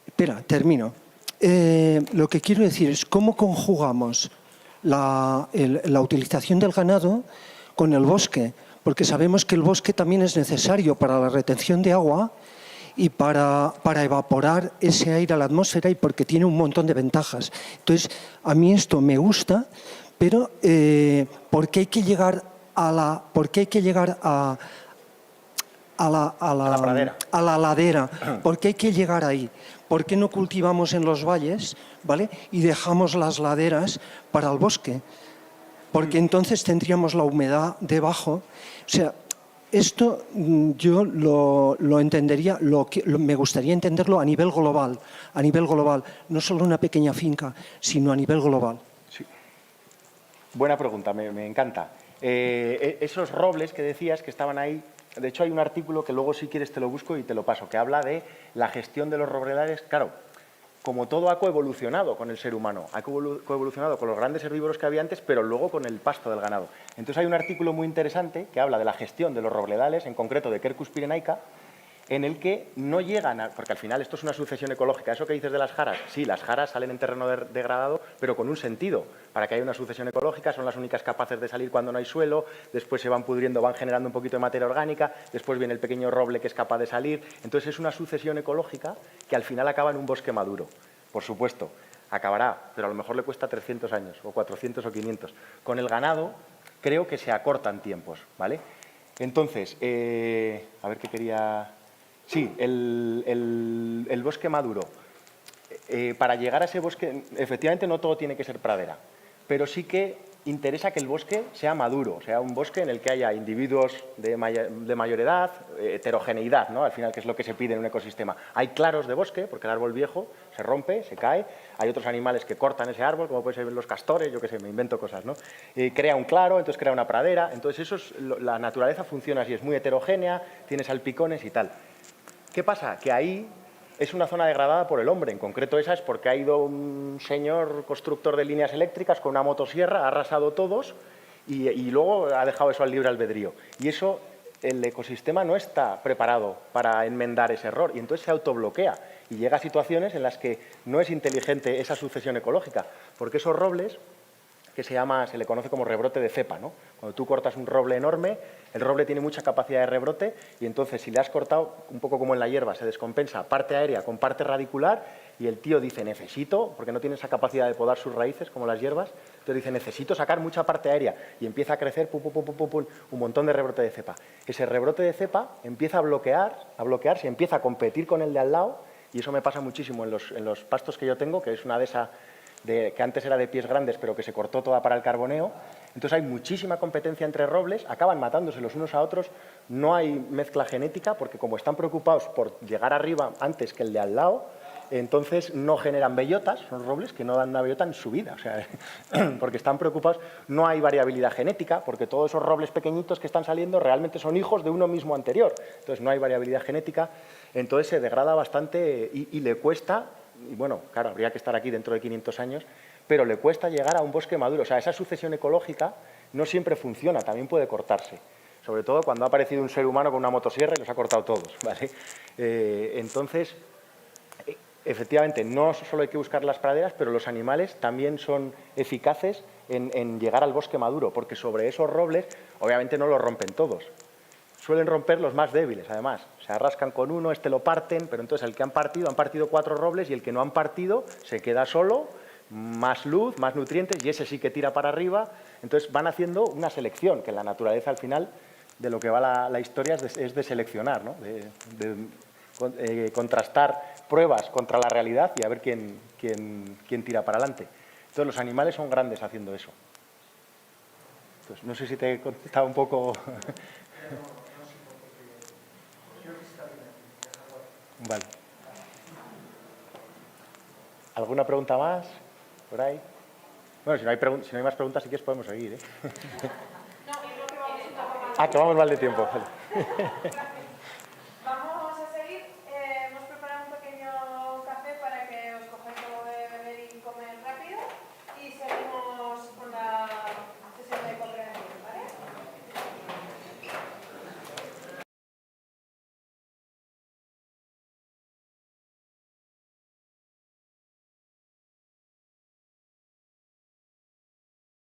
Espera, termino. Lo que quiero decir es cómo conjugamos la utilización del ganado con el bosque, porque sabemos que el bosque también es necesario para la retención de agua y para evaporar ese aire a la atmósfera, y porque tiene un montón de ventajas. Entonces, a mí esto me gusta, pero ¿por qué hay que llegar a la pradera? A la ladera? ¿Por qué hay que llegar ahí? ¿Por qué no cultivamos en los valles, ¿vale? Y dejamos las laderas para el bosque? Porque entonces tendríamos la humedad debajo. O sea, esto yo lo entendería, me gustaría entenderlo a nivel global, no solo una pequeña finca, sino a nivel global. Sí. Buena pregunta, me encanta. Esos robles que decías que estaban ahí, de hecho hay un artículo que luego si quieres te lo busco y te lo paso, que habla de la gestión de los robledales. Claro, como todo ha coevolucionado con el ser humano, ha coevolucionado con los grandes herbívoros que había antes, pero luego con el pasto del ganado. Entonces hay un artículo muy interesante que habla de la gestión de los robledales, en concreto de Quercus pyrenaica, en el que no llegan a... Porque al final esto es una sucesión ecológica. Eso que dices de las jaras, sí, las jaras salen en terreno degradado, pero con un sentido. Para que haya una sucesión ecológica son las únicas capaces de salir cuando no hay suelo, después se van pudriendo, van generando un poquito de materia orgánica, después viene el pequeño roble que es capaz de salir. Entonces es una sucesión ecológica que al final acaba en un bosque maduro. Por supuesto, acabará, pero a lo mejor le cuesta 300 años, o 400 o 500. Con el ganado creo que se acortan tiempos, ¿vale? Entonces, a ver qué quería... Sí, el bosque maduro. Para llegar a ese bosque, efectivamente no todo tiene que ser pradera, pero sí que interesa que el bosque sea maduro, sea un bosque en el que haya individuos de mayor edad, heterogeneidad, ¿no? Al final, que es lo que se pide en un ecosistema. Hay claros de bosque, porque el árbol viejo se rompe, se cae, hay otros animales que cortan ese árbol, como pueden ser los castores, yo qué sé, me invento cosas, ¿no? Crea un claro, entonces crea una pradera, entonces la naturaleza funciona así, es muy heterogénea, tiene salpicones y tal. ¿Qué pasa? Que ahí es una zona degradada por el hombre. En concreto esa es porque ha ido un señor constructor de líneas eléctricas con una motosierra, ha arrasado todos y luego ha dejado eso al libre albedrío. Y eso, el ecosistema no está preparado para enmendar ese error y entonces se autobloquea y llega a situaciones en las que no es inteligente esa sucesión ecológica, porque esos robles, que se le conoce como rebrote de cepa, ¿no? Cuando tú cortas un roble enorme, el roble tiene mucha capacidad de rebrote y entonces si le has cortado, un poco como en la hierba, se descompensa parte aérea con parte radicular y el tío dice necesito, porque no tiene esa capacidad de podar sus raíces como las hierbas, entonces dice necesito sacar mucha parte aérea y empieza a crecer un montón de rebrote de cepa. Ese rebrote de cepa empieza a bloquearse, empieza a competir con el de al lado y eso me pasa muchísimo en los pastos que yo tengo, que es una dehesa que antes era de pies grandes, pero que se cortó toda para el carboneo. Entonces hay muchísima competencia entre robles, acaban matándose los unos a otros, no hay mezcla genética, porque como están preocupados por llegar arriba antes que el de al lado, entonces no generan bellotas, son robles que no dan una bellota en su vida, o sea, porque están preocupados, no hay variabilidad genética, porque todos esos robles pequeñitos que están saliendo realmente son hijos de uno mismo anterior, entonces no hay variabilidad genética, entonces se degrada bastante y le cuesta, y bueno, claro, habría que estar aquí dentro de 500 años, pero le cuesta llegar a un bosque maduro, o sea, esa sucesión ecológica no siempre funciona, también puede cortarse. Sobre todo cuando ha aparecido un ser humano con una motosierra y los ha cortado todos, ¿vale? Entonces, efectivamente, no solo hay que buscar las praderas, pero los animales también son eficaces en llegar al bosque maduro, porque sobre esos robles, obviamente no los rompen todos. Suelen romper los más débiles, además. Se arrascan con uno, lo parten, pero entonces el que han partido 4 robles y el que no han partido se queda solo, más luz, más nutrientes, y ese sí que tira para arriba. Entonces van haciendo una selección, que en la naturaleza al final de lo que va la historia es de seleccionar, ¿no? de contrastar pruebas contra la realidad y a ver quién tira para adelante. Entonces los animales son grandes haciendo eso. Entonces, no sé si te he contestado un poco. Vale. ¿Alguna pregunta más por ahí? Bueno, si no hay más preguntas, si quieres podemos seguir, ¿eh? No, es lo que vamos un poco más. Ah, que vamos mal de tiempo. Vale.